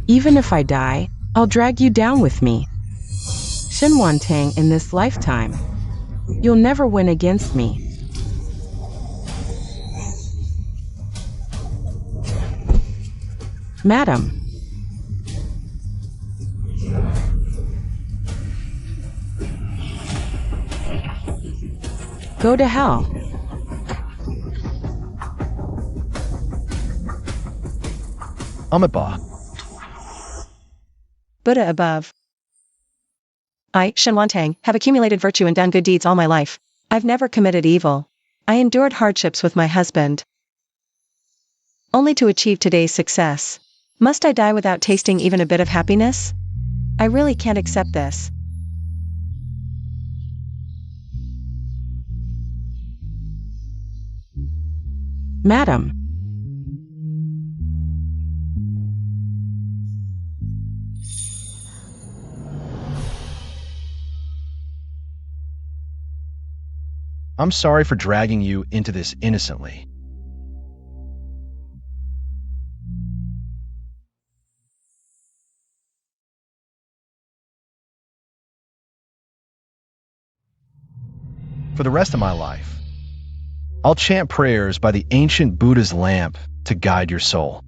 Even if I die, I'll drag you down with me. Shenwantang in this lifetime. You'll never win against me. Madam. Go to hell. Amitabha. Buddha above. I, Shenwantang, have accumulated virtue and done good deeds all my life. I've never committed evil. I endured hardships with my husband, only to achieve today's success. Must I die without tasting even a bit of happiness? I really can't accept this. Madam. I'm sorry for dragging you into this innocently. For the rest of my life, I'll chant prayers by the ancient Buddha's lamp to guide your soul.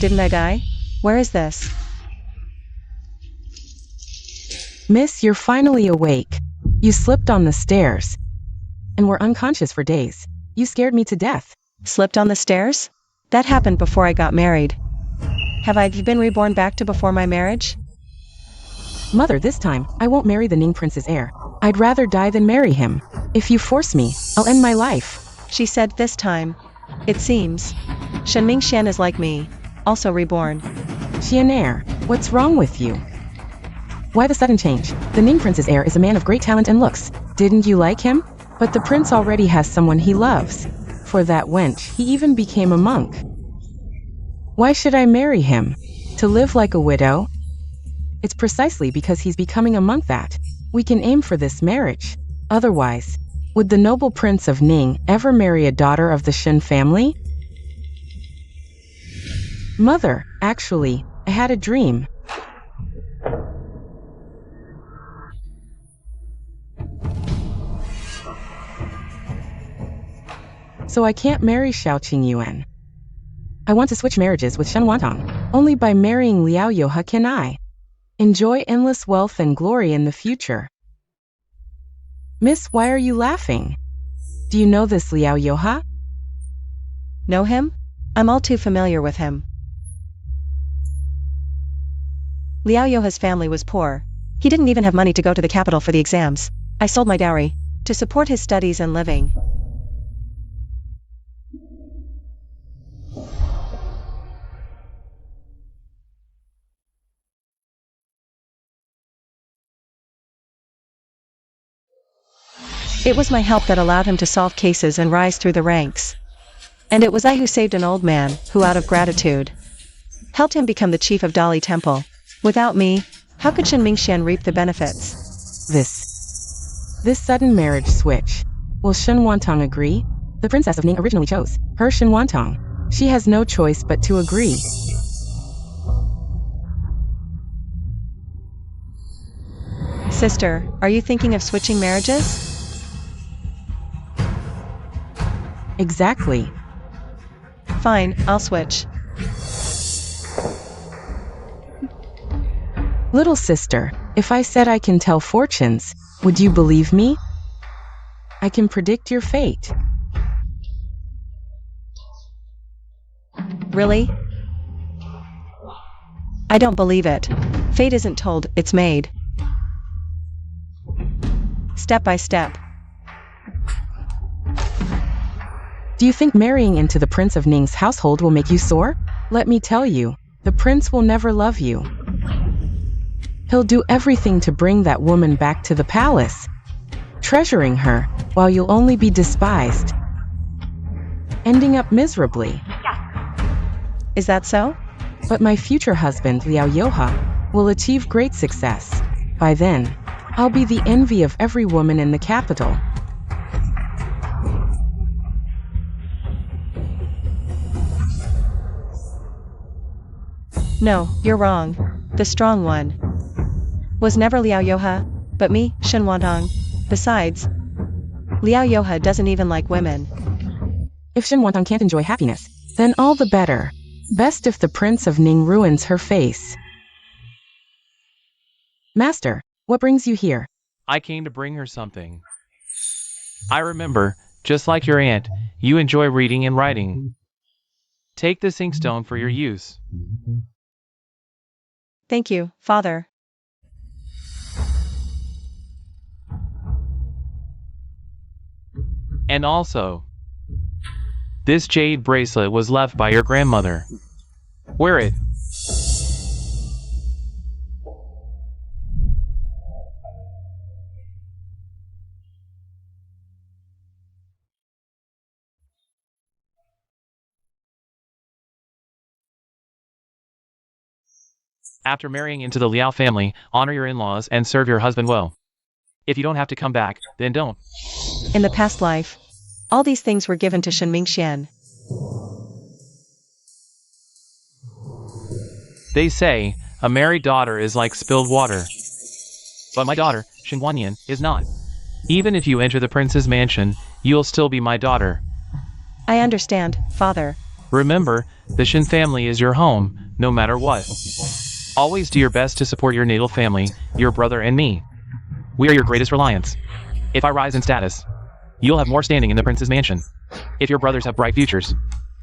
Didn't I die? Where is this? Miss, you're finally awake. You slipped on the stairs and were unconscious for days. You scared me to death. Slipped on the stairs? That happened before I got married. Have I been reborn back to before my marriage? Mother, this time, I won't marry the Ning Prince's heir. I'd rather die than marry him. If you force me, I'll end my life. She said this time. It seems. Shenming Xian is like me. Also reborn. Xianer, what's wrong with you? Why the sudden change? The Ning Prince's heir is a man of great talent and looks. Didn't you like him? But the prince already has someone he loves. For that wench, he even became a monk. Why should I marry him? To live like a widow? It's precisely because he's becoming a monk that we can aim for this marriage. Otherwise, would the noble prince of Ning ever marry a daughter of the Shen family? Mother, actually, I had a dream. So I can't marry Xiao Qingyuan. I want to switch marriages with Shen Wantong. Only by marrying Liao Yoha can I enjoy endless wealth and glory in the future. Miss, why are you laughing? Do you know this Liao Yoha? Know him? I'm all too familiar with him. Liao Yoha's family was poor. He didn't even have money to go to the capital for the exams. I sold my dowry to support his studies and living. It was my help that allowed him to solve cases and rise through the ranks. And it was I who saved an old man, who out of gratitude, helped him become the chief of Dali Temple. Without me, how could Shen Mingxian reap the benefits? This sudden marriage switch. Will Shen Wantong agree? The princess of Ning originally chose her Shen Wantong. She has no choice but to agree. Sister, are you thinking of switching marriages? Exactly. Fine, I'll switch. Little sister, if I said I can tell fortunes, would you believe me? I can predict your fate. Really? I don't believe it. Fate isn't told, it's made. Step by step. Do you think marrying into the Prince of Ning's household will make you soar? Let me tell you, the prince will never love you. He'll do everything to bring that woman back to the palace, treasuring her, while you'll only be despised, ending up miserably. Is that so? But my future husband, Liao Yoha, will achieve great success. By then, I'll be the envy of every woman in the capital. No, you're wrong. The strong one was never Liao Yoha, but me, Shen Wantong. Besides, Liao Yoha doesn't even like women. If Shen Wantong can't enjoy happiness, then all the better. Best if the Prince of Ning ruins her face. Master, what brings you here? I came to bring her something. I remember, just like your aunt, you enjoy reading and writing. Take this inkstone for your use. Thank you, Father. And also, this jade bracelet was left by your grandmother. Wear it. After marrying into the Liao family, honor your in-laws and serve your husband well. If you don't have to come back, then don't. In the past life, all these things were given to Shen Mingxian. They say, a married daughter is like spilled water. But my daughter, Shen Guanyan, is not. Even if you enter the prince's mansion, you'll still be my daughter. I understand, Father. Remember, the Shen family is your home, no matter what. Always do your best to support your natal family, your brother and me. We are your greatest reliance. If I rise in status, you'll have more standing in the prince's mansion. If your brothers have bright futures,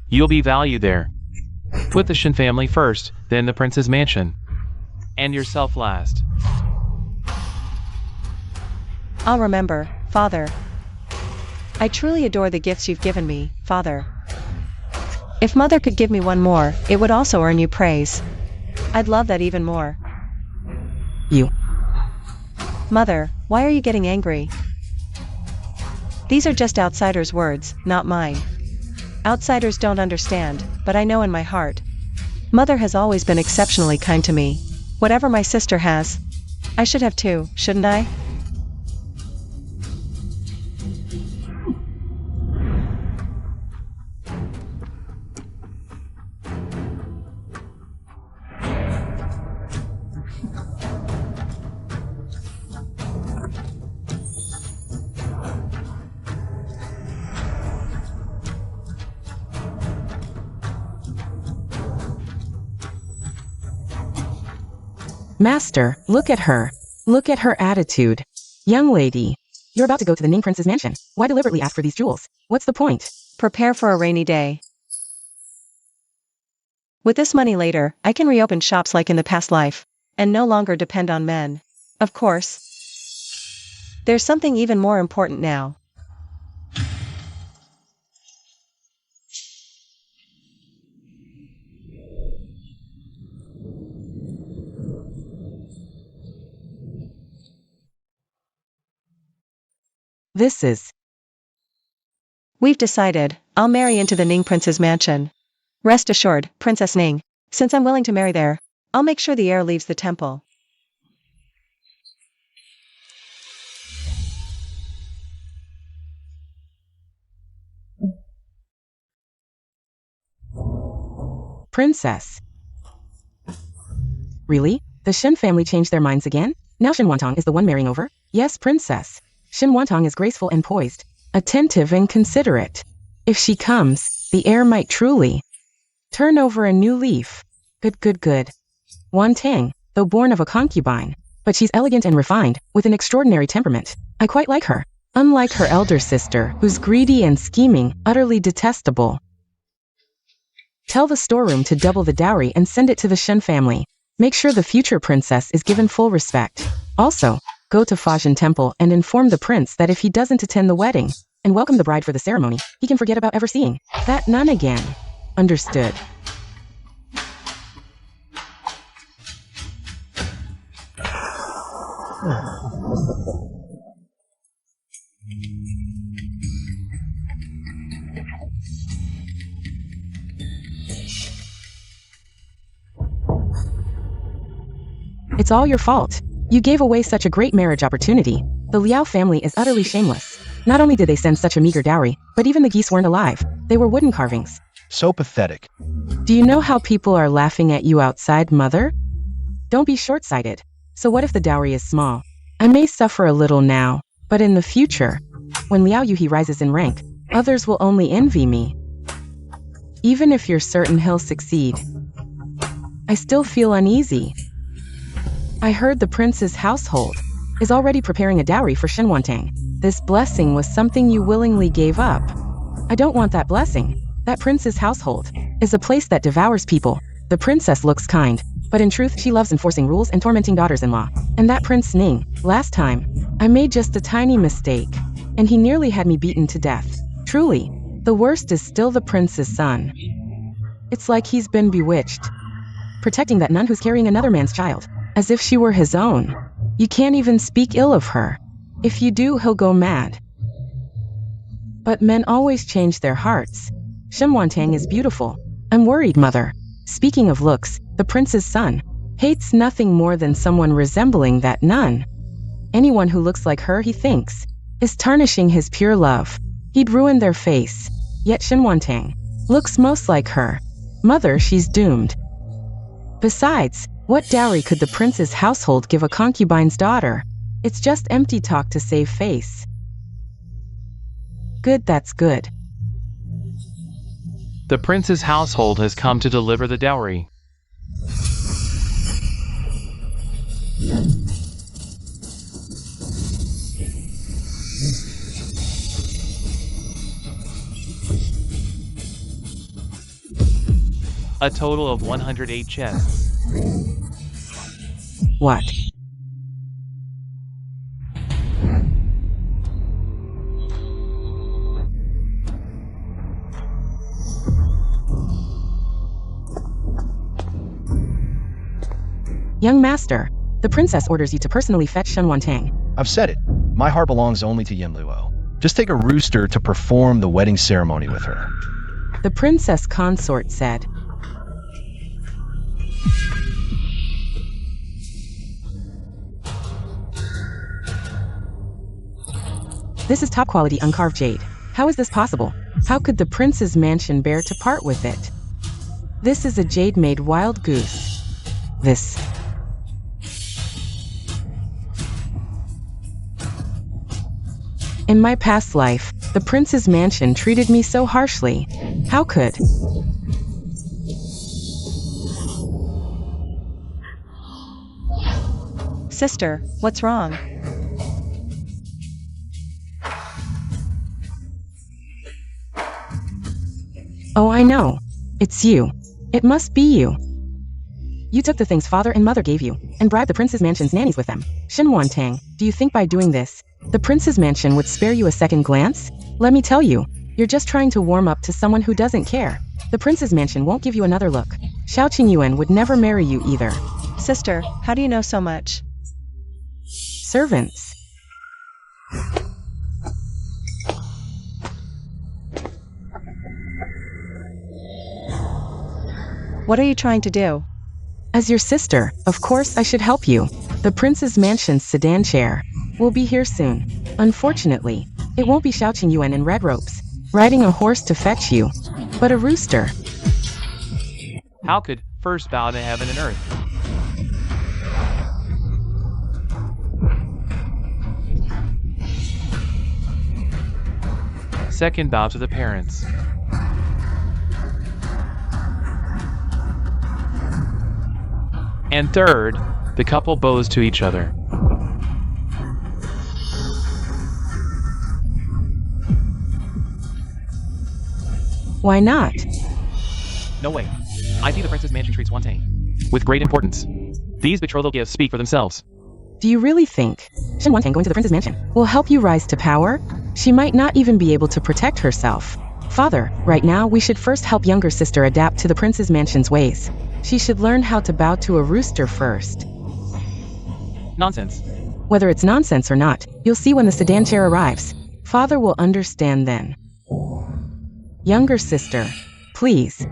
you'll be valued there. Put the Shen family first, then the prince's mansion. And yourself last. I'll remember, Father. I truly adore the gifts you've given me, Father. If Mother could give me one more, it would also earn you praise. I'd love that even more. You. Mother, why are you getting angry? These are just outsiders' words, not mine. Outsiders don't understand, but I know in my heart. Mother has always been exceptionally kind to me. Whatever my sister has, I should have too, shouldn't I? Master, look at her. Look at her attitude. Young lady, you're about to go to the Ning Prince's mansion. Why deliberately ask for these jewels? What's the point? Prepare for a rainy day. With this money later, I can reopen shops like in the past life, and no longer depend on men. Of course. There's something even more important now. This is. We've decided, I'll marry into the Ning Prince's mansion. Rest assured, Princess Ning, since I'm willing to marry there, I'll make sure the heir leaves the temple. Princess. Really? The Shen family changed their minds again? Now Shen Wantong is the one marrying over? Yes, Princess. Shen Wantong is graceful and poised, attentive and considerate. If she comes, the heir might truly turn over a new leaf. Good. Wantang, though born of a concubine, but she's elegant and refined, with an extraordinary temperament. I quite like her. Unlike her elder sister, who's greedy and scheming, utterly detestable. Tell the storeroom to double the dowry and send it to the Shen family. Make sure the future princess is given full respect. Also, go to Fajin Temple and inform the prince that if he doesn't attend the wedding, and welcome the bride for the ceremony, he can forget about ever seeing that nun again. Understood. It's all your fault. You gave away such a great marriage opportunity. The Liao family is utterly shameless. Not only did they send such a meager dowry, but even the geese weren't alive. They were wooden carvings. So pathetic. Do you know how people are laughing at you outside, mother? Don't be short-sighted. So what if the dowry is small? I may suffer a little now, but in the future, when Liao Yuhi rises in rank, others will only envy me. Even if you're certain he'll succeed, I still feel uneasy. I heard the prince's household is already preparing a dowry for Shenwantang. This blessing was something you willingly gave up. I don't want that blessing. That prince's household is a place that devours people. The princess looks kind, but in truth she loves enforcing rules and tormenting daughters-in-law. And that Prince Ning, last time, I made just a tiny mistake, and he nearly had me beaten to death. Truly, the worst is still the prince's son. It's like he's been bewitched, protecting that nun who's carrying another man's child, as if she were his own. You can't even speak ill of her. If you do, he'll go mad. But men always change their hearts. Shenwantang is beautiful. I'm worried, mother. Speaking of looks, the prince's son hates nothing more than someone resembling that nun. Anyone who looks like her, he thinks, is tarnishing his pure love. He'd ruin their face. Yet Shenwantang looks most like her. Mother, she's doomed. Besides, what dowry could the prince's household give a concubine's daughter? It's just empty talk to save face. Good, that's good. The prince's household has come to deliver the dowry. A total of 108 chests. What? Young master, the princess orders you to personally fetch Shenwantang. I've said it. My heart belongs only to Yinluo. Just take a rooster to perform the wedding ceremony with her. The princess consort said. This is top-quality uncarved jade. How is this possible? How could the prince's mansion bear to part with it? This is a jade-made wild goose. This. In my past life, the prince's mansion treated me so harshly. How could? Sister, what's wrong? Oh, I know. It's you. It must be you. You took the things father and mother gave you, and bribed the prince's mansion's nannies with them. Shenwantang, do you think by doing this, the prince's mansion would spare you a second glance? Let me tell you, you're just trying to warm up to someone who doesn't care. The prince's mansion won't give you another look. Xiao Qingyuan would never marry you either. Sister, how do you know so much? Servants. What are you trying to do? As your sister, of course I should help you. The prince's mansion's sedan chair will be here soon. Unfortunately, it won't be Xiao Qingyuan in red robes, riding a horse to fetch you, but a rooster. How could first bow to heaven and earth? Second bow to the parents. And third, the couple bows to each other. Why not? No way. I see the prince's mansion treats Wantang with great importance. These betrothal gifts speak for themselves. Do you really think Shenwantang going to the prince's mansion will help you rise to power? She might not even be able to protect herself. Father, right now we should first help younger sister adapt to the prince's mansion's ways. She should learn how to bow to a rooster first. Nonsense. Whether it's nonsense or not, you'll see when the sedan chair arrives. Father will understand then. Younger sister, please.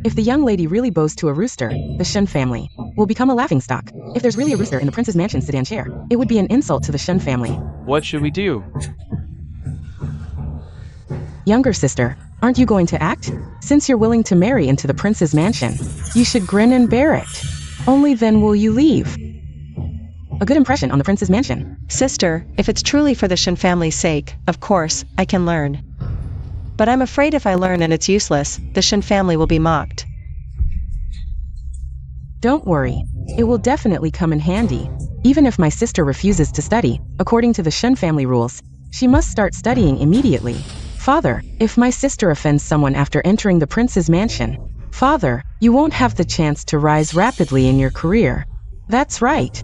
If the young lady really bows to a rooster, the Shen family will become a laughingstock. If there's really a rooster in the prince's mansion sedan chair, it would be an insult to the Shen family. What should we do? Younger sister, aren't you going to act? Since you're willing to marry into the prince's mansion, you should grin and bear it. Only then will you leave a good impression on the prince's mansion. Sister, if it's truly for the Shen family's sake, of course, I can learn. But I'm afraid if I learn and it's useless, the Shen family will be mocked. Don't worry. It will definitely come in handy. Even if my sister refuses to study, according to the Shen family rules, she must start studying immediately. Father, if my sister offends someone after entering the prince's mansion, Father, you won't have the chance to rise rapidly in your career. That's right.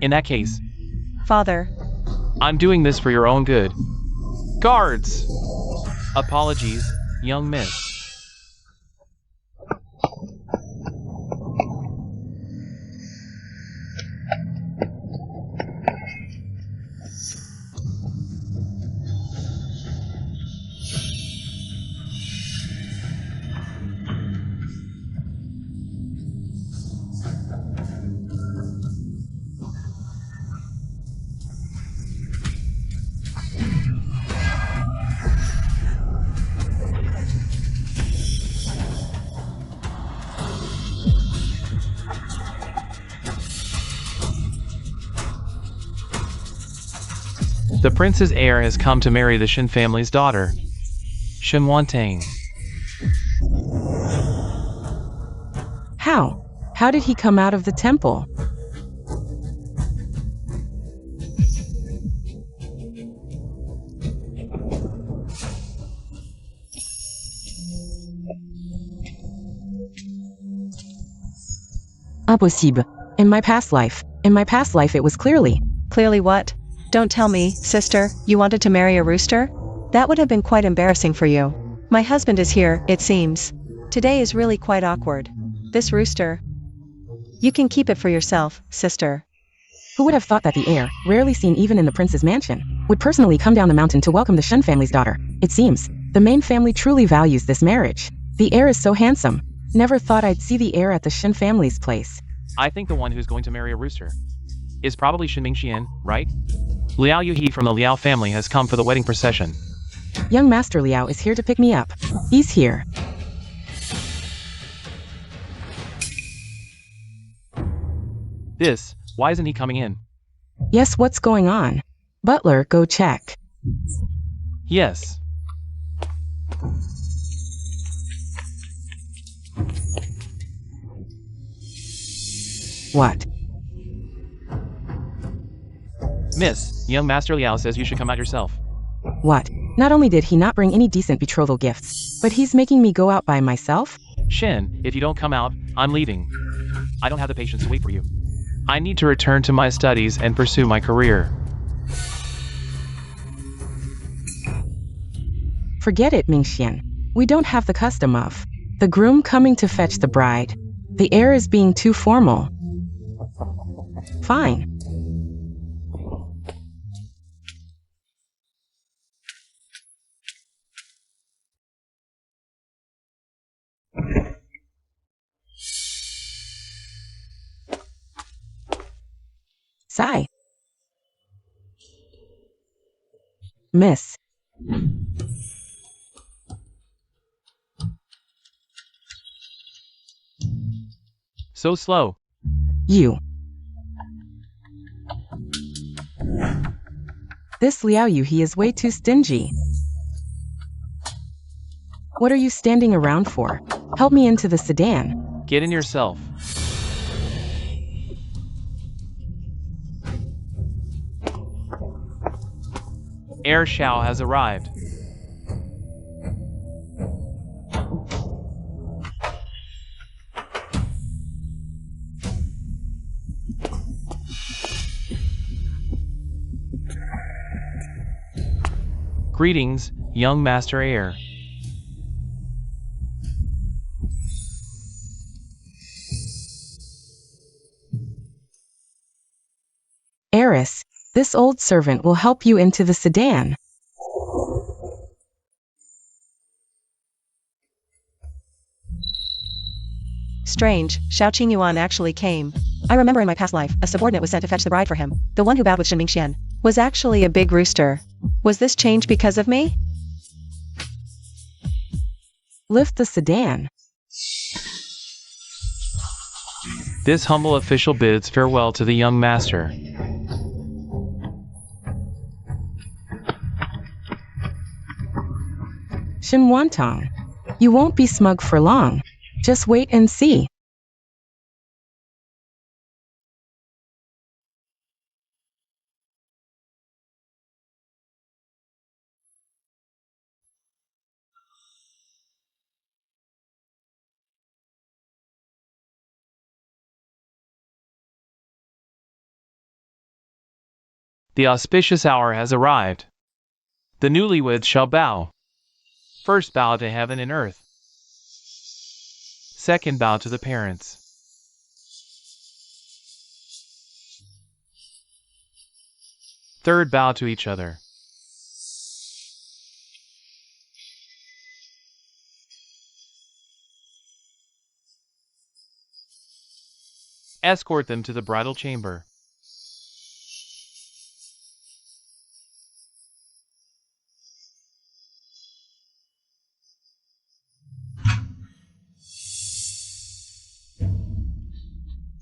In that case, Father, I'm doing this for your own good. Guards! Apologies, young miss. The prince's heir has come to marry the Shen family's daughter, Confronting. How? How did he come out of the temple? Impossible. In my past life it was clearly. clearly what? Don't tell me, sister, you wanted to marry a rooster? That would have been quite embarrassing for you. My husband is here, it seems. Today is really quite awkward. This rooster. You can keep it for yourself, sister. Who would have thought that the heir, rarely seen even in the prince's mansion, would personally come down the mountain to welcome the Shen family's daughter? It seems, the main family truly values this marriage. The heir is so handsome. Never thought I'd see the heir at the Shen family's place. I think the one who's going to marry a rooster is probably Shen Mingxian, right? Liao Yuhe from the Liao family has come for the wedding procession. Young Master Liao is here to pick me up. He's here. Why isn't he coming in? Yes, what's going on? Butler, go check. Yes. What? Miss, young Master Liao says you should come out yourself. What? Not only did he not bring any decent betrothal gifts, but he's making me go out by myself? Shen, if you don't come out, I'm leaving. I don't have the patience to wait for you. I need to return to my studies and pursue my career. Forget it, Mingxian. We don't have the custom of the groom coming to fetch the bride. The heir is being too formal. Fine. Sigh. Miss. So slow. You. This Liao Yuhe is way too stingy. What are you standing around for? Help me into the sedan. Get in yourself. Heir Xiao has arrived. Greetings, young Master Heir. Paris, this old servant will help you into the sedan. Strange, Xiao Qingyuan actually came. I remember in my past life, a subordinate was sent to fetch the bride for him. The one who bowed with Shenming Xian was actually a big rooster. Was this change because of me? Lift the sedan. This humble official bids farewell to the young master. Shenwantong, you won't be smug for long. Just wait and see. The auspicious hour has arrived. The newlyweds shall bow. First bow to heaven and earth. Second bow to the parents. Third bow to each other. Escort them to the bridal chamber.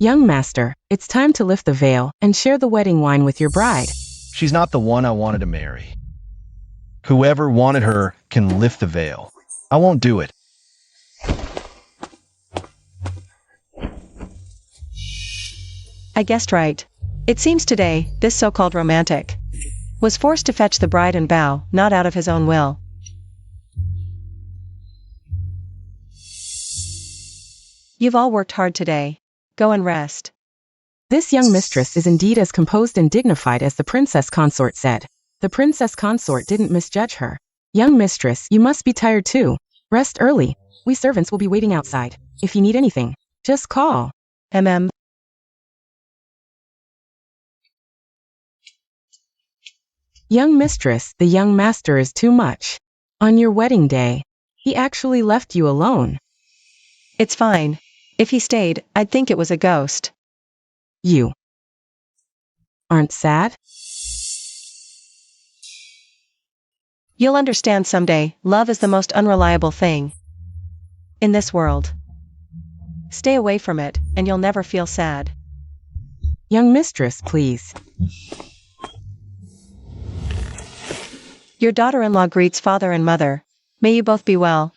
Young master, it's time to lift the veil and share the wedding wine with your bride. She's not the one I wanted to marry. Whoever wanted her can lift the veil. I won't do it. I guessed right. It seems today, this so-called romantic was forced to fetch the bride and bow, not out of his own will. You've all worked hard today. Go and rest. This young mistress is indeed as composed and dignified as the princess consort said. The princess consort didn't misjudge her. Young mistress, you must be tired too. Rest early. We servants will be waiting outside. If you need anything, just call. Young mistress, the young master is too much. On your wedding day, he actually left you alone. It's fine. If he stayed, I'd think it was a ghost. You aren't sad? You'll understand someday, love is the most unreliable thing in this world. Stay away from it, and you'll never feel sad. Young mistress, please. Your daughter-in-law greets father and mother. May you both be well.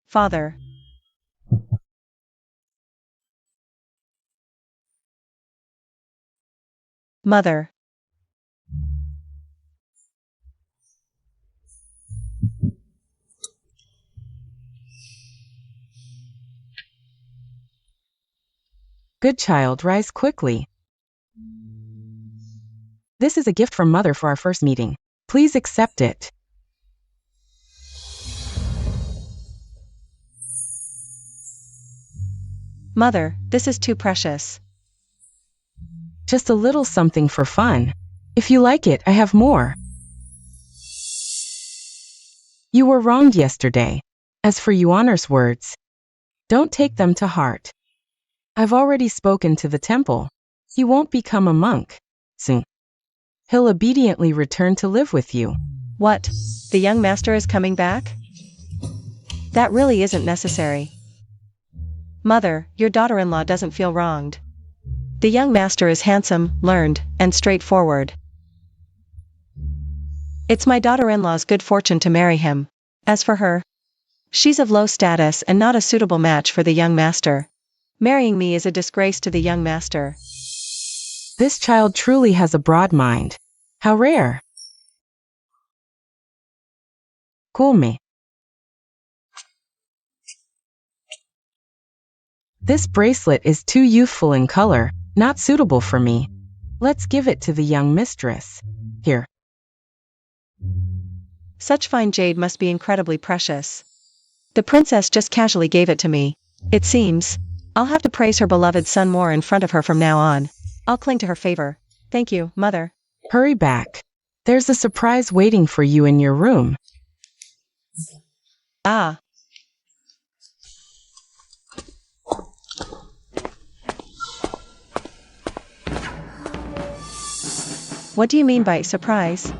Father. Mother. Good child, rise quickly. This is a gift from Mother for our first meeting. Please accept it. Mother, this is too precious. Just a little something for fun. If you like it, I have more. You were wronged yesterday. As for Yuaner's words, don't take them to heart. I've already spoken to the temple. He won't become a monk soon. He'll obediently return to live with you. What? The young master is coming back? That really isn't necessary. Mother, your daughter-in-law doesn't feel wronged. The young master is handsome, learned, and straightforward. It's my daughter-in-law's good fortune to marry him. As for her, she's of low status and not a suitable match for the young master. Marrying me is a disgrace to the young master. This child truly has a broad mind. How rare. Cool me. This bracelet is too youthful in color, not suitable for me. Let's give it to the young mistress. Here. Such fine jade must be incredibly precious. The princess just casually gave it to me. It seems I'll have to praise her beloved son more in front of her from now on. I'll cling to her favor. Thank you, mother. Hurry back. There's a surprise waiting for you in your room. Ah. What do you mean by surprise?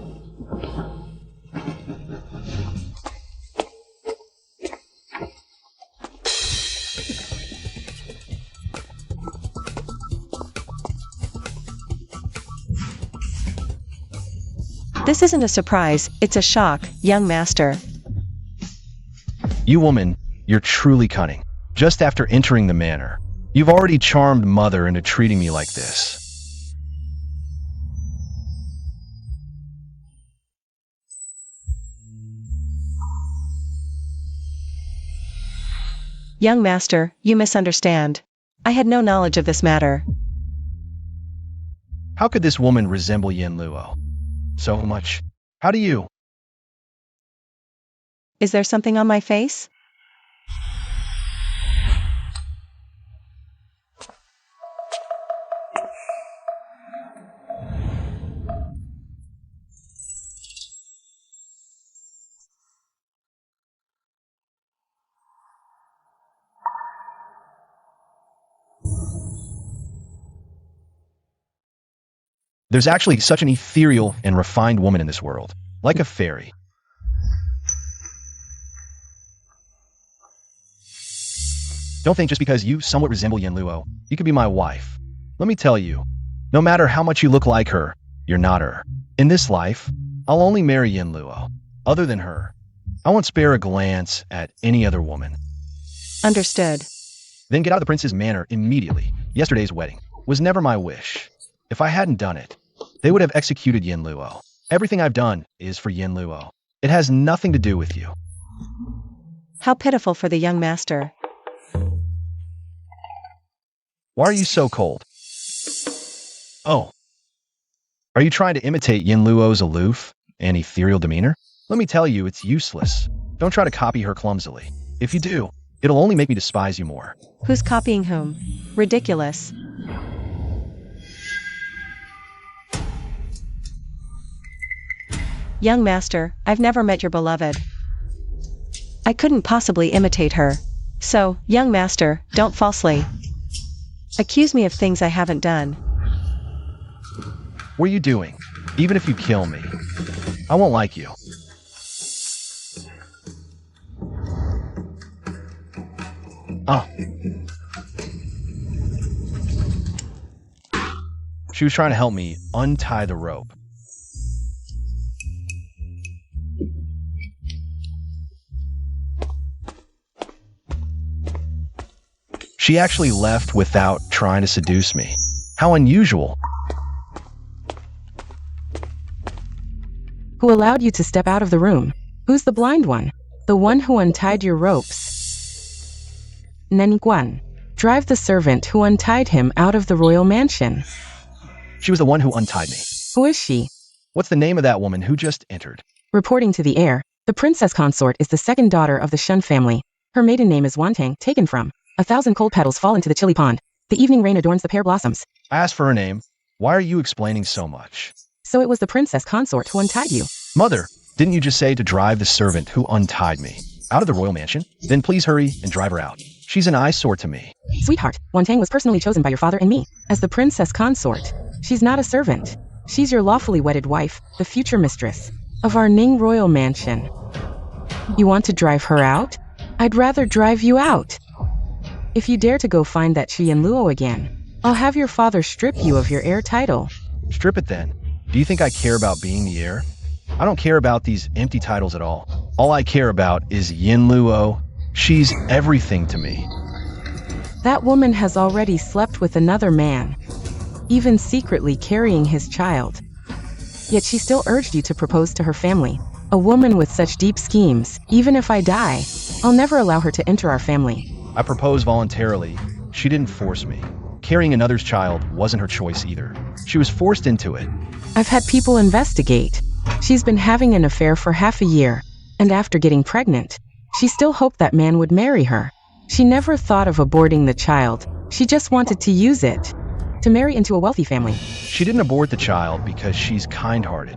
This isn't a surprise, it's a shock, young master. You woman, you're truly cunning. Just after entering the manor, you've already charmed mother into treating me like this. Young master, you misunderstand. I had no knowledge of this matter. How could this woman resemble Yin Luo so much? How do you? Is there something on my face? There's actually such an ethereal and refined woman in this world, like a fairy. Don't think just because you somewhat resemble Yin Luo, you could be my wife. Let me tell you, no matter how much you look like her, you're not her. In this life, I'll only marry Yin Luo. Other than her, I won't spare a glance at any other woman. Understood. Then get out of the prince's manor immediately. Yesterday's wedding was never my wish. If I hadn't done it, they would have executed Yin Luo. Everything I've done is for Yin Luo. It has nothing to do with you. How pitiful for the young master. Why are you so cold? Oh. Are you trying to imitate Yin Luo's aloof and ethereal demeanor? Let me tell you, it's useless. Don't try to copy her clumsily. If you do, it'll only make me despise you more. Who's copying whom? Ridiculous. Young master, I've never met your beloved. I couldn't possibly imitate her. So, young master, don't falsely accuse me of things I haven't done. What are you doing? Even if you kill me, I won't like you. Oh. She was trying to help me untie the rope. She actually left without trying to seduce me. How unusual. Who allowed you to step out of the room? Who's the blind one? The one who untied your ropes. Neniguan. Drive the servant who untied him out of the royal mansion. She was the one who untied me. Who is she? What's the name of that woman who just entered? Reporting to the heir, the princess consort is the second daughter of the Shun family. Her maiden name is Wantang, taken from 1,000 cold petals fall into the chilly pond. The evening rain adorns the pear blossoms. I asked for her name. Why are you explaining so much? So it was the princess consort who untied you. Mother, didn't you just say to drive the servant who untied me out of the royal mansion? Then please hurry and drive her out. She's an eyesore to me. Sweetheart, Wantang was personally chosen by your father and me as the princess consort. She's not a servant. She's your lawfully wedded wife, the future mistress of our Ning royal mansion. You want to drive her out? I'd rather drive you out. If you dare to go find that Yin Luo again, I'll have your father strip you of your heir title. Strip it then. Do you think I care about being the heir? I don't care about these empty titles at all. All I care about is Yin Luo. She's everything to me. That woman has already slept with another man, even secretly carrying his child. Yet she still urged you to propose to her family. A woman with such deep schemes, even if I die, I'll never allow her to enter our family. I proposed voluntarily. She didn't force me. Carrying another's child wasn't her choice either. She was forced into it. I've had people investigate. She's been having an affair for half a year, and after getting pregnant, she still hoped that man would marry her. She never thought of aborting the child. She just wanted to use it to marry into a wealthy family. She didn't abort the child because she's kind-hearted.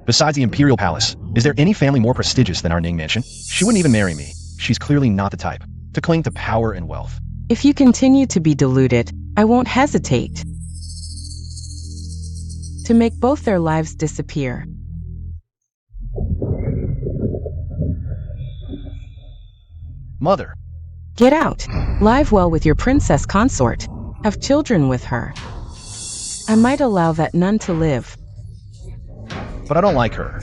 Besides the Imperial Palace, is there any family more prestigious than our Ning Mansion? She wouldn't even marry me. She's clearly not the type to cling to power and wealth. If you continue to be deluded, I won't hesitate to make both their lives disappear. Mother, Get out. Live well with your princess consort. Have children with her. I might allow that nun to live. but I don't like her.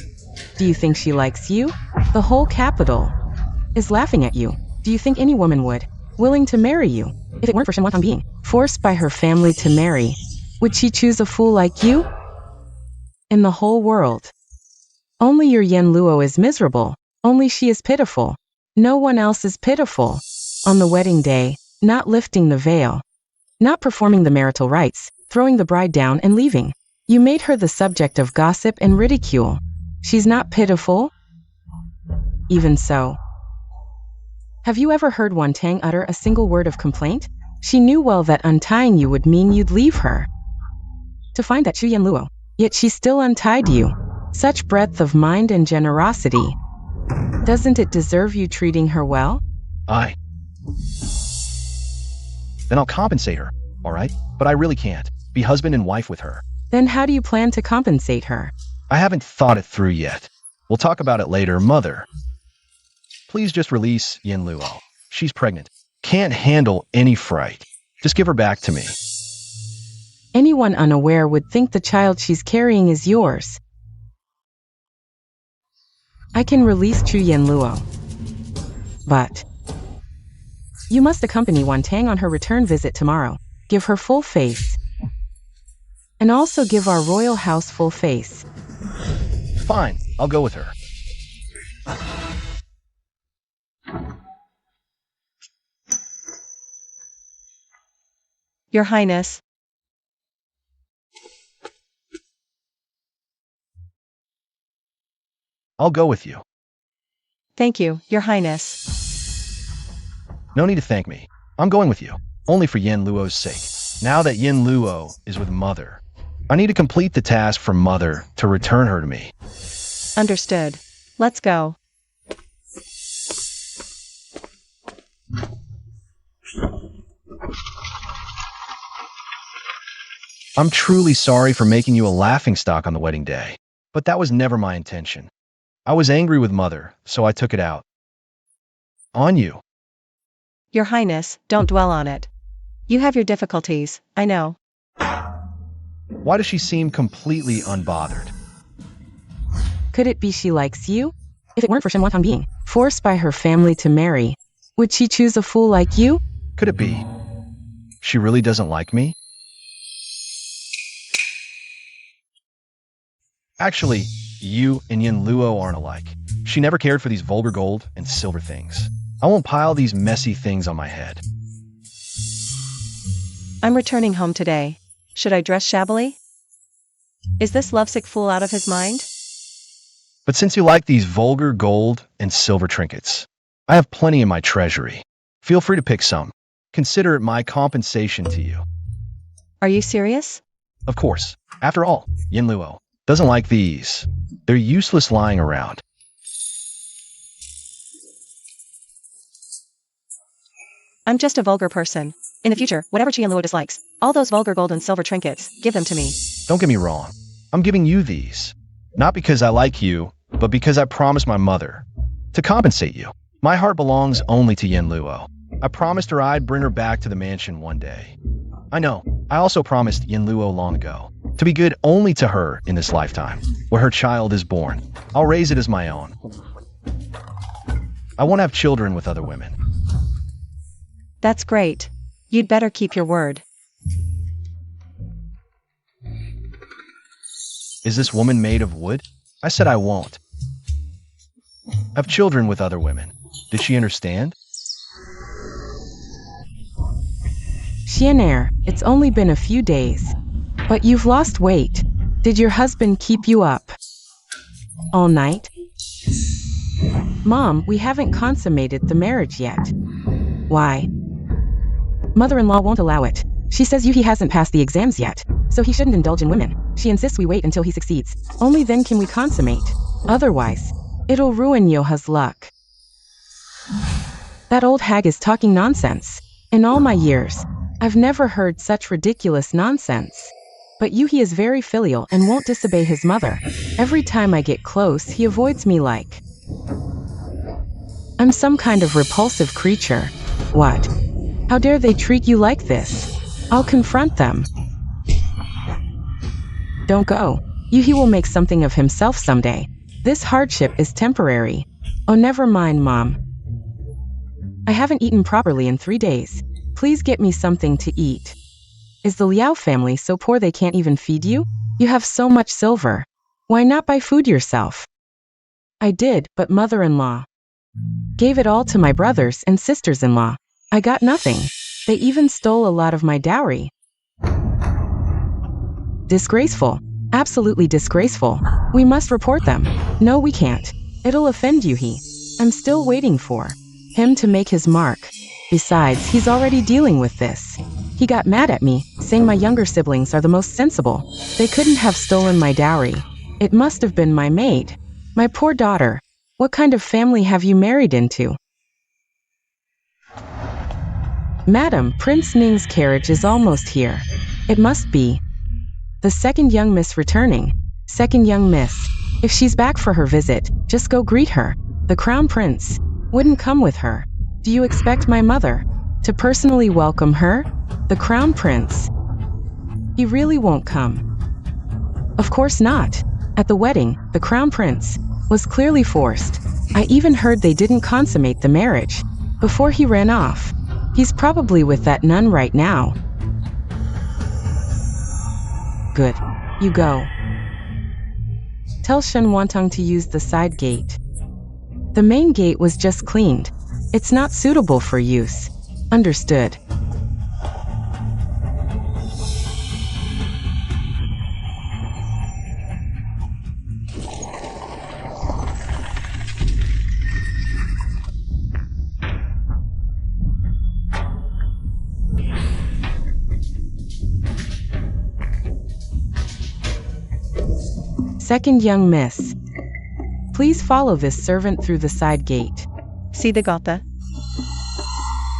Do you think she likes you? The whole capital is laughing at you. Do you think any woman would, willing to marry you, if it weren't for Shenwan being forced by her family to marry? Would she choose a fool like you? In the whole world, only your Yen Luo is miserable. Only she is pitiful. No one else is pitiful. On the wedding day, not lifting the veil, not performing the marital rites, throwing the bride down and leaving. You made her the subject of gossip and ridicule. She's not pitiful? Even so. Have you ever heard Wan Tang utter a single word of complaint? She knew well that untying you would mean you'd leave her to find that Chu Yen Luo. Yet she still untied you. Such breadth of mind and generosity. Doesn't it deserve you treating her well? Then I'll compensate her, all right? But I really can't be husband and wife with her. Then how do you plan to compensate her? I haven't thought it through yet. We'll talk about it later. Mother, please just release Yen Luo. She's pregnant. Can't handle any fright. Just give her back to me. Anyone unaware would think the child she's carrying is yours. I can release Chu Yen Luo. But you must accompany Wan Tang on her return visit tomorrow. Give her full face. And also give our royal house full face. Fine, I'll go with her. Your Highness. I'll go with you. Thank you, Your Highness. No need to thank me. I'm going with you, only for Yen Luo's sake. Now that Yen Luo is with Mother, I need to complete the task for Mother to return her to me. Understood. Let's go. I'm truly sorry for making you a laughingstock on the wedding day, but that was never my intention. I was angry with Mother, so I took it out on you. Your Highness, don't dwell on it. You have your difficulties, I know. Why does she seem completely unbothered? Could it be she likes you? If it weren't for Shen Wantong being forced by her family to marry, would she choose a fool like you? Could it be she really doesn't like me? Actually, you and Yen Luo aren't alike. She never cared for these vulgar gold and silver things. I won't pile these messy things on my head. I'm returning home today. Should I dress shabbily? Is this lovesick fool out of his mind? But since you like these vulgar gold and silver trinkets, I have plenty in my treasury. Feel free to pick some. Consider it my compensation to you. Are you serious? Of course. After all, Yen Luo doesn't like these. They're useless lying around. I'm just a vulgar person. In the future, whatever Qian Luo dislikes, all those vulgar gold and silver trinkets, give them to me. Don't get me wrong. I'm giving you these. Not because I like you, but because I promised my mother to compensate you. My heart belongs only to Yen Luo. I promised her I'd bring her back to the mansion one day. I know. I also promised Yen Luo long ago to be good only to her in this lifetime, where her child is born. I'll raise it as my own. I won't have children with other women. That's great. You'd better keep your word. Is this woman made of wood? I said I won't have children with other women. Did she understand? Xianer, it's only been a few days. But you've lost weight. Did your husband keep you up all night? Mom, we haven't consummated the marriage yet. Why? Mother-in-law won't allow it. She says he hasn't passed the exams yet, so he shouldn't indulge in women. She insists we wait until he succeeds. Only then can we consummate. Otherwise, it'll ruin Yoha's luck. That old hag is talking nonsense. In all my years, I've never heard such ridiculous nonsense. But Yuhi is very filial and won't disobey his mother. Every time I get close, he avoids me like I'm some kind of repulsive creature. What? How dare they treat you like this? I'll confront them. Don't go. Yuhi will make something of himself someday. This hardship is temporary. Oh, never mind, Mom. I haven't eaten properly in 3 days. Please get me something to eat. Is the Liao family so poor they can't even feed you? You have so much silver. Why not buy food yourself? I did, but mother-in-law gave it all to my brothers and sisters-in-law. I got nothing. They even stole a lot of my dowry. Disgraceful. Absolutely disgraceful. We must report them. No, we can't. It'll offend Yuhi. I'm still waiting for him to make his mark. Besides, he's already dealing with this. He got mad at me, saying my younger siblings are the most sensible. They couldn't have stolen my dowry. It must have been my maid. My poor daughter. What kind of family have you married into? Madam, Prince Ning's carriage is almost here. It must be the second young miss returning. Second young miss. If she's back for her visit, just go greet her. The crown prince wouldn't come with her. Do you expect my mother to personally welcome her? The crown prince. He really won't come. Of course not. At the wedding, the crown prince was clearly forced. I even heard they didn't consummate the marriage before he ran off. He's probably with that nun right now. Good. You go. Tell Shen Wantong to use the side gate. The main gate was just cleaned. It's not suitable for use. Understood. Second young miss. Please follow this servant through the side gate. See the gotha?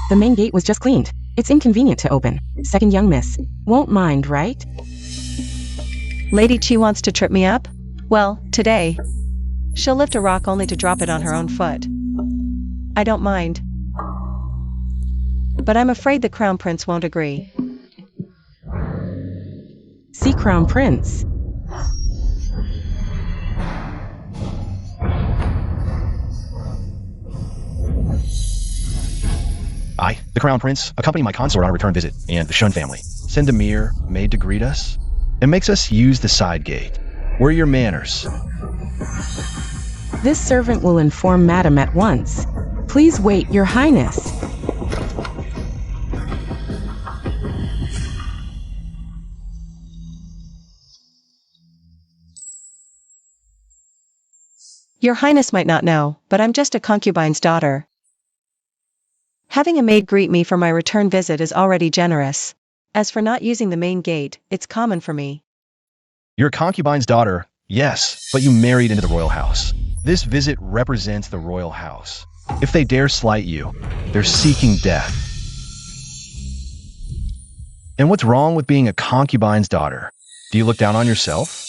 The main gate was just cleaned. It's inconvenient to open. Second young miss. Won't mind, right? Lady Chi wants to trip me up? Well, today. She'll lift a rock only to drop it on her own foot. I don't mind. But I'm afraid the crown prince won't agree. See, crown prince. I, the Crown Prince, accompany my consort on a return visit, and the Shun family. Send a mere maid to greet us, and makes us use the side gate. What are your manners? This servant will inform Madam at once. Please wait, Your Highness. Your Highness might not know, but I'm just a concubine's daughter. Having a maid greet me for my return visit is already generous. As for not using the main gate, it's common for me. You're a concubine's daughter, yes, but you married into the royal house. This visit represents the royal house. If they dare slight you, they're seeking death. And what's wrong with being a concubine's daughter? Do you look down on yourself?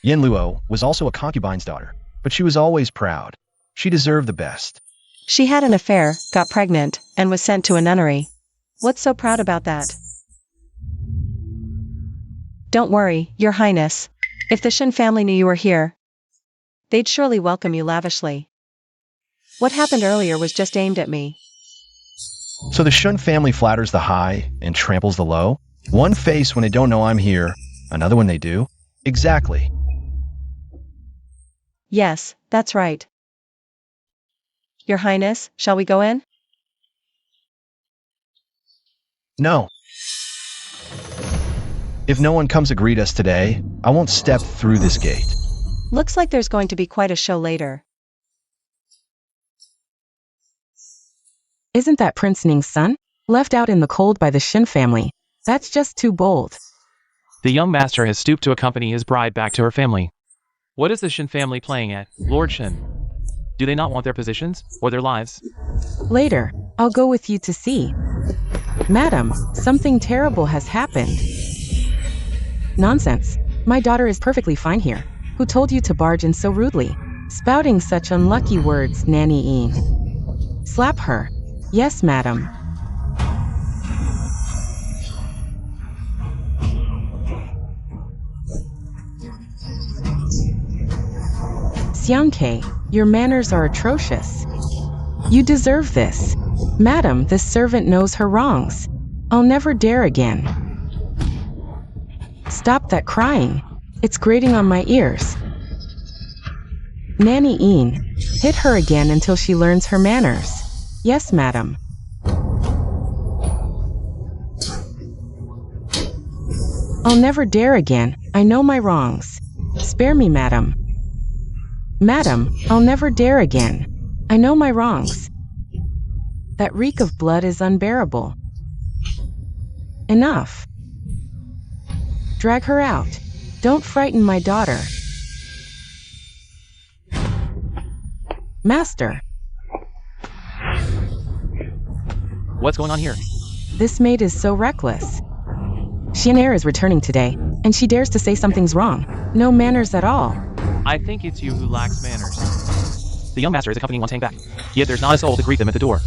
Yen Luo was also a concubine's daughter, but she was always proud. She deserved the best. She had an affair, got pregnant, and was sent to a nunnery. What's so proud about that? Don't worry, Your Highness. If the Shen family knew you were here, they'd surely welcome you lavishly. What happened earlier was just aimed at me. So the Shun family flatters the high and tramples the low? One face when they don't know I'm here, another when they do? Exactly. Yes, that's right. Your Highness, shall we go in? No. If no one comes to greet us today, I won't step through this gate. Looks like there's going to be quite a show later. Isn't that Prince Ning's son? Left out in the cold by the Shin family. That's just too bold. The young master has stooped to accompany his bride back to her family. What is the Shin family playing at, Lord Shin? Do they not want their positions, or their lives? Later, I'll go with you to see. Madam, something terrible has happened. Nonsense. My daughter is perfectly fine here. Who told you to barge in so rudely? Spouting such unlucky words, Nanny Een. Slap her. Yes, madam. Xiangke, your manners are atrocious. You deserve this. Madam, this servant knows her wrongs. I'll never dare again. Stop that crying. It's grating on my ears. Nanny Een, hit her again until she learns her manners. Yes, madam. I'll never dare again. I know my wrongs. Spare me, madam. Madam, I'll never dare again. I know my wrongs. That reek of blood is unbearable. Enough. Drag her out. Don't frighten my daughter. Master. What's going on here? This maid is so reckless. Xian'er is returning today, and she dares to say something's wrong. No manners at all. I think it's you who lacks manners. The young master is accompanying Wantang back, yet there's not a soul to greet them at the door.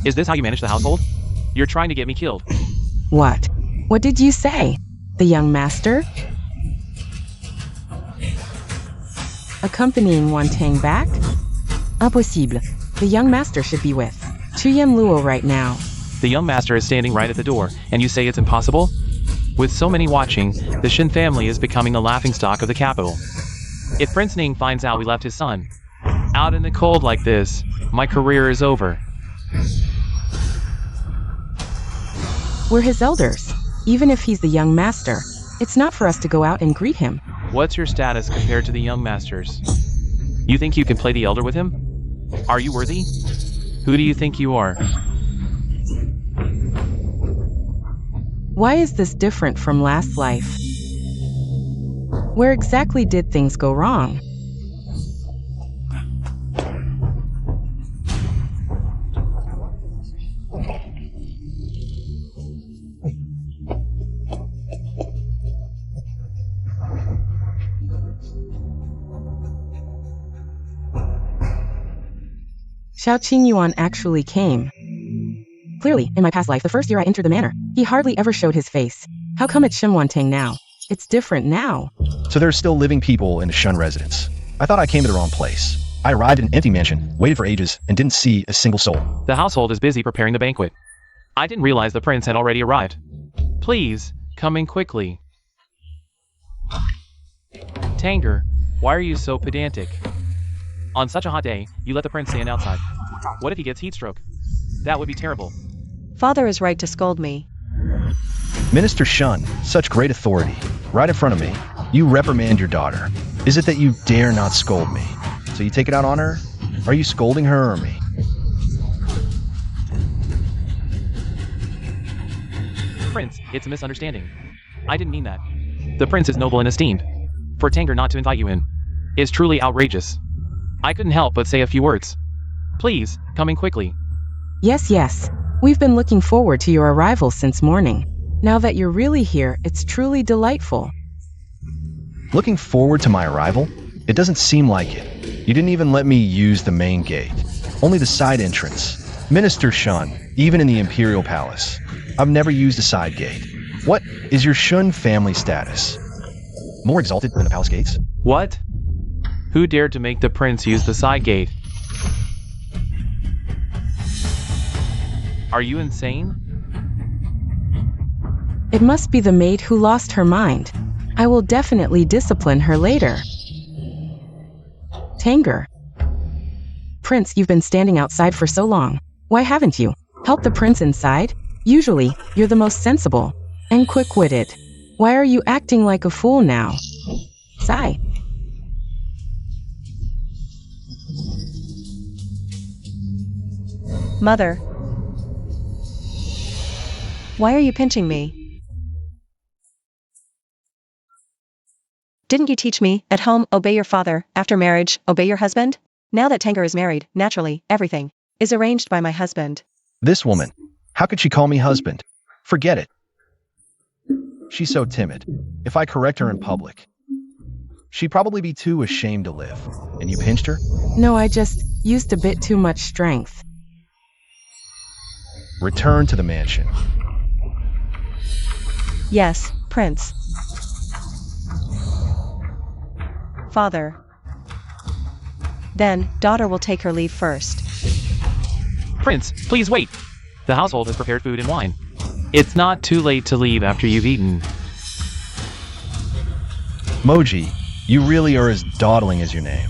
Is this how you manage the household? You're trying to get me killed. What? What did you say? The young master? Accompanying Wantang back? Impossible. The young master should be with Chuyen Luo right now. The young master is standing right at the door, and you say it's impossible? With so many watching, the Shin family is becoming a laughingstock of the capital. If Prince Ning finds out we left his son out in the cold like this, my career is over. We're his elders. Even if he's the young master, it's not for us to go out and greet him. What's your status compared to the young masters? You think you can play the elder with him? Are you worthy? Who do you think you are? Why is this different from last life? Where exactly did things go wrong? Xiao Qingyuan actually came. Clearly, in my past life, the first year I entered the manor, he hardly ever showed his face. How come it's Shimwantang now? It's different now. So there's still living people in the Shun residence. I thought I came to the wrong place. I arrived in an empty mansion, waited for ages, and didn't see a single soul. The household is busy preparing the banquet. I didn't realize the prince had already arrived. Please, come in quickly. Tanger, why are you so pedantic? On such a hot day, you let the prince stand outside. What if he gets heat stroke? That would be terrible. Father is right to scold me. Minister Shun, such great authority, right in front of me. You reprimand your daughter. Is it that you dare not scold me? So you take it out on her? Are you scolding her or me? Prince, it's a misunderstanding. I didn't mean that. The prince is noble and esteemed. For Tanger not to invite you in is truly outrageous. I couldn't help but say a few words. Please, come in quickly. Yes. We've been looking forward to your arrival since morning. Now that you're really here, it's truly delightful. Looking forward to my arrival? It doesn't seem like it. You didn't even let me use the main gate. Only the side entrance. Minister Shun, even in the Imperial Palace. I've never used a side gate. What is your Shun family status? More exalted than the palace gates? What? Who dared to make the prince use the side gate? Are you insane? It must be the maid who lost her mind. I will definitely discipline her later. Tanger. Prince, you've been standing outside for so long. Why haven't you helped the prince inside? Usually, you're the most sensible and quick-witted. Why are you acting like a fool now? Sigh. Mother, Why are you pinching me? Didn't you teach me, at home, obey your father, after marriage, obey your husband? Now that Tanger is married, naturally, everything is arranged by my husband. This woman, how could she call me husband? Forget it. She's so timid. If I correct her in public, she'd probably be too ashamed to live. And you pinched her? No, I just used a bit too much strength. Return to the mansion. Yes, Prince. Father. Then, daughter will take her leave first. Prince, please wait. The household has prepared food and wine. It's not too late to leave after you've eaten. Moji, you really are as dawdling as your name.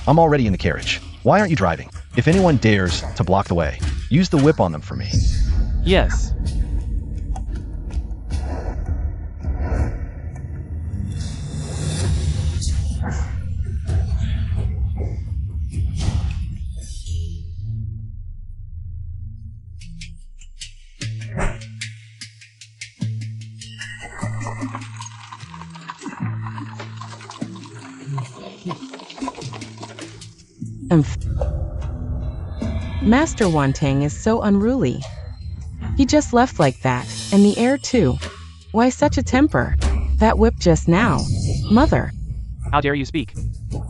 I'm already in the carriage. Why aren't you driving? If anyone dares to block the way, use the whip on them for me. Yes. Master Wantang is so unruly. He just left like that, and the heir too. Why such a temper? That whip just now. Mother. How dare you speak?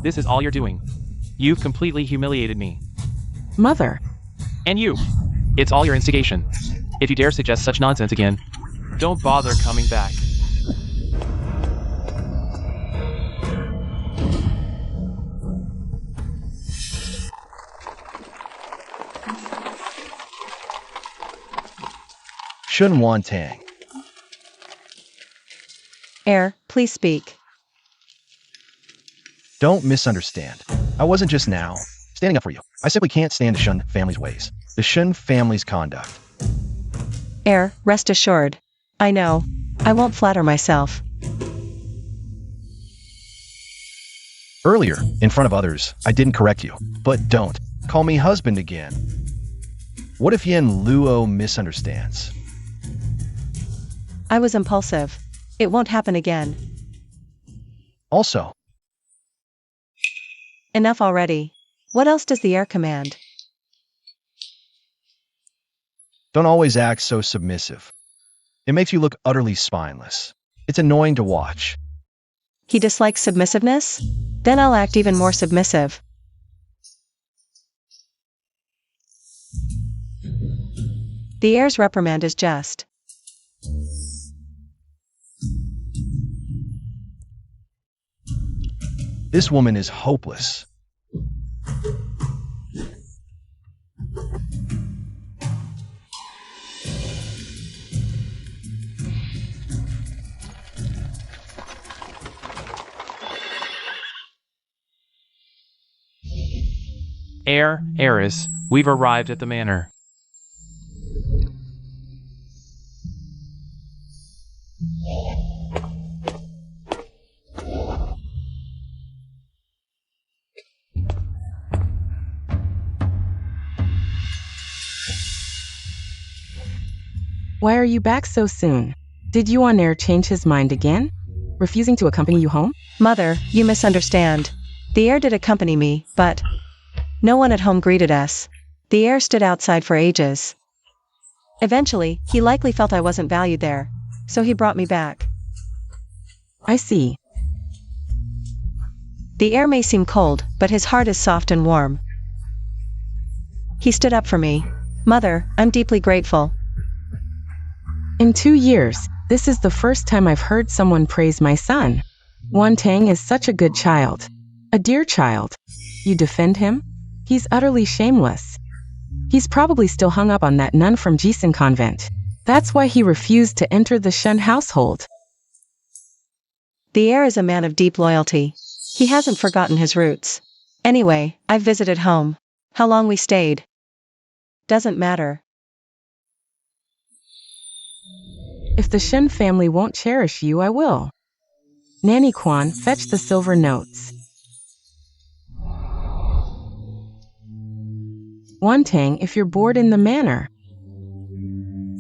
This is all you're doing. You've completely humiliated me. Mother. And you. It's all your instigation. If you dare suggest such nonsense again, don't bother coming back. Shun Wantang. Heir, please speak. Don't misunderstand. I wasn't just now standing up for you. I simply can't stand the Shun family's ways. The Shun family's conduct. Heir, rest assured. I know. I won't flatter myself. Earlier, in front of others, I didn't correct you. But don't call me husband again. What if Yen Luo misunderstands? I was impulsive. It won't happen again. Also, Enough already. What else does the heir command? don't always act so submissive. It makes you look utterly spineless. It's annoying to watch. He dislikes submissiveness? Then I'll act even more submissive. The heir's reprimand is just. This woman is hopeless. Heir, heiress, we've arrived at the manor. Why are you back so soon? Did Yuan Heir change his mind again? Refusing to accompany you home? Mother, you misunderstand. The heir did accompany me, but no one at home greeted us. The heir stood outside for ages. Eventually, he likely felt I wasn't valued there, so he brought me back. I see. The heir may seem cold, but his heart is soft and warm. He stood up for me. Mother, I'm deeply grateful. In 2 years, this is the first time I've heard someone praise my son. Wantang is such a good child. A dear child. You defend him? He's utterly shameless. He's probably still hung up on that nun from Jisun convent. That's why he refused to enter the Shun household. The heir is a man of deep loyalty. He hasn't forgotten his roots. Anyway, I've visited home. How long we stayed doesn't matter. If the Shun family won't cherish you, I will. Nanny Quan, fetch the silver notes. Wantang, if you're bored in the manor,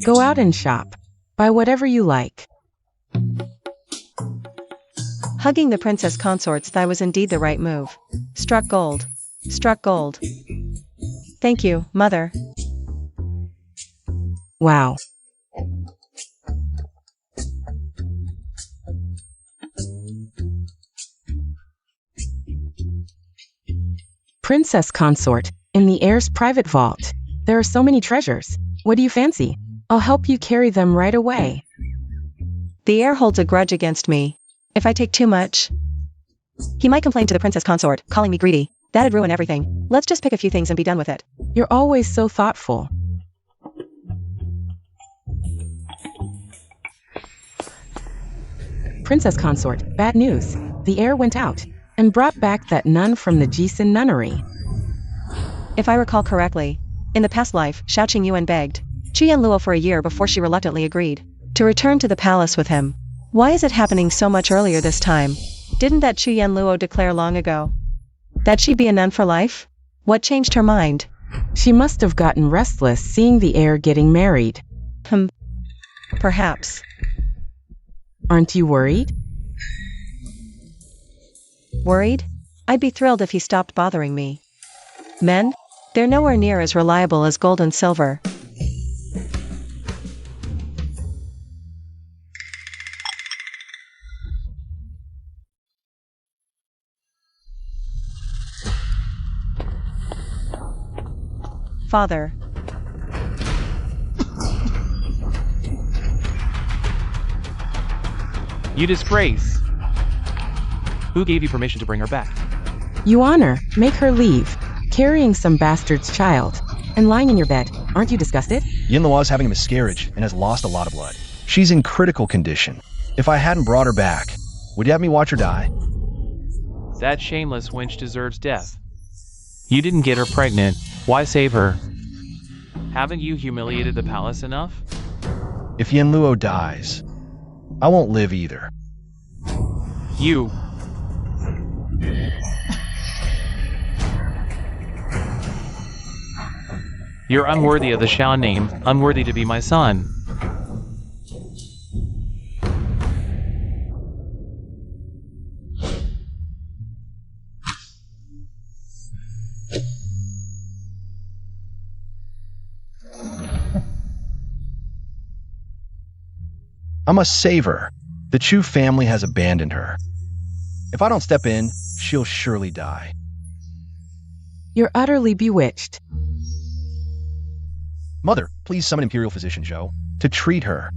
Go out and shop. Buy whatever you like. Hugging the princess consort's thigh was indeed the right move. Struck gold. Struck gold. Thank you, mother. Wow. Princess consort, in the heir's private vault. There are so many treasures. What do you fancy? I'll help you carry them right away. The heir holds a grudge against me. If I take too much, he might complain to the princess consort, calling me greedy. That'd ruin everything. Let's just pick a few things and be done with it. You're always so thoughtful. Princess consort, bad news. The heir went out and brought back that nun from the Jisun nunnery. If I recall correctly, in the past life, Xiao Qingyuan begged Chu Yanluo for a year before she reluctantly agreed to return to the palace with him. Why is it happening so much earlier this time? Didn't that Chu Yanluo declare long ago that she'd be a nun for life? What changed her mind? She must have gotten restless seeing the heir getting married. Perhaps. Aren't you worried? Worried? I'd be thrilled if he stopped bothering me. Men? They're nowhere near as reliable as gold and silver. Father. You disgrace! Who gave you permission to bring her back? You honor, make her leave. Carrying some bastard's child. And lying in your bed. Aren't you disgusted? Yinluo is having a miscarriage and has lost a lot of blood. She's in critical condition. If I hadn't brought her back, would you have me watch her die? That shameless wench deserves death. You didn't get her pregnant. Why save her? Haven't you humiliated the palace enough? If Yinluo dies, I won't live either. You. You're unworthy of the Xiao name, unworthy to be my son. I must save her. The Chu family has abandoned her. If I don't step in, she'll surely die. You're utterly bewitched. Mother, please summon Imperial Physician Zhou to treat her.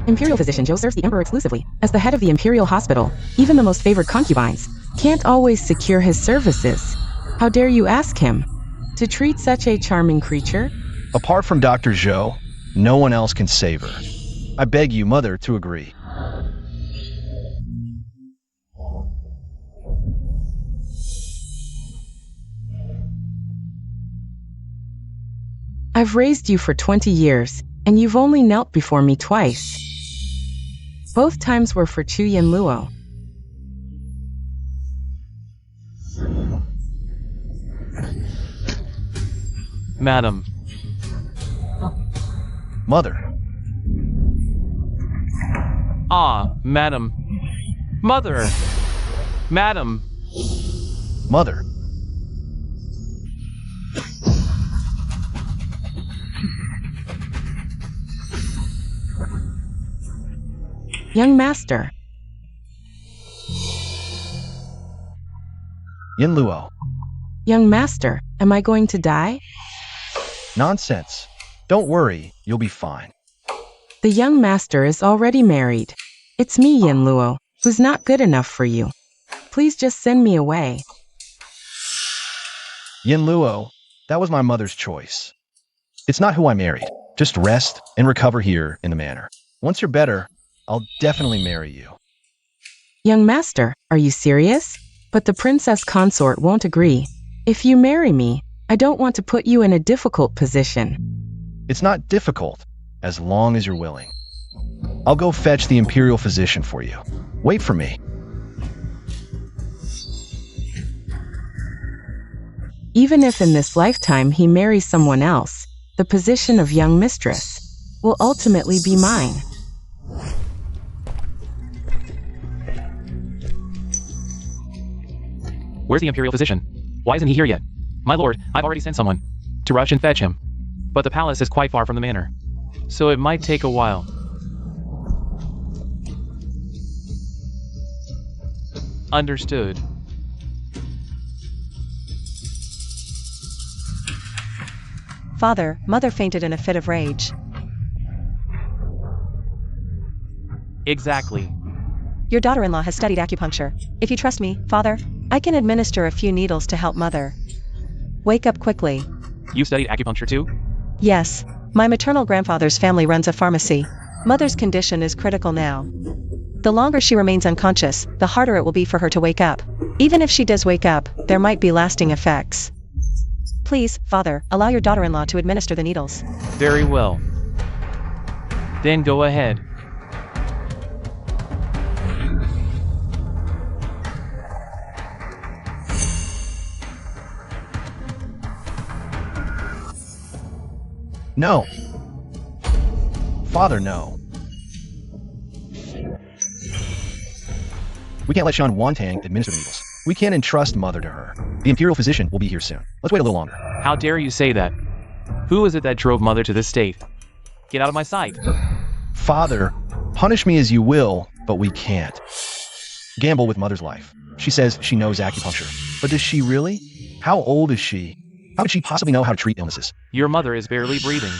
Imperial Physician Zhou serves the Emperor exclusively. As the head of the Imperial Hospital, even the most favored concubines can't always secure his services. How dare you ask him to treat such a charming creature? Apart from Dr. Zhou, no one else can save her. I beg you, Mother, to agree. I've raised you for 20 years, and you've only knelt before me twice. Both times were for Chu Yanluo. Madam. Mother. Ah, madam. Mother! Madam! Mother. Young master. Yinluo. Young master, am I going to die? Nonsense. Don't worry, you'll be fine. The young master is already married. It's me, Yinluo, who's not good enough for you. Please just send me away. Yinluo, that was my mother's choice. It's not who I married. Just rest and recover here in the manor. Once you're better, I'll definitely marry you. Young master, are you serious? But the princess consort won't agree. If you marry me, I don't want to put you in a difficult position. It's not difficult, as long as you're willing. I'll go fetch the Imperial Physician for you. Wait for me. Even if in this lifetime he marries someone else, the position of young mistress, will ultimately be mine. Where's the imperial physician? Why isn't he here yet? My lord, I've already sent someone to rush and fetch him. But the palace is quite far from the manor, so it might take a while. Understood. Father, mother fainted in a fit of rage. Exactly. Your daughter-in-law has studied acupuncture. If you trust me, father, I can administer a few needles to help mother. Wake up quickly. You studied acupuncture too? Yes. My maternal grandfather's family runs a pharmacy. Mother's condition is critical now. The longer she remains unconscious, the harder it will be for her to wake up. Even if she does wake up, there might be lasting effects. Please, father, allow your daughter-in-law to administer the needles. Very well. Then go ahead. No. Father, no. We can't let Shan Wantang administer the needles. We can't entrust Mother to her. The imperial physician will be here soon. Let's wait a little longer. How dare you say that? Who is it that drove Mother to this state? Get out of my sight. Father, punish me as you will, but we can't. Gamble with Mother's life. She says she knows acupuncture. But does she really? How old is she? How could she possibly know how to treat illnesses? Your mother is barely breathing.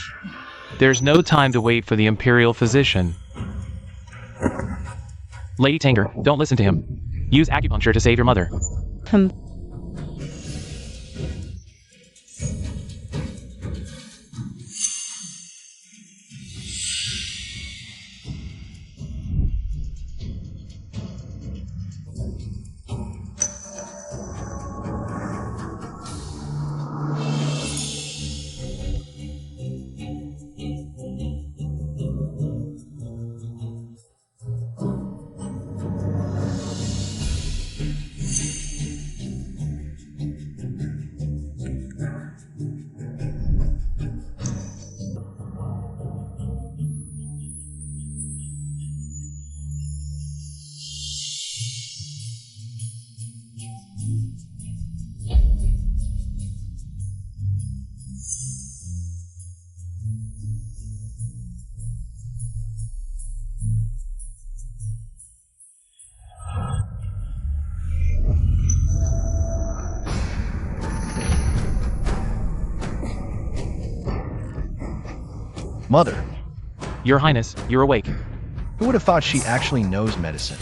There's no time to wait for the imperial physician. Lady Tanger, don't listen to him. Use acupuncture to save your mother. Mother. Your Highness, you're awake. Who would have thought she actually knows medicine?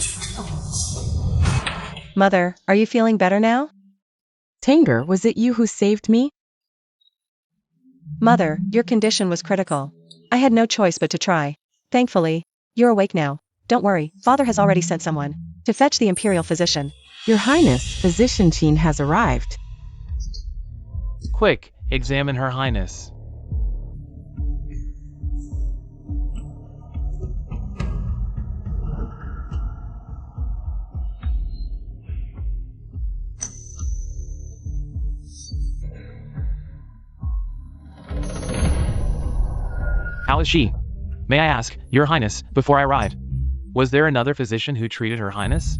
Mother, are you feeling better now? Tanger, was it you who saved me? Mother, your condition was critical. I had no choice but to try. Thankfully, you're awake now. Don't worry, Father has already sent someone to fetch the imperial physician. Your Highness, Physician Chin has arrived. Quick, examine Her Highness. How is she? May I ask, Your Highness, before I ride, was there another physician who treated Her Highness?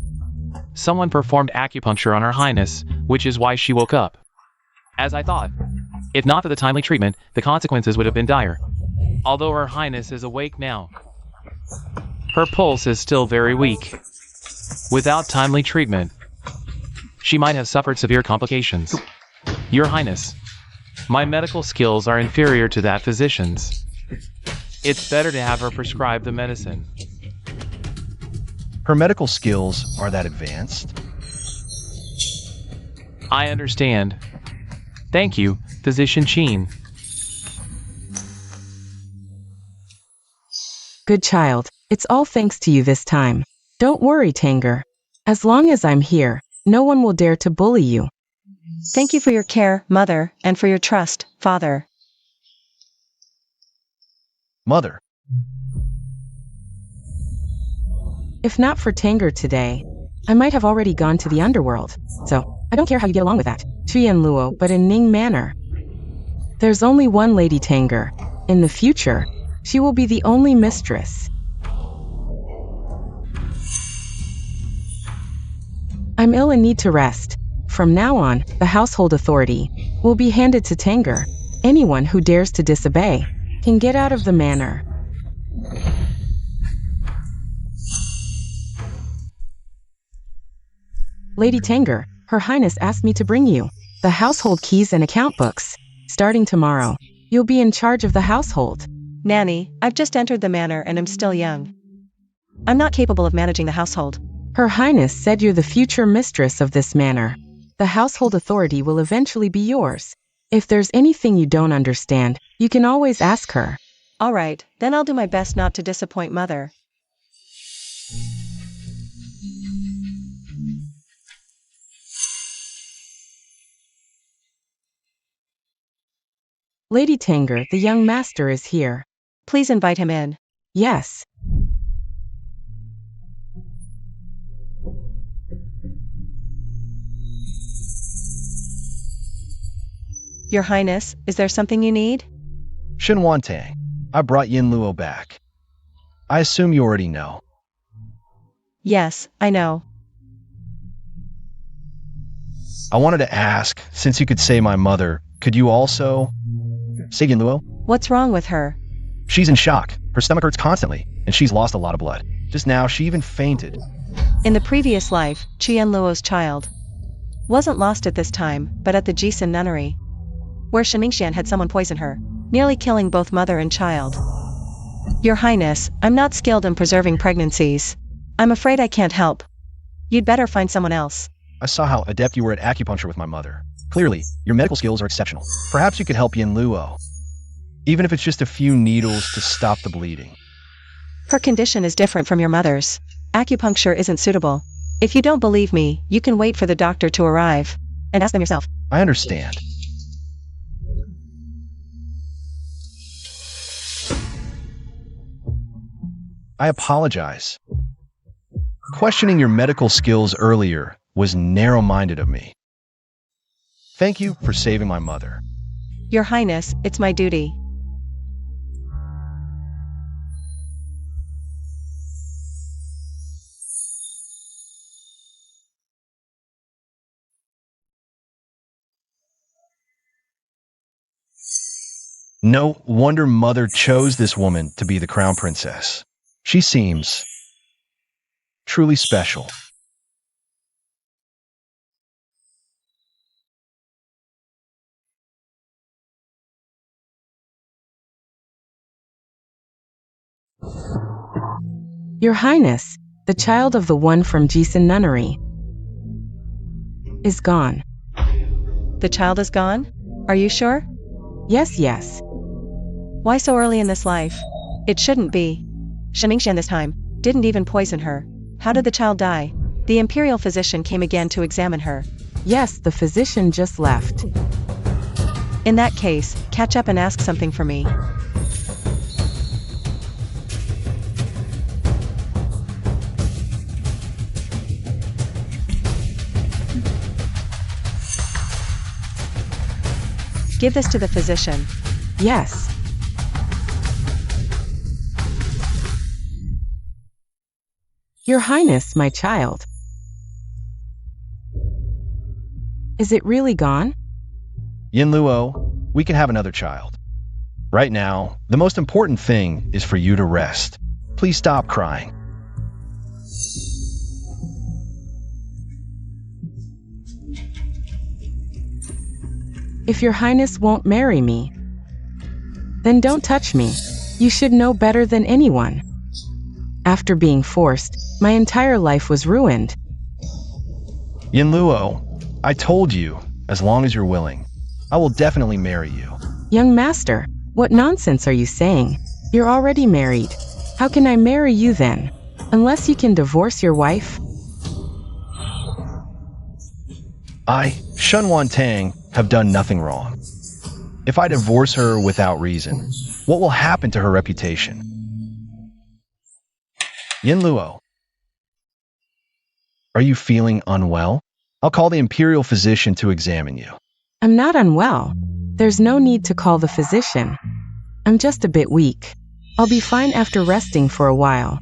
Someone performed acupuncture on Her Highness, which is why she woke up. As I thought. If not for the timely treatment, the consequences would have been dire. Although Her Highness is awake now, her pulse is still very weak. Without timely treatment, she might have suffered severe complications. Your Highness, my medical skills are inferior to that physician's. It's better to have her prescribe the medicine. Her medical skills are that advanced? I understand. Thank you, Physician Chin. Good child, it's all thanks to you this time. Don't worry, Tanger. As long as I'm here, no one will dare to bully you. Thank you for your care, Mother, and for your trust, Father. Mother. If not for Tanger today, I might have already gone to the underworld. So, I don't care how you get along with that Tri and Luo, but in Ning Manor. There's only one Lady Tanger. In the future, she will be the only mistress. I'm ill and need to rest. From now on, the household authority will be handed to Tanger. Anyone who dares to disobey can get out of the manor. Lady Tanger, Her Highness asked me to bring you the household keys and account books. Starting tomorrow, you'll be in charge of the household. Nanny, I've just entered the manor and I'm still young. I'm not capable of managing the household. Her Highness said you're the future mistress of this manor. The household authority will eventually be yours. If there's anything you don't understand, you can always ask her. All right, then I'll do my best not to disappoint Mother. Lady Tanger, the young master is here. Please invite him in. Yes. Your Highness, is there something you need? Shinwantang, I brought Yin Luo back. I assume you already know. Yes, I know. I wanted to ask, since you could say my mother, could you also say Yin Luo? What's wrong with her? She's in shock. Her stomach hurts constantly, and she's lost a lot of blood. Just now, she even fainted. In the previous life, Qian Luo's child wasn't lost at this time, but at the Jisun nunnery, where Shimingshan had someone poison her, nearly killing both mother and child. Your Highness, I'm not skilled in preserving pregnancies. I'm afraid I can't help. You'd better find someone else. I saw how adept you were at acupuncture with my mother. Clearly, your medical skills are exceptional. Perhaps you could help Yin Luo, even if it's just a few needles to stop the bleeding. Her condition is different from your mother's. Acupuncture isn't suitable. If you don't believe me, you can wait for the doctor to arrive and ask them yourself. I understand. I apologize. Questioning your medical skills earlier was narrow-minded of me. Thank you for saving my mother. Your Highness, it's my duty. No wonder Mother chose this woman to be the crown princess. She seems truly special. Your Highness, the child of the one from Jisun nunnery is gone. The child is gone? Are you sure? Yes, yes. Why so early in this life? It shouldn't be. Shimingshan this time didn't even poison her. How did the child die? The imperial physician came again to examine her. Yes, the physician just left. In that case, catch up and ask something for me. Give this to the physician. Yes. Your Highness, my child. Is it really gone? Yin Luo, we can have another child. Right now, the most important thing is for you to rest. Please stop crying. If your Highness won't marry me, then don't touch me. You should know better than anyone. After being forced, my entire life was ruined. Yin Luo, I told you, as long as you're willing, I will definitely marry you. Young master, what nonsense are you saying? You're already married. How can I marry you then? Unless you can divorce your wife? I, Shinwantang, have done nothing wrong. If I divorce her without reason, what will happen to her reputation? Yin Luo, are you feeling unwell? I'll call the imperial physician to examine you. I'm not unwell. There's no need to call the physician. I'm just a bit weak. I'll be fine after resting for a while.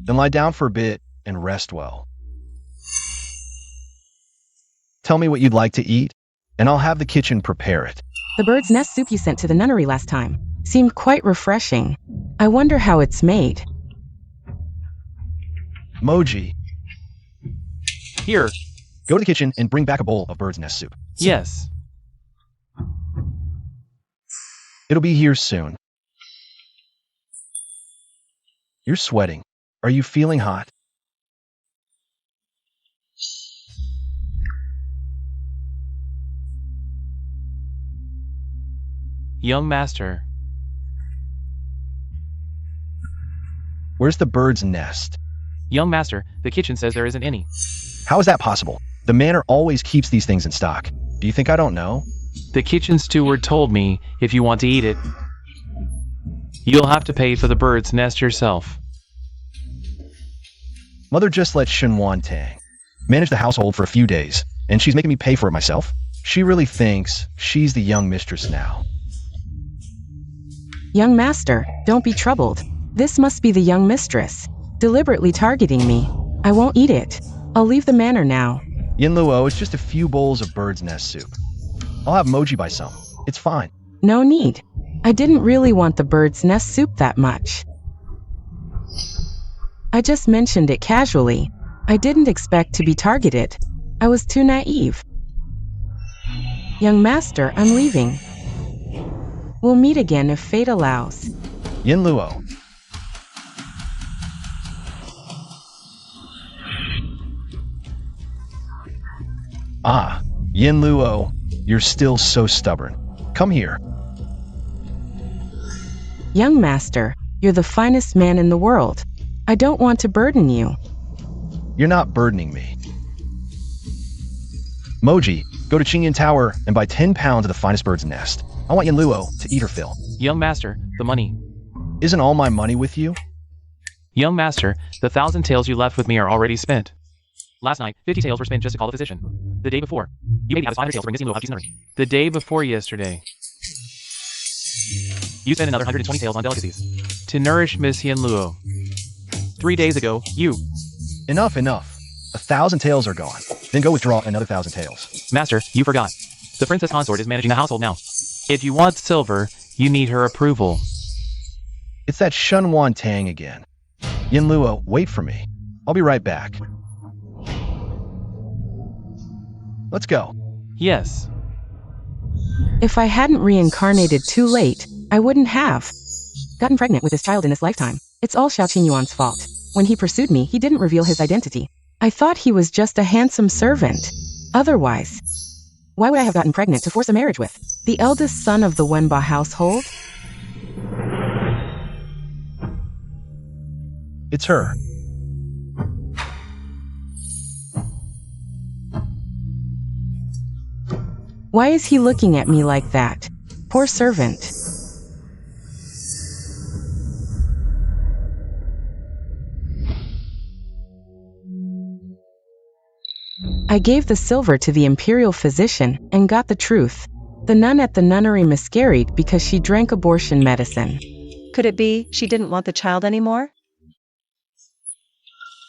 Then lie down for a bit and rest well. Tell me what you'd like to eat, and I'll have the kitchen prepare it. The bird's nest soup you sent to the nunnery last time seemed quite refreshing. I wonder how it's made. Moji, Here. go to the kitchen and bring back a bowl of bird's nest soup. Yes. It'll be here soon. You're sweating. Are you feeling hot? Young master. Where's the bird's nest? Young master, the kitchen says there isn't any. How is that possible? The manor always keeps these things in stock. Do you think I don't know? The kitchen steward told me if you want to eat it, you'll have to pay for the bird's nest yourself. Mother just let Shenwan-tang manage the household for a few days, and she's making me pay for it myself? She really thinks she's the young mistress now. Young master, don't be troubled. This must be the young mistress, deliberately targeting me. I won't eat it. I'll leave the manor now. Yin Luo, it's just a few bowls of bird's nest soup. I'll have Moji buy some. It's fine. No need. I didn't really want the bird's nest soup that much. I just mentioned it casually. I didn't expect to be targeted. I was too naive. Young master, I'm leaving. We'll meet again if fate allows. Yin Luo. Ah, Yin Luo, you're still so stubborn. Come here. Young master, you're the finest man in the world. I don't want to burden you. You're not burdening me. Moji, go to Qingyan Tower and buy 10 pounds of the finest bird's nest. I want Yin Luo to eat her fill. Young master, the money. Isn't all my money with you? Young master, the 1,000 taels you left with me are already spent. Last night, 50 taels were spent just to call the physician. The day before, you made me have 500 taels to bring this Yin Luo up to nursery. The day before yesterday, you spent another 120 taels on delicacies to nourish Miss Yin Luo. 3 days ago, you... Enough. 1,000 taels are gone. Then go withdraw another 1,000 taels. Master, you forgot. The princess consort is managing the household now. If you want silver, you need her approval. It's that Shenwan-tang again. Yin Luo, wait for me. I'll be right back. Let's go. Yes. If I hadn't reincarnated too late, I wouldn't have gotten pregnant with this child in this lifetime. It's all Xiao Qingyuan's fault. When he pursued me, he didn't reveal his identity. I thought he was just a handsome servant. Otherwise, why would I have gotten pregnant to force a marriage with the eldest son of the Wenba household? It's her. Why is he looking at me like that? Poor servant. I gave the silver to the imperial physician and got the truth. The nun at the nunnery miscarried because she drank abortion medicine. Could it be she didn't want the child anymore?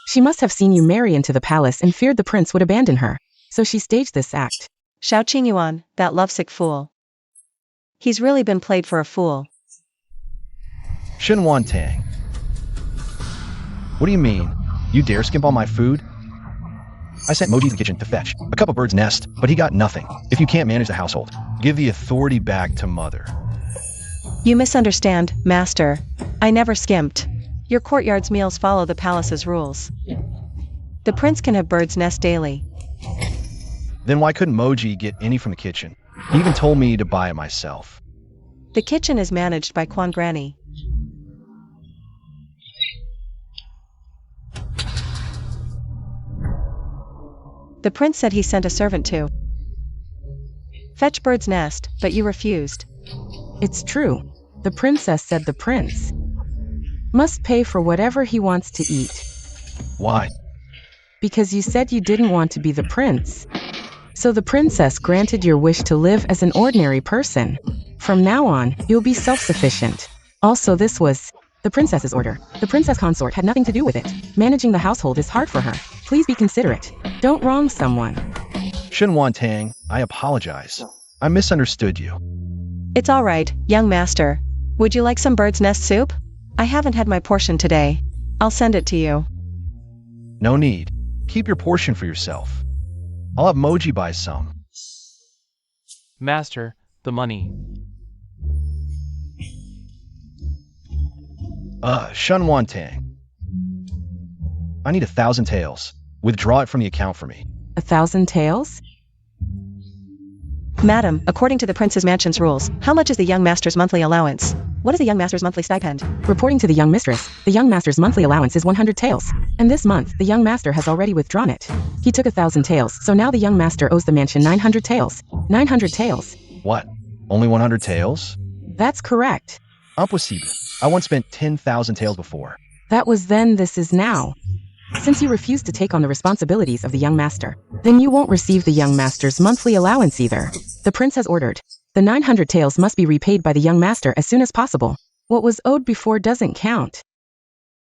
She must have seen you marry into the palace and feared the prince would abandon her, so she staged this act. Xiao Qingyuan, that lovesick fool. He's really been played for a fool. Shenwan-tang. What do you mean? You dare skimp on my food? I sent Moji to the kitchen to fetch a cup of bird's nest, but he got nothing. If you can't manage the household, give the authority back to Mother. You misunderstand, Master. I never skimped. Your courtyard's meals follow the palace's rules. The prince can have bird's nest daily. Then why couldn't Moji get any from the kitchen? He even told me to buy it myself. The kitchen is managed by Quan Granny. The prince said he sent a servant to fetch bird's nest, but you refused. It's true. The princess said the prince must pay for whatever he wants to eat. Why? Because you said you didn't want to be the prince. So the princess granted your wish to live as an ordinary person. From now on, you'll be self-sufficient. Also, this was the princess's order. The princess consort had nothing to do with it. Managing the household is hard for her. Please be considerate. Don't wrong someone. Shenwan, I apologize. I misunderstood you. It's all right, young master. Would you like some bird's nest soup? I haven't had my portion today. I'll send it to you. No need. Keep your portion for yourself. I'll have Moji buy some. Master, the money. Shenwan. I need 1,000 taels. Withdraw it from the account for me. 1,000 taels? Madam, according to the prince's mansion's rules, how much is the young master's monthly allowance? What is the young master's monthly stipend? Reporting to the young mistress, the young master's monthly allowance is 100 taels. And this month, the young master has already withdrawn it. He took 1,000 taels, so now the young master owes the mansion 900 taels. 900 taels. What? Only 100 taels? That's correct. Impossible. I once spent 10,000 taels before. That was then, this is now. Since you refuse to take on the responsibilities of the young master, then you won't receive the young master's monthly allowance either. The prince has ordered. The 900 taels must be repaid by the young master as soon as possible. What was owed before doesn't count.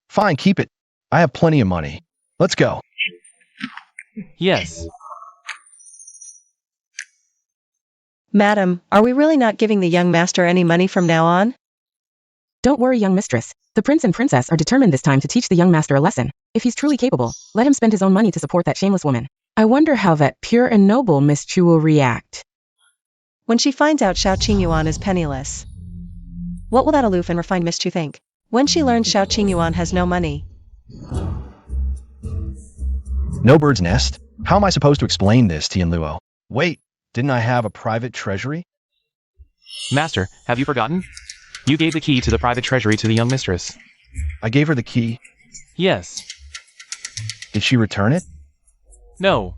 Fine, keep it. I have plenty of money. Let's go. Yes. Madam, are we really not giving the young master any money from now on? Don't worry, young mistress. The prince and princess are determined this time to teach the young master a lesson. If he's truly capable, let him spend his own money to support that shameless woman. I wonder how that pure and noble Miss Chu will react when she finds out Xiao Qingyuan is penniless. What will that aloof and refined Miss Chu think when she learns Xiao Qingyuan has no money? No bird's nest? How am I supposed to explain this to Yanluo? Wait, didn't I have a private treasury? Master, have you forgotten? You gave the key to the private treasury to the young mistress. I gave her the key. Yes. Did she return it? No.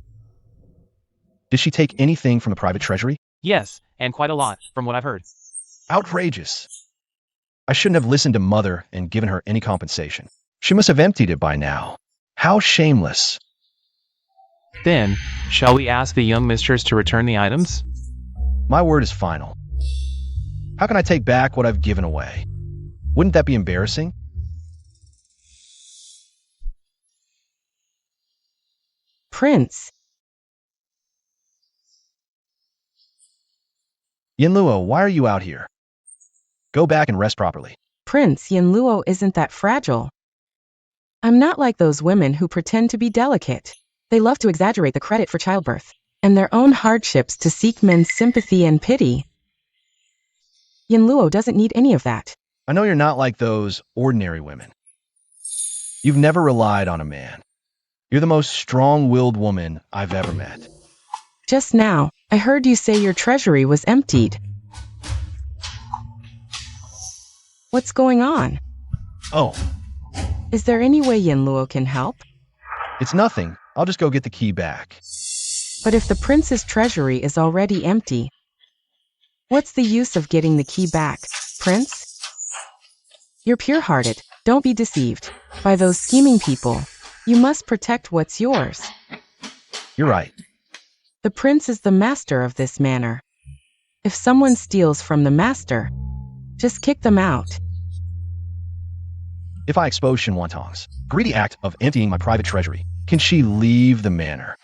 Did she take anything from the private treasury? Yes, and quite a lot, from what I've heard. Outrageous. I shouldn't have listened to Mother and given her any compensation. She must have emptied it by now. How shameless. Then, shall we ask the young mistress to return the items? My word is final. How can I take back what I've given away? Wouldn't that be embarrassing? Prince. Yanluo, why are you out here? Go back and rest properly. Prince, Yanluo isn't that fragile. I'm not like those women who pretend to be delicate. They love to exaggerate the credit for childbirth and their own hardships to seek men's sympathy and pity. Yanluo doesn't need any of that. I know you're not like those ordinary women. You've never relied on a man. You're the most strong-willed woman I've ever met. Just now, I heard you say your treasury was emptied. What's going on? Oh, Is there any way Yanluo can help? it's nothing. I'll just go get the key back. But if the prince's treasury is already empty, what's the use of getting the key back, Prince? You're pure-hearted. Don't be deceived by those scheming people. You must protect what's yours. You're right. The prince is the master of this manor. If someone steals from the master, just kick them out. If I expose Shenwan's greedy act of emptying my private treasury, can she leave the manor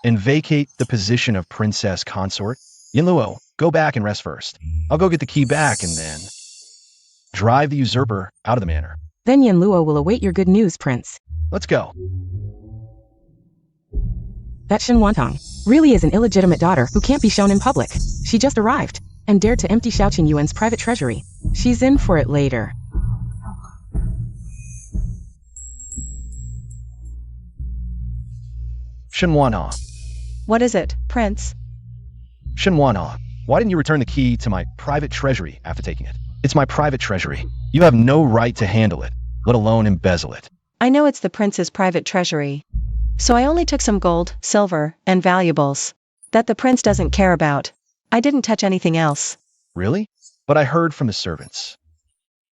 and vacate the position of princess consort? Yanluo, go back and rest first. I'll go get the key back and then drive the usurper out of the manor. Then Yanluo will await your good news, Prince. Let's go. That Shenwantong really is an illegitimate daughter who can't be shown in public. She just arrived and dared to empty Xiao Qingyuan's private treasury. She's in for it later. Shenwan, What is it, Prince? Shenwan, why didn't you return the key to my private treasury after taking it? It's my private treasury. You have no right to handle it, let alone embezzle it. I know it's the prince's private treasury. So I only took some gold, silver, and valuables that the prince doesn't care about. I didn't touch anything else. Really? But I heard from the servants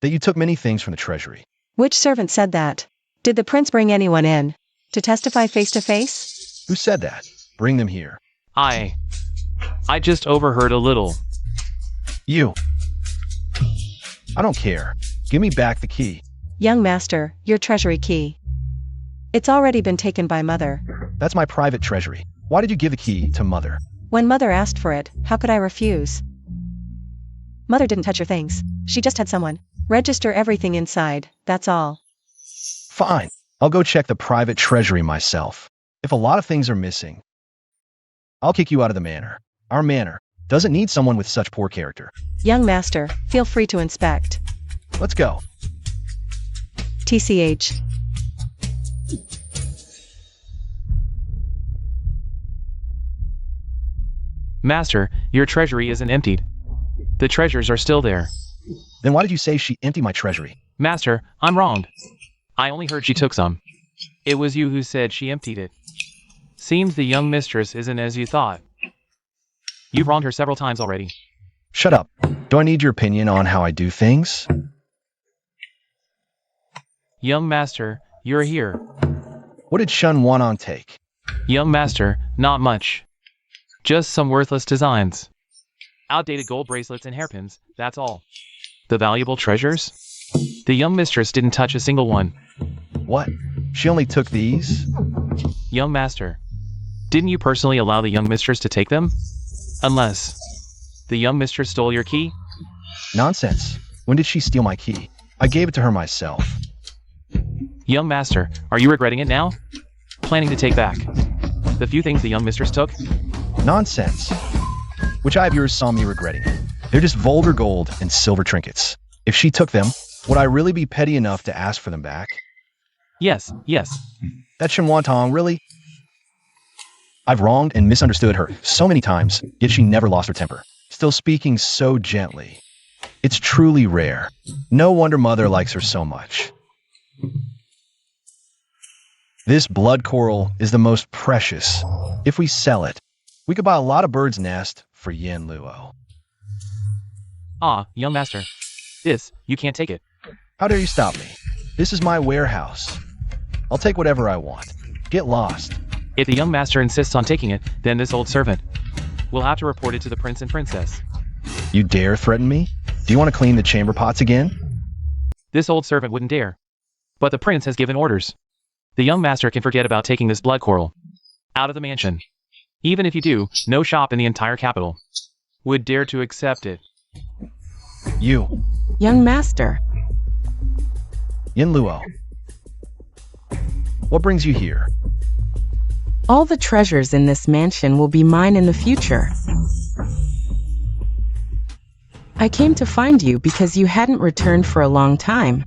that you took many things from the treasury. Which servant said that? Did the prince bring anyone in to testify face to face? Who said that? Bring them here. I just overheard a little. You. I don't care. Give me back the key. Young master, your treasury key. It's already been taken by mother. That's my private treasury. Why did you give the key to mother? When mother asked for it, how could I refuse? Mother didn't touch your things. She just had someone register everything inside, that's all. Fine. I'll go check the private treasury myself. If a lot of things are missing, I'll kick you out of the manor. Our manor doesn't need someone with such poor character. Young master, feel free to inspect. Let's go. TCH. Master, your treasury isn't emptied. The treasures are still there. Then why did you say she emptied my treasury? Master, I'm wronged. I only heard she took some. It was you who said she emptied it. Seems the young mistress isn't as you thought. You've wronged her several times already. Shut up. Do I need your opinion on how I do things? Young master, you're here. What did Shun want on take? Young master, not much. Just some worthless designs. Outdated gold bracelets and hairpins, that's all. The valuable treasures? The young mistress didn't touch a single one. What? She only took these? Young master, didn't you personally allow the young mistress to take them? Unless the young mistress stole your key? Nonsense. When did she steal my key? I gave it to her myself. Young master, are you regretting it now? Planning to take back the few things the young mistress took? Nonsense. Which eye of yours saw me regretting it? They're just vulgar gold and silver trinkets. If she took them, would I really be petty enough to ask for them back? Yes. That Shinwantong, really? I've wronged and misunderstood her so many times, yet she never lost her temper, still speaking so gently. It's truly rare. No wonder mother likes her so much. This blood coral is the most precious. If we sell it, we could buy a lot of birds' nest for Yen Luo. Young master. You can't take it. How dare you stop me? This is my warehouse. I'll take whatever I want. Get lost. If the young master insists on taking it, then this old servant will have to report it to the prince and princess. You dare threaten me? Do you want to clean the chamber pots again? This old servant wouldn't dare. But the prince has given orders. The young master can forget about taking this blood coral out of the mansion. Even if you do, no shop in the entire capital would dare to accept it. You. Young master. Yen Luo. What brings you here? All the treasures in this mansion will be mine in the future. I came to find you because you hadn't returned for a long time.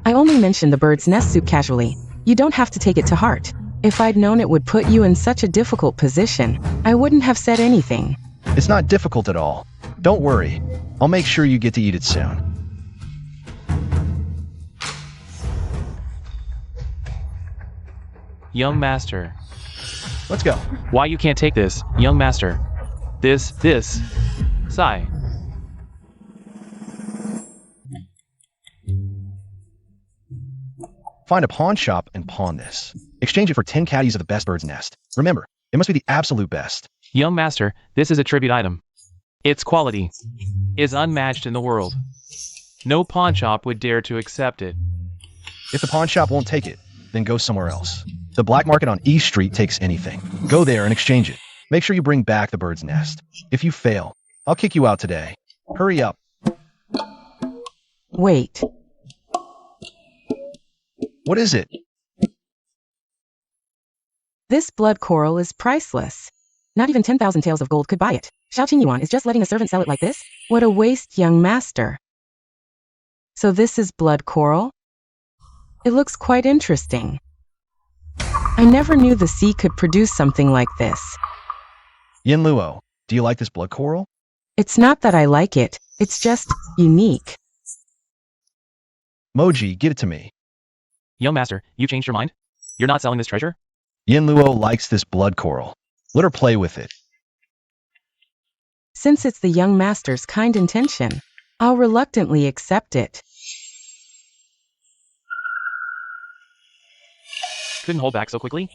I only mentioned the bird's nest soup casually. You don't have to take it to heart. If I'd known it would put you in such a difficult position, I wouldn't have said anything. It's not difficult at all. Don't worry. I'll make sure you get to eat it soon. Young master. Let's go. Why you can't take this, young master? This. Sigh. Find a pawn shop and pawn this. Exchange it for 10 caddies of the best bird's nest. Remember, it must be the absolute best. Young master, this is a tribute item. Its quality is unmatched in the world. No pawn shop would dare to accept it. If the pawn shop won't take it, then go somewhere else. The black market on East Street takes anything. Go there and exchange it. Make sure you bring back the bird's nest. If you fail, I'll kick you out today. Hurry up. Wait. What is it? This blood coral is priceless. Not even 10,000 taels of gold could buy it. Xiao Qingyuan is just letting a servant sell it like this? What a waste, young master. So this is blood coral? It looks quite interesting. I never knew the sea could produce something like this. Yen Luo, do you like this blood coral? It's not that I like it, it's just unique. Moji, give it to me. Young master, you changed your mind? You're not selling this treasure? Yen Luo likes this blood coral. Let her play with it. Since it's the young master's kind intention, I'll reluctantly accept it. Couldn't hold back so quickly?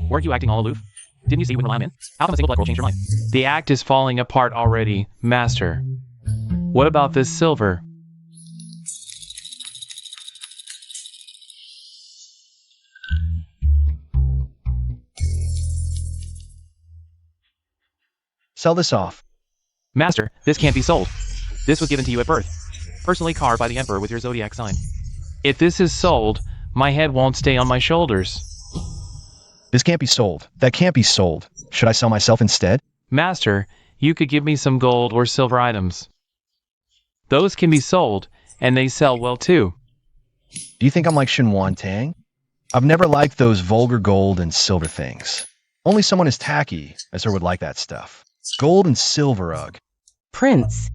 Weren't you acting all aloof? Didn't you see when the lamb in? How come a single blood girl changed your mind? The act is falling apart already, Master. What about this silver? Sell this off. Master, this can't be sold. This was given to you at birth. Personally carved by the Emperor with your zodiac sign. If this is sold, my head won't stay on my shoulders. This can't be sold. That can't be sold. Should I sell myself instead? Master, you could give me some gold or silver items. Those can be sold, and they sell well too. Do you think I'm like Xinhuan Tang? I've never liked those vulgar gold and silver things. Only someone as tacky as her would like that stuff. Gold and silver, ugh. Prince.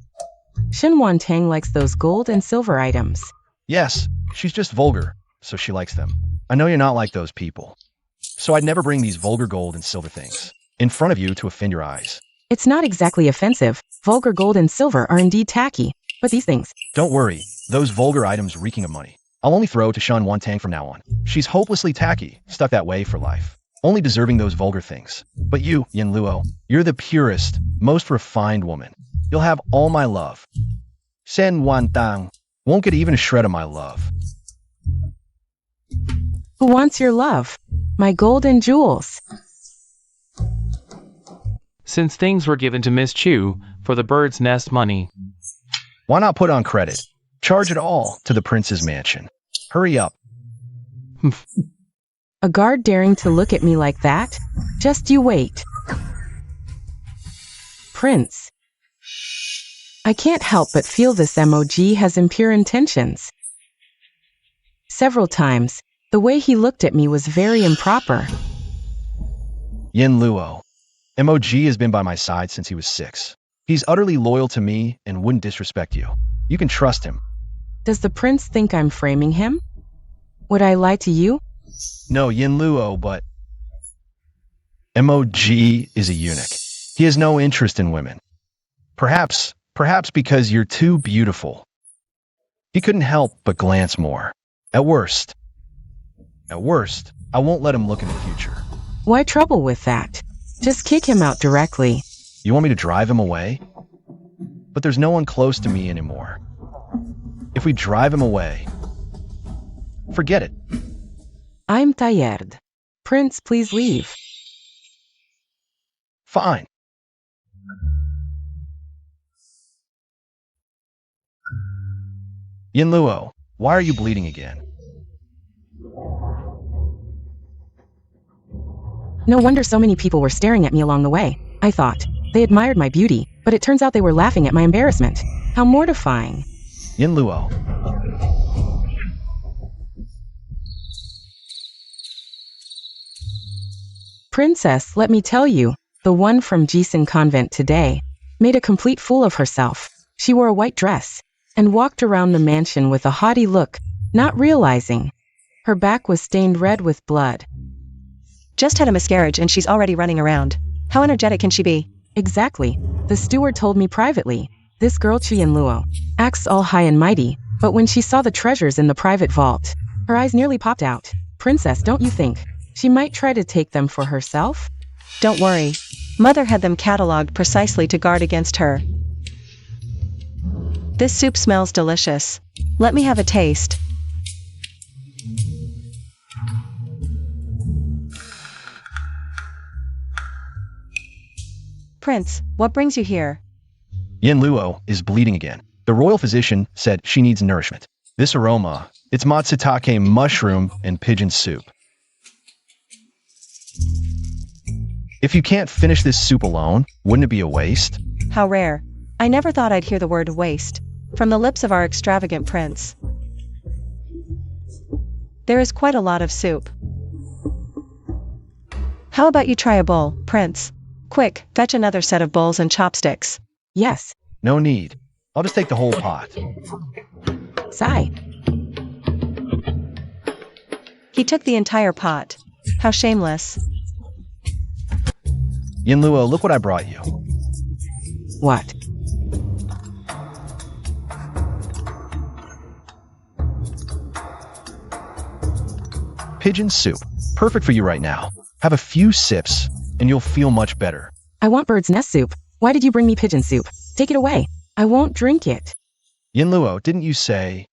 Xinhuan Tang likes those gold and silver items. Yes, she's just vulgar, so she likes them. I know you're not like those people. So I'd never bring these vulgar gold and silver things in front of you to offend your eyes. It's not exactly offensive. Vulgar gold and silver are indeed tacky. But these things... Don't worry, those vulgar items reeking of money. I'll only throw to Xinhuan Tang from now on. She's hopelessly tacky, stuck that way for life. Only deserving those vulgar things. But you, Yin Luo, you're the purest, most refined woman. You'll have all my love. Xinhuan Tang won't get even a shred of my love. Who wants your love? My gold and jewels. Since things were given to Miss Chu for the bird's nest money. Why not put on credit? Charge it all to the prince's mansion. Hurry up. A guard daring to look at me like that? Just you wait. Prince. I can't help but feel this MOG has impure intentions. Several times, the way he looked at me was very improper. Yin Luo. MOG has been by my side since he was 6. He's utterly loyal to me and wouldn't disrespect you. You can trust him. Does the prince think I'm framing him? Would I lie to you? No, Yin Luo, but MOG is a eunuch. He has no interest in women. Perhaps because you're too beautiful. He couldn't help but glance more. At worst, I won't let him look in the future. Why trouble with that? Just kick him out directly. You want me to drive him away? But there's no one close to me anymore. If we drive him away, forget it. I'm tired. Prince, please leave. Fine. Yin Luo, why are you bleeding again? No wonder so many people were staring at me along the way. I thought. They admired my beauty, but it turns out they were laughing at my embarrassment. How mortifying. Yin Luo. Princess, let me tell you, the one from Jisun Convent today made a complete fool of herself. She wore a white dress and walked around the mansion with a haughty look, not realizing her back was stained red with blood. Just had a miscarriage and she's already running around. How energetic can she be? Exactly. The steward told me privately. This girl Yin Luo acts all high and mighty, but when she saw the treasures in the private vault, her eyes nearly popped out. Princess, don't you think she might try to take them for herself? Don't worry. Mother had them catalogued precisely to guard against her. This soup smells delicious. Let me have a taste. Prince, what brings you here? Yin Luo is bleeding again. The royal physician said she needs nourishment. This aroma, it's matsutake mushroom and pigeon soup. If you can't finish this soup alone, wouldn't it be a waste? How rare. I never thought I'd hear the word waste from the lips of our extravagant prince. There is quite a lot of soup. How about you try a bowl, Prince? Quick, fetch another set of bowls and chopsticks. Yes. No need. I'll just take the whole pot. Sigh. He took the entire pot. How shameless. Yin Luo, look what I brought you. What? Pigeon soup. Perfect for you right now. Have a few sips, and you'll feel much better. I want bird's nest soup. Why did you bring me pigeon soup? Take it away. I won't drink it. Yinluo, didn't you say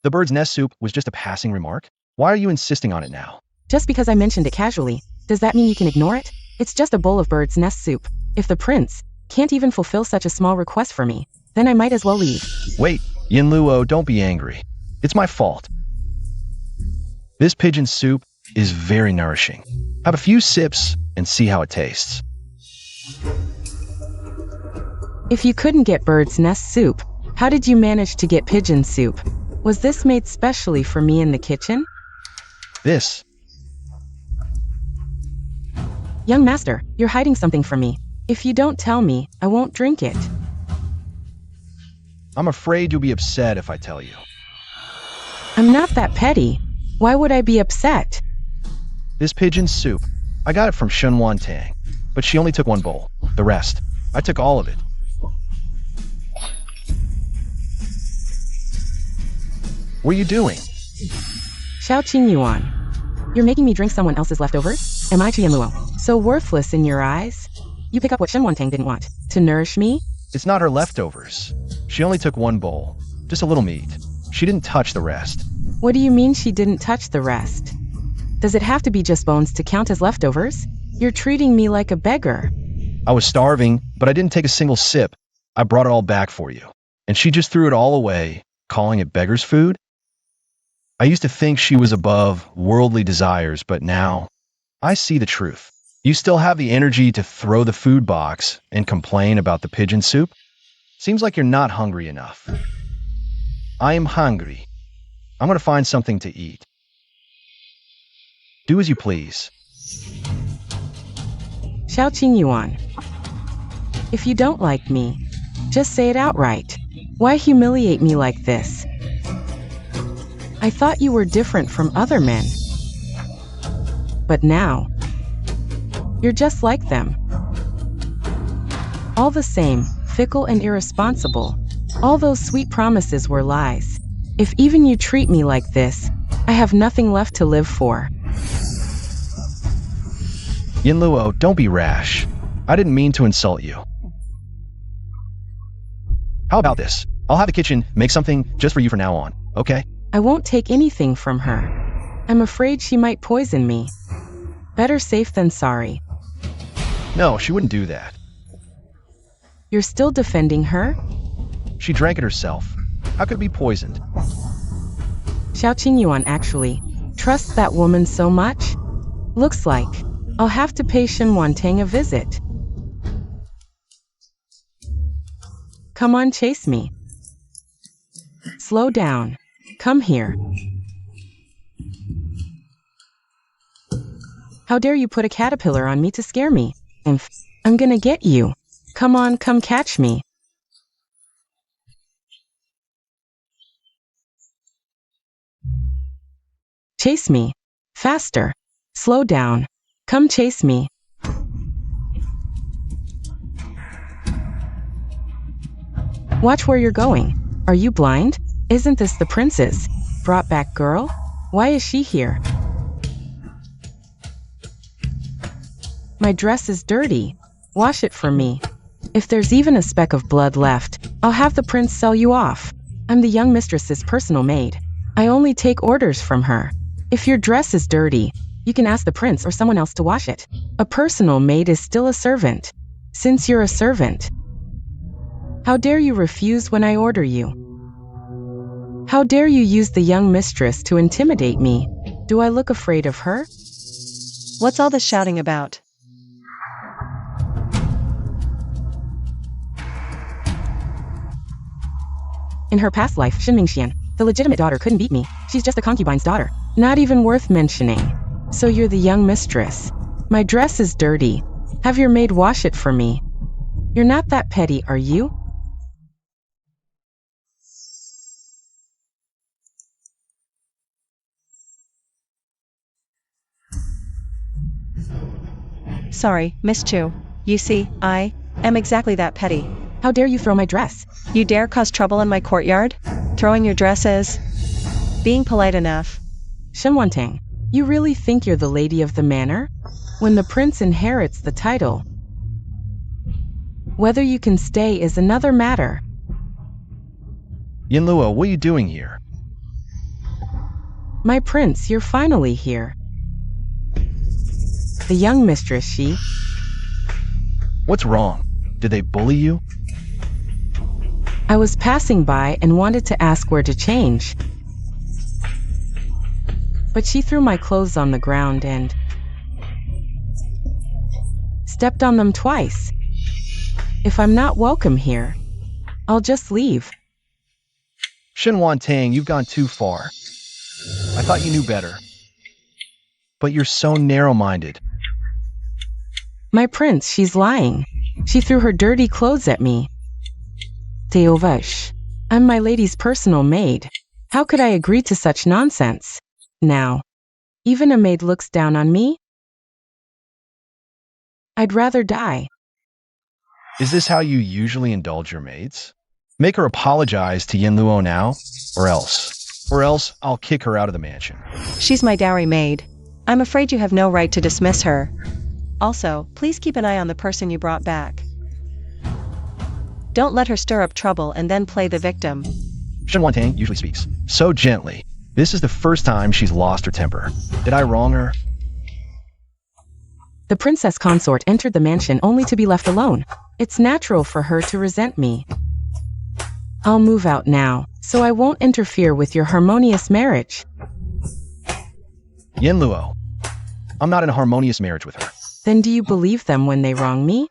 the bird's nest soup was just a passing remark? Why are you insisting on it now? Just because I mentioned it casually, does that mean you can ignore it? It's just a bowl of bird's nest soup. If the prince can't even fulfill such a small request for me, then I might as well leave. Wait, Yinluo, don't be angry. It's my fault. This pigeon soup is very nourishing. Have a few sips and see how it tastes. If you couldn't get bird's nest soup, how did you manage to get pigeon soup? Was this made specially for me in the kitchen? This. Young master, you're hiding something from me. If you don't tell me, I won't drink it. I'm afraid you'll be upset if I tell you. I'm not that petty. Why would I be upset? This pigeon soup, I got it from Confronting, but she only took one bowl. The rest, I took all of it. What are you doing? Xiao Yuan. You're making me drink someone else's leftovers? Am I Yinluo so worthless in your eyes? You pick up what Confronting didn't want. To nourish me? It's not her leftovers. She only took one bowl. Just a little meat. She didn't touch the rest. What do you mean she didn't touch the rest? Does it have to be just bones to count as leftovers? You're treating me like a beggar. I was starving, but I didn't take a single sip. I brought it all back for you. And she just threw it all away, calling it beggar's food? I used to think she was above worldly desires, but now I see the truth. You still have the energy to throw the food box and complain about the pigeon soup? Seems like you're not hungry enough. I am hungry. I'm going to find something to eat. Do as you please. Xiao Yuan. If you don't like me, just say it outright. Why humiliate me like this? I thought you were different from other men. But now, you're just like them. All the same, fickle and irresponsible. All those sweet promises were lies. If even you treat me like this, I have nothing left to live for. Yinluo, don't be rash. I didn't mean to insult you. How about this? I'll have the kitchen make something just for you from now on, okay? I won't take anything from her. I'm afraid she might poison me. Better safe than sorry. No, she wouldn't do that. You're still defending her? She drank it herself. How could it be poisoned? Xiao Yuan actually trusts that woman so much? Looks like I'll have to pay Confronting a visit. Come on, chase me. Slow down. Come here. How dare you put a caterpillar on me to scare me? I'm gonna get you. Come on, come catch me. Chase me. Faster. Slow down. Come chase me. Watch where you're going. Are you blind? Isn't this the princess? Brought back girl? Why is she here? My dress is dirty. Wash it for me. If there's even a speck of blood left, I'll have the prince sell you off. I'm the young mistress's personal maid. I only take orders from her. If your dress is dirty, you can ask the prince or someone else to wash it. A personal maid is still a servant. Since you're a servant, how dare you refuse when I order you? How dare you use the young mistress to intimidate me? Do I look afraid of her? What's all this shouting about? In her past life, Shinmingxian, the legitimate daughter, couldn't beat me. She's just a concubine's daughter. Not even worth mentioning. So you're the young mistress. My dress is dirty. Have your maid wash it for me. You're not that petty, are you? Sorry, Miss Chu. You see, I am exactly that petty. How dare you throw my dress? You dare cause trouble in my courtyard? Throwing your dress is being polite enough. Confronting, you really think you're the lady of the manor? when the prince inherits the title. Whether you can stay is another matter. Yinluo, what are you doing here? My prince, you're finally here. The young mistress, she... What's wrong? Did they bully you? I was passing by and wanted to ask where to change. But she threw my clothes on the ground and stepped on them twice. If I'm not welcome here, I'll just leave. Shen Tang, you've gone too far. I thought you knew better. But you're so narrow-minded. My prince, she's lying. She threw her dirty clothes at me. Teovash, I'm my lady's personal maid. How could I agree to such nonsense? Now, even a maid looks down on me? I'd rather die. Is this how you usually indulge your maids? Make her apologize to Yinluo now, or else I'll kick her out of the mansion. She's my dowry maid. I'm afraid you have no right to dismiss her. Also, please keep an eye on the person you brought back. Don't let her stir up trouble and then play the victim. Shen Tang usually speaks so gently. This is the first time she's lost her temper. Did I wrong her? The princess consort entered the mansion only to be left alone. It's natural for her to resent me. I'll move out now, so I won't interfere with your harmonious marriage. Yinluo, I'm not in a harmonious marriage with her. Then do you believe them when they wrong me?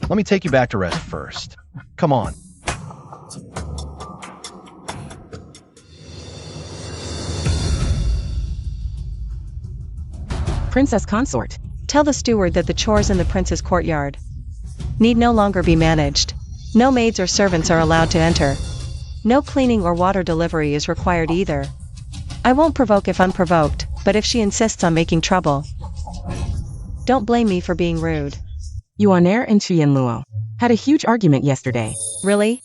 Let me take you back to rest first. Come on. Princess consort. Tell the steward that the chores in the prince's courtyard need no longer be managed. No maids or servants are allowed to enter. No cleaning or water delivery is required either. I won't provoke if unprovoked, but if she insists on making trouble, don't blame me for being rude. Yuan-er and Yinluo had a huge argument yesterday. Really?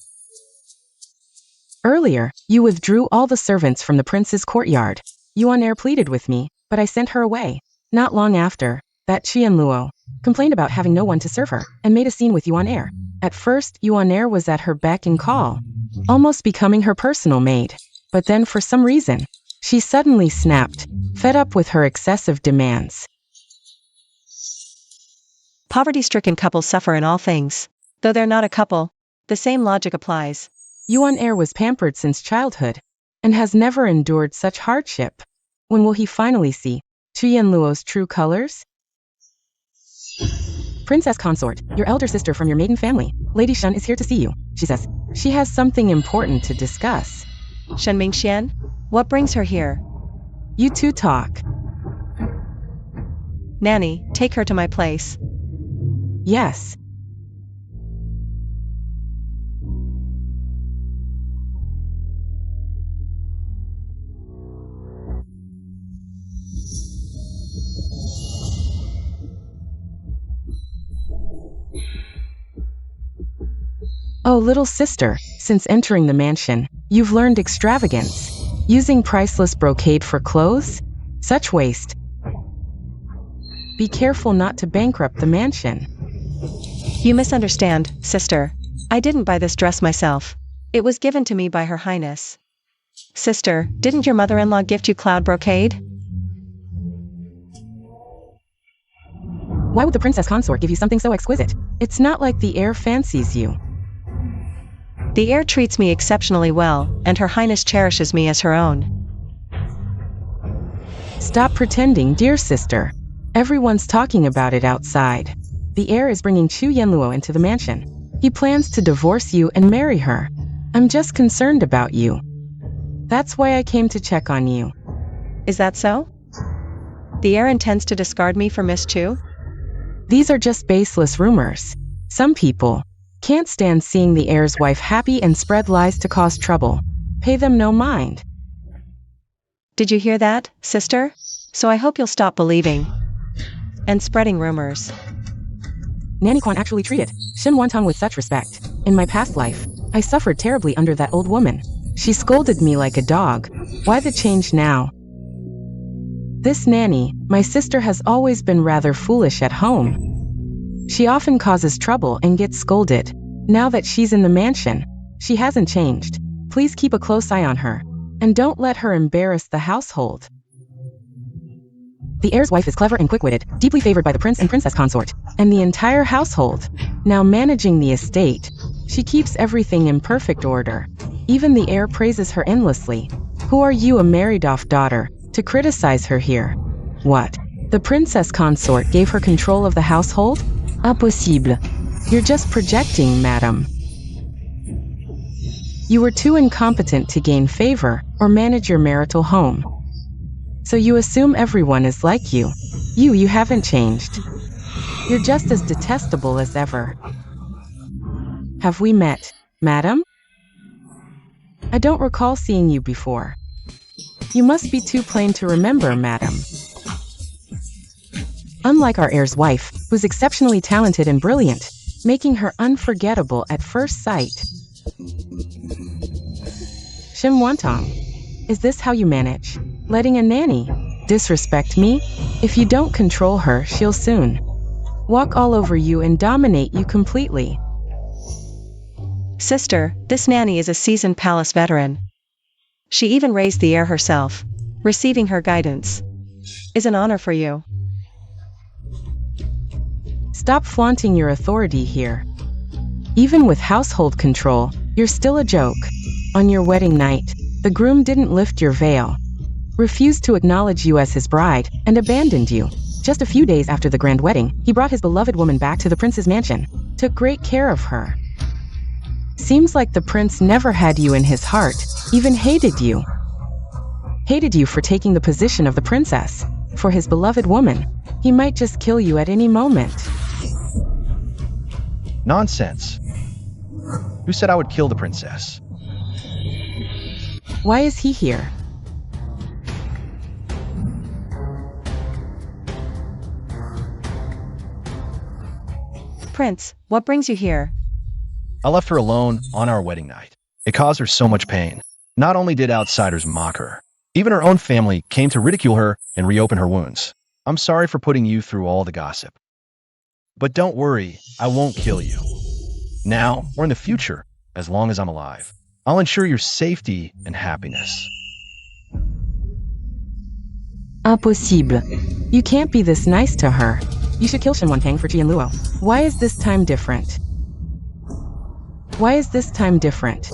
Earlier, you withdrew all the servants from the prince's courtyard. Yuan-er pleaded with me, but I sent her away. Not long after, that Yinluo complained about having no one to serve her, and made a scene with Yuan-er. At first, Yuan-er was at her beck and call, almost becoming her personal maid. But then for some reason, she suddenly snapped, fed up with her excessive demands. Poverty-stricken couples suffer in all things. Though they're not a couple, the same logic applies. Yuan-er was pampered since childhood, and has never endured such hardship. When will he finally see Yinluo's true colors? Princess consort, your elder sister from your maiden family, Lady Shen is here to see you. She says she has something important to discuss. Shen Mingxian? What brings her here? You two talk. Nanny, take her to my place. Yes. Oh, little sister, since entering the mansion, you've learned extravagance. Using priceless brocade for clothes? Such waste. Be careful not to bankrupt the mansion. You misunderstand, sister. I didn't buy this dress myself. It was given to me by Her Highness. Sister, didn't your mother-in-law gift you cloud brocade? Why would the princess consort give you something so exquisite? It's not like the heir fancies you. The heir treats me exceptionally well, and Her Highness cherishes me as her own. Stop pretending, dear sister. Everyone's talking about it outside. The heir is bringing Yinluo into the mansion. He plans to divorce you and marry her. I'm just concerned about you. That's why I came to check on you. Is that so? The heir intends to discard me for Miss Chu? These are just baseless rumors. Some people can't stand seeing the heir's wife happy and spread lies to cause trouble. Pay them no mind. Did you hear that, sister? So I hope you'll stop believing and spreading rumors. Nanny Quan actually treated Shen Wantong with such respect. In my past life, I suffered terribly under that old woman. She scolded me like a dog. Why the change now? This nanny, my sister, has always been rather foolish at home. She often causes trouble and gets scolded. Now that she's in the mansion, she hasn't changed. Please keep a close eye on her, and don't let her embarrass the household. The heir's wife is clever and quick-witted, deeply favored by the prince and princess consort, and the entire household. Now managing the estate, she keeps everything in perfect order. Even the heir praises her endlessly. Who are you, a married-off daughter, to criticize her here? What? The princess consort gave her control of the household? Impossible. You're just projecting, madam. You were too incompetent to gain favor or manage your marital home. So you assume everyone is like you. You haven't changed. You're just as detestable as ever. Have we met, madam? I don't recall seeing you before. You must be too plain to remember, madam. Unlike our heir's wife, who's exceptionally talented and brilliant, making her unforgettable at first sight. Shimwantong, is this how you manage? Letting a nanny disrespect me? If you don't control her, she'll soon walk all over you and dominate you completely. Sister, this nanny is a seasoned palace veteran. She even raised the heir herself. Receiving her guidance is an honor for you. Stop flaunting your authority here. Even with household control, you're still a joke. On your wedding night, the groom didn't lift your veil, refused to acknowledge you as his bride, and abandoned you. Just a few days after the grand wedding, he brought his beloved woman back to the prince's mansion, took great care of her. Seems like the prince never had you in his heart, even hated you. Hated you for taking the position of the princess. For his beloved woman, he might just kill you at any moment. Nonsense. Who said I would kill the princess? Why is he here? Prince, what brings you here? I left her alone on our wedding night. It caused her so much pain. Not only did outsiders mock her, even her own family came to ridicule her and reopen her wounds. I'm sorry for putting you through all the gossip. But don't worry, I won't kill you. Now or in the future, as long as I'm alive. I'll ensure your safety and happiness. Impossible. You can't be this nice to her. You should kill Shimwantang for Ji and Luo. Why is this time different? Why is this time different?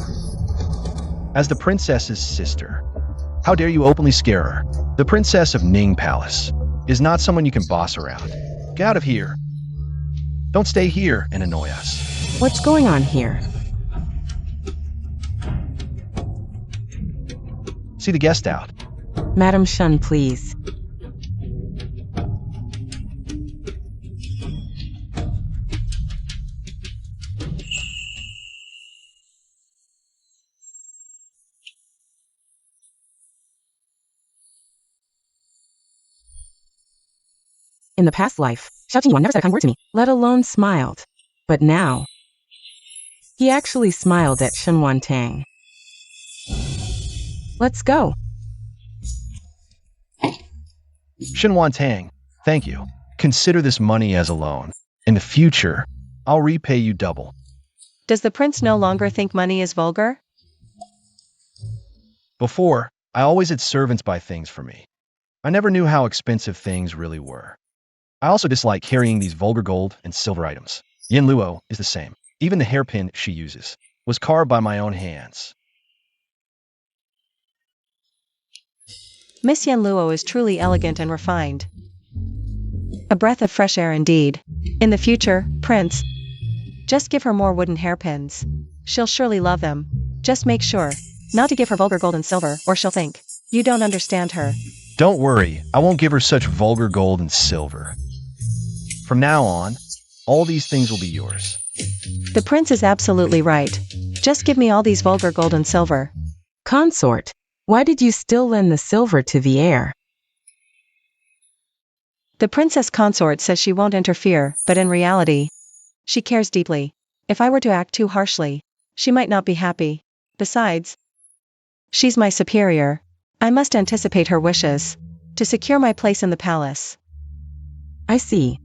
As the princess's sister, how dare you openly scare her? The princess of Ning Palace is not someone you can boss around. Get out of here. Don't stay here and annoy us. What's going on here? See the guest out. Madam Shun, please. In the past life, Xiao Jingyuan never said a kind word to me, let alone smiled. But now, he actually smiled at Shimwantang. Let's go. Shimwantang, thank you. Consider this money as a loan. In the future, I'll repay you double. Does the prince no longer think money is vulgar? Before, I always had servants buy things for me. I never knew how expensive things really were. I also dislike carrying these vulgar gold and silver items. Yin Luo is the same. Even the hairpin she uses was carved by my own hands. Miss Yen Luo is truly elegant and refined. A breath of fresh air indeed. In the future, Prince, just give her more wooden hairpins. She'll surely love them. Just make sure not to give her vulgar gold and silver, or she'll think you don't understand her. Don't worry, I won't give her such vulgar gold and silver. From now on, all these things will be yours. The prince is absolutely right. Just give me all these vulgar gold and silver. Consort, why did you still lend the silver to the heir? The princess consort says she won't interfere, but in reality, she cares deeply. If I were to act too harshly, she might not be happy. Besides, She's my superior. I must anticipate her wishes to secure my place in the palace. I see.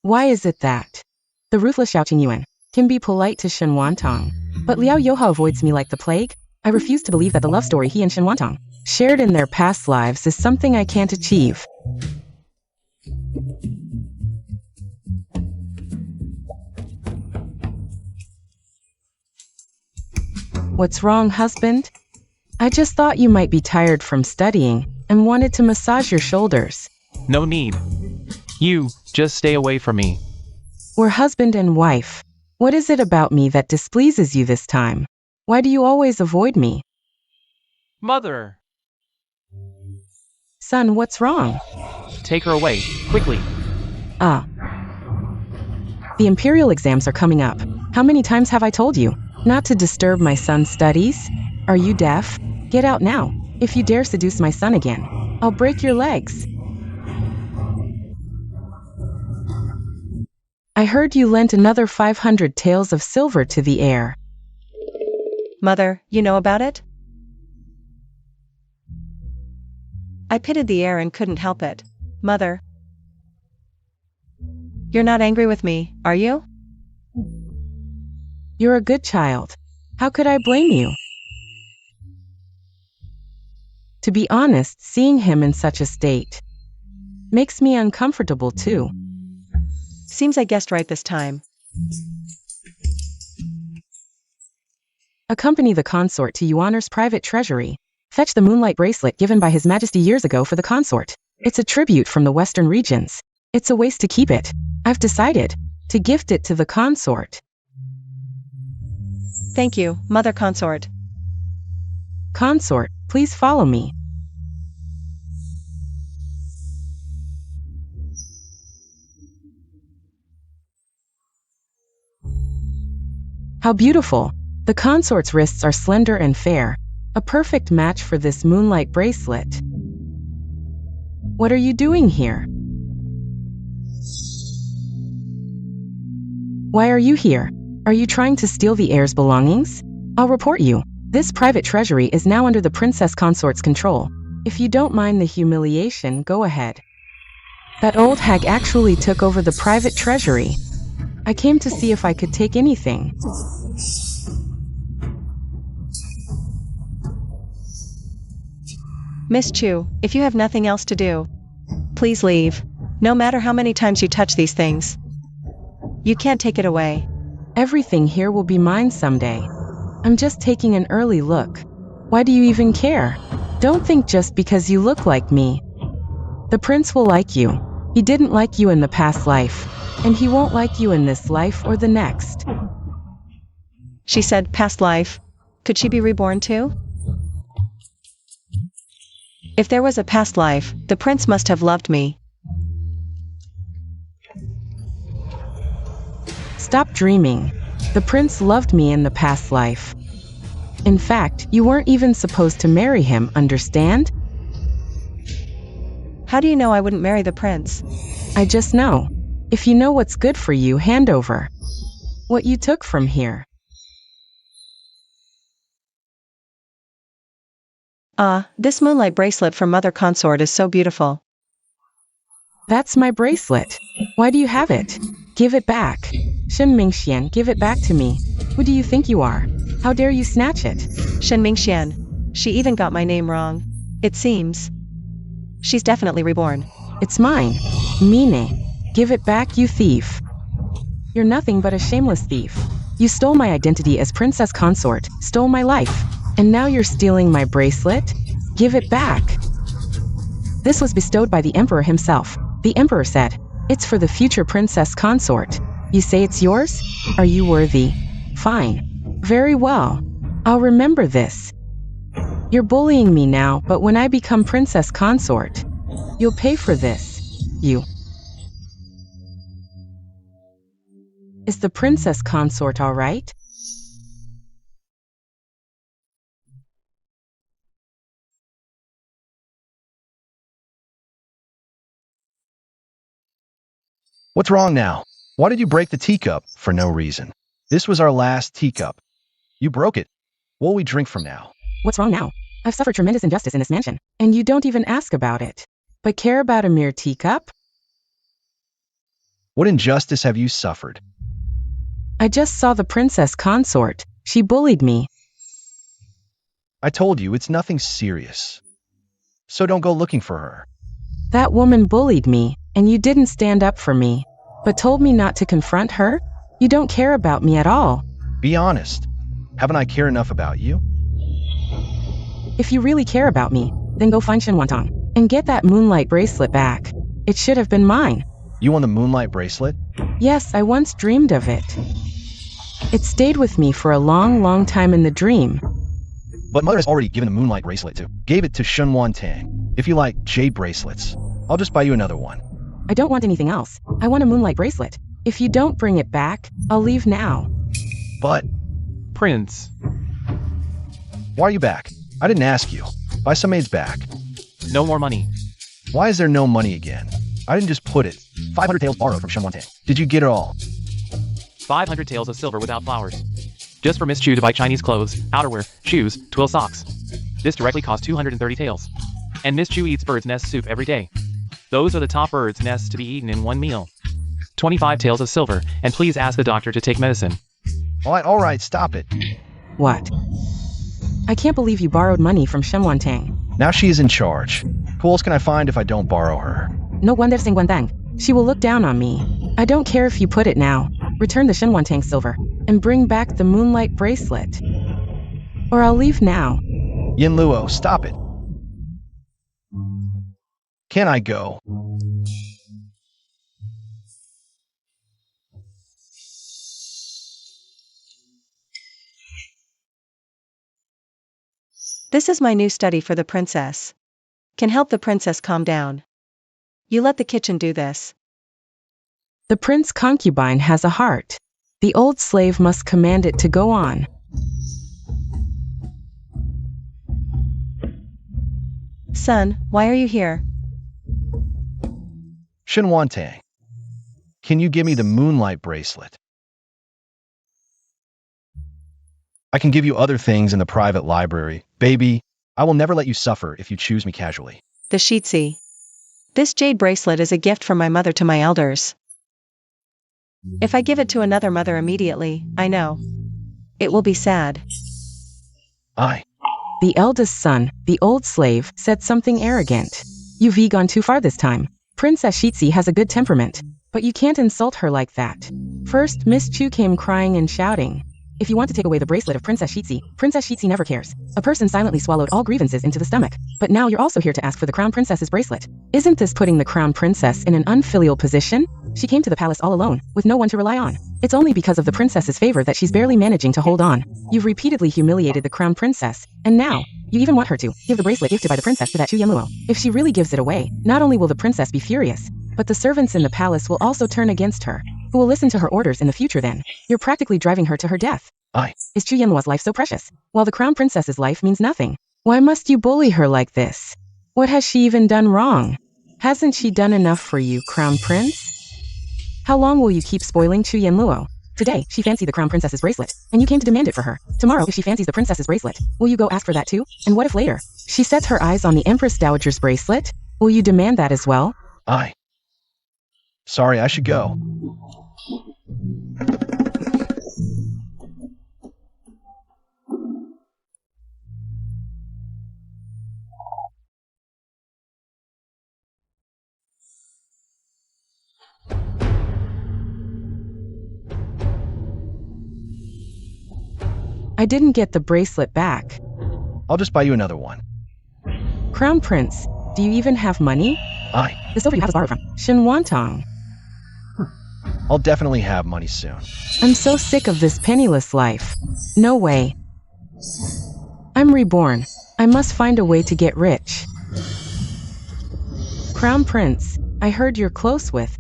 Why is it that the ruthless Xiao Qingyuan can be polite to Shen Wantong, but Liao Yoha avoids me like the plague? I refuse to believe that the love story he and Shen Wantong shared in their past lives is something I can't achieve. What's wrong, husband? I just thought you might be tired from studying and wanted to massage your shoulders. No need. You, just stay away from me. We're husband and wife. What is it about me that displeases you this time? Why do you always avoid me? Mother! Son, what's wrong? Take her away, quickly. Ah. The imperial exams are coming up. How many times have I told you not to disturb my son's studies? Are you deaf? Get out now. If you dare seduce my son again, I'll break your legs. I heard you lent another 500 taels of silver to the heir. Mother, you know about it? I pitied the heir and couldn't help it. Mother. You're not angry with me, are you? You're a good child. How could I blame you? To be honest, seeing him in such a state makes me uncomfortable too. Seems I guessed right this time. Accompany the consort to Yuaner's private treasury. Fetch the moonlight bracelet given by His Majesty years ago for the consort. It's a tribute from the western regions. It's a waste to keep it. I've decided to gift it to the consort. Thank you, Mother Consort. Consort, please follow me. How beautiful! The consort's wrists are slender and fair, a perfect match for this moonlight bracelet. What are you doing here? Why are you here? Are you trying to steal the heir's belongings? I'll report you. This private treasury is now under the princess consort's control. If you don't mind the humiliation, go ahead. That old hag actually took over the private treasury. I came to see if I could take anything. Miss Chu, if you have nothing else to do, please leave. No matter how many times you touch these things, you can't take it away. Everything here will be mine someday. I'm just taking an early look. Why do you even care? Don't think just because you look like me. The prince will like you. He didn't like you in the past life, and he won't like you in this life or the next. She said past life. Could she be reborn too? If there was a past life, the prince must have loved me. Stop dreaming. The prince loved me in the past life. In fact, you weren't even supposed to marry him, understand? How do you know I wouldn't marry the prince? I just know. If you know what's good for you, hand over what you took from here. Ah, this moonlight bracelet from Mother Consort is so beautiful. That's my bracelet. Why do you have it? Give it back. Shen Mingxian, give it back to me. Who do you think you are? How dare you snatch it? Shen Mingxian. She even got my name wrong. It seems she's definitely reborn. It's mine. Mine. Give it back, you thief. You're nothing but a shameless thief. You stole my identity as princess consort, stole my life, and now you're stealing my bracelet? Give it back. This was bestowed by the emperor himself. The emperor said, "It's for the future princess consort." You say it's yours? Are you worthy? Fine. Very well. I'll remember this. You're bullying me now, but when I become princess consort, you'll pay for this. You. Is the princess consort all right? What's wrong now? Why did you break the teacup for no reason? This was our last teacup. You broke it. What'll we drink from now? What's wrong now? I've suffered tremendous injustice in this mansion, and you don't even ask about it. But care about a mere teacup? What injustice have you suffered? I just saw the princess consort. She bullied me. I told you it's nothing serious. So don't go looking for her. That woman bullied me, and you didn't stand up for me, but told me not to confront her? You don't care about me at all. Be honest. Haven't I cared enough about you? If you really care about me, then go find Shenwantong and get that moonlight bracelet back. It should have been mine. You want the moonlight bracelet? Yes, I once dreamed of it. It stayed with me for a long, long time in the dream. But Mother has already given the moonlight bracelet to. Gave it to Shenwantong. If you like jade bracelets, I'll just buy you another one. I don't want anything else. I want a moonlight bracelet. If you don't bring it back, I'll leave now. But Prince. why are you back? I didn't ask you. Buy some maids back. No more money. Why is there no money again? I didn't just put it. 500 taels borrowed from Shenwantong. Did you get it all? 500 taels of silver without flowers. Just for Miss Chu to buy Chinese clothes, outerwear, shoes, twill socks. This directly cost 230 taels. And Miss Chu eats bird's nest soup every day. Those are the top bird's nests to be eaten in one meal. 25 taels of silver, and please ask the doctor to take medicine. All right, stop it. What? I can't believe you borrowed money from Shenwantong. Now she is in charge. Who else can I find if I don't borrow her? No wonder Singwantang. She will look down on me. I don't care if you put it now. Return the Shenwantang silver, and bring back the moonlight bracelet. Or I'll leave now. Yin Luo, stop it. Can I go? This is my new study for the princess. Can help the princess calm down. You let the kitchen do this. The prince concubine has a heart. The old slave must command it to go on. Son, why are you here? Shenwantong, can you give me the moonlight bracelet? I can give you other things in the private library. Baby, I will never let you suffer if you choose me casually. The Sheetsy. This jade bracelet is a gift from my mother to my elders. If I give it to another mother immediately, I know. It will be sad. The eldest son, the old slave, said something arrogant. You've gone too far this time. Princess Sheetsy has a good temperament, but you can't insult her like that. First, Miss Chu came crying and shouting. If you want to take away the bracelet of Princess Sheetsy never cares. A person silently swallowed all grievances into the stomach. But now you're also here to ask for the crown princess's bracelet. Isn't this putting the crown princess in an unfilial position? She came to the palace all alone, with no one to rely on. It's only because of the princess's favor that she's barely managing to hold on. You've repeatedly humiliated the crown princess, and now, you even want her to give the bracelet gifted by the princess to that Chu Yanluo. If she really gives it away, not only will the princess be furious, but the servants in the palace will also turn against her. Who will listen to her orders in the future then? You're practically driving her to her death. Is Chu Yanluo's life so precious, while the crown princess's life means nothing? Why must you bully her like this? What has she even done wrong? Hasn't she done enough for you, crown prince? How long will you keep spoiling Chu Yanluo? Today, she fancied the crown princess's bracelet, and you came to demand it for her. Tomorrow, if she fancies the princess's bracelet, will you go ask for that too? And what if later, she sets her eyes on the Empress Dowager's bracelet? Will you demand that as well? Sorry, I should go. I didn't get the bracelet back. I'll just buy you another one. Crown Prince, do you even have money? The silver you have is borrowed from Shenwantong. I'll definitely have money soon. I'm so sick of this penniless life. No way. I'm reborn. I must find a way to get rich. Crown Prince, I heard you're close with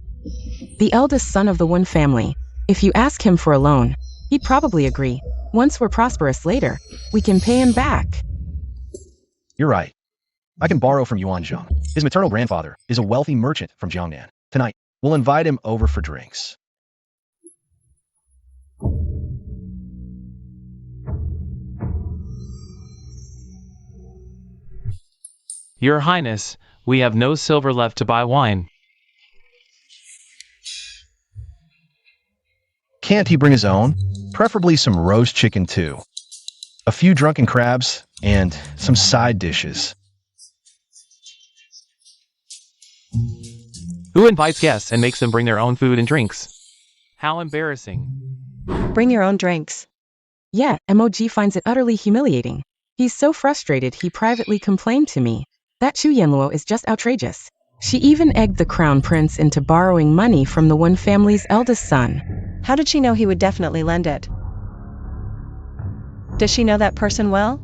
the eldest son of the one family. If you ask him for a loan, he'd probably agree. Once we're prosperous later, we can pay him back. You're right. I can borrow from Yuanzhong. His maternal grandfather is a wealthy merchant from Jiangnan. Tonight, We'll invite him over for drinks. Your Highness, we have no silver left to buy wine. Can't he bring his own? Preferably some roast chicken too. A few drunken crabs, and some side dishes. Who invites guests and makes them bring their own food and drinks? How embarrassing. Bring your own drinks. Yeah, MOG finds it utterly humiliating. He's so frustrated he privately complained to me. That Chu Yanluo is just outrageous. She even egged the crown prince into borrowing money from the one family's eldest son. How did she know he would definitely lend it? Does she know that person well?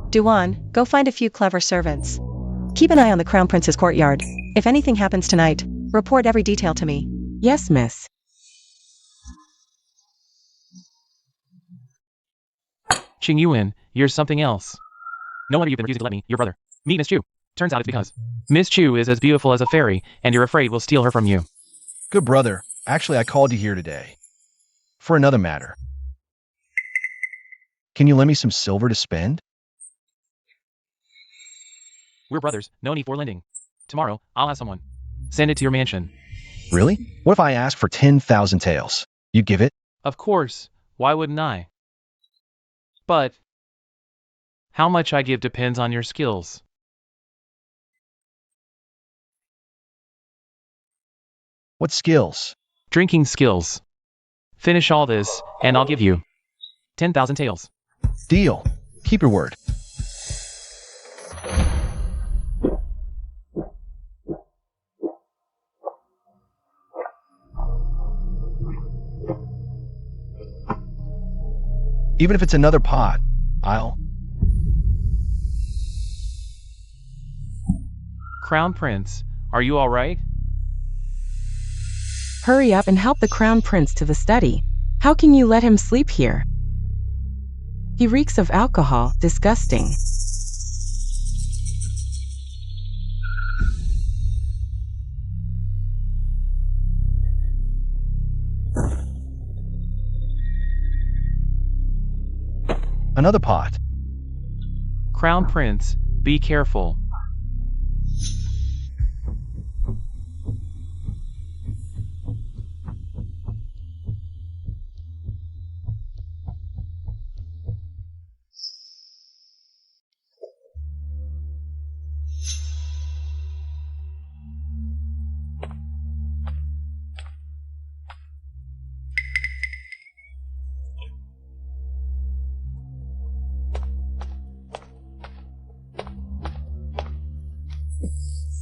Duan, go find a few clever servants. Keep an eye on the crown prince's courtyard. If anything happens tonight, report every detail to me. Yes, miss. Qing Yuan, you're something else. No wonder you've been refusing to let me, your brother, meet Miss Chu. Turns out it's because Miss Chu is as beautiful as a fairy, and you're afraid we'll steal her from you. Good brother, actually I called you here today. For another matter. Can you lend me some silver to spend? We're brothers, no need for lending. Tomorrow, I'll have someone send it to your mansion. Really? What if I ask for 10,000 taels? You give it? Of course, why wouldn't I? But how much I give depends on your skills. What skills? Drinking skills. Finish all this, and I'll give you 10,000 taels. Deal. Keep your word. Even if it's another pot, I'll... Crown Prince, are you all right? Hurry up and help the crown prince to the study. How can you let him sleep here? He reeks of alcohol, disgusting. Another pot. Crown Prince, be careful.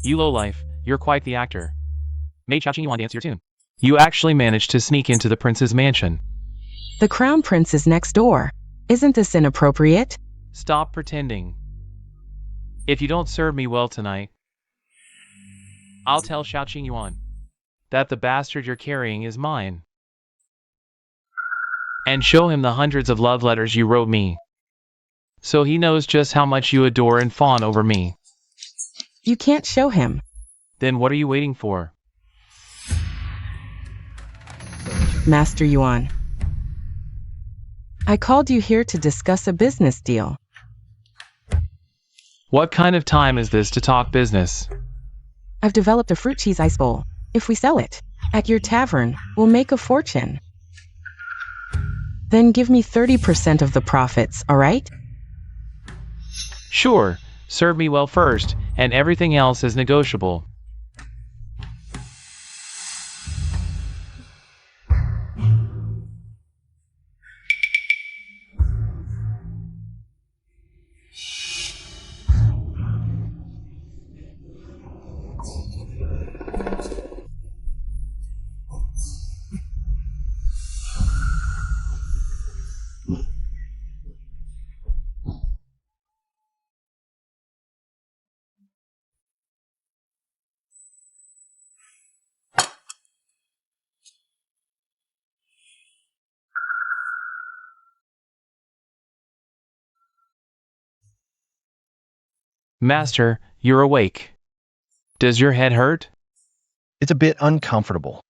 You lowlife, you're quite the actor. Made Xiao Qingyuan dance your tune. You actually managed to sneak into the prince's mansion. The crown prince is next door. Isn't this inappropriate? Stop pretending. If you don't serve me well tonight, I'll tell Xiao Qingyuan that the bastard you're carrying is mine. And show him the hundreds of love letters you wrote me, so he knows just how much you adore and fawn over me. You can't show him. Then what are you waiting for? Master Yuan. I called you here to discuss a business deal. What kind of time is this to talk business? I've developed a fruit cheese ice bowl. If we sell it at your tavern, we'll make a fortune. Then give me 30% of the profits, all right? Sure, serve me well first, and everything else is negotiable. Master, you're awake. Does your head hurt? It's a bit uncomfortable.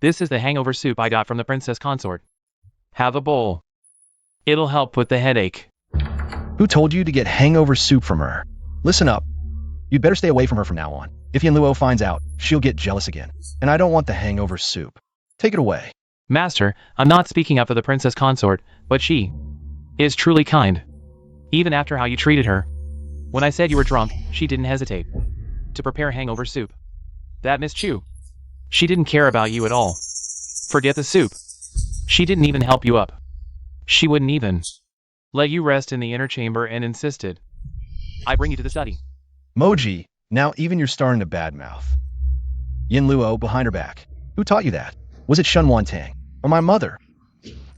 This is the hangover soup I got from the princess consort. Have a bowl. It'll help with the headache. Who told you to get hangover soup from her? Listen up. You'd better stay away from her from now on. If Yinluo finds out, she'll get jealous again. And I don't want the hangover soup. Take it away. Master, I'm not speaking up for the princess consort, but she is truly kind. Even after how you treated her. When I said you were drunk, she didn't hesitate to prepare hangover soup. That Miss Chu. She didn't care about you at all. Forget the soup. She didn't even help you up. She wouldn't even let you rest in the inner chamber and insisted I bring you to the study. Moji, now even you're starting to badmouth. Yinluo behind her back. Who taught you that? Was it Shen Wantang or my mother?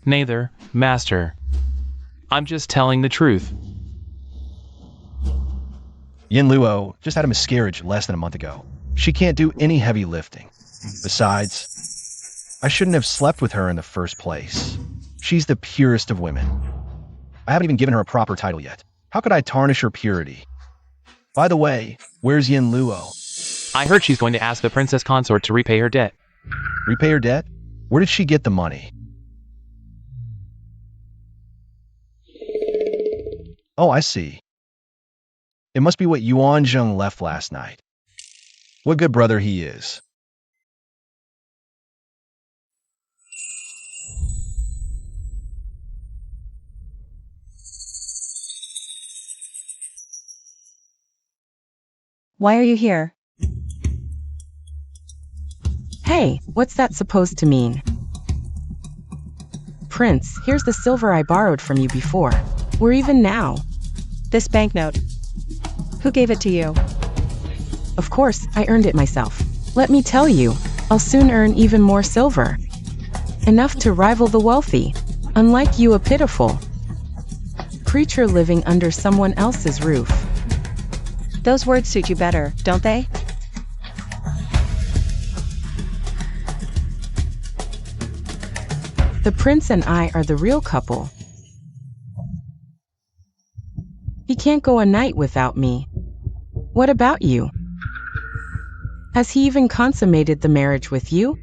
Neither, Master. I'm just telling the truth. Yinluo just had a miscarriage less than a month ago. She can't do any heavy lifting. Besides, I shouldn't have slept with her in the first place. She's the purest of women. I haven't even given her a proper title yet. How could I tarnish her purity? By the way, where's Yinluo? I heard she's going to ask the princess consort to repay her debt. Repay her debt? Where did she get the money? Oh, I see. It must be what Yuanzheng left last night. What good brother he is. Why are you here? Hey, what's that supposed to mean? Prince, here's the silver I borrowed from you before. We're even now. This banknote. Who gave it to you? Of course, I earned it myself. Let me tell you, I'll soon earn even more silver. Enough to rival the wealthy. Unlike you, a pitiful creature living under someone else's roof. Those words suit you better, don't they? The prince and I are the real couple. He can't go a night without me. What about you? Has he even consummated the marriage with you?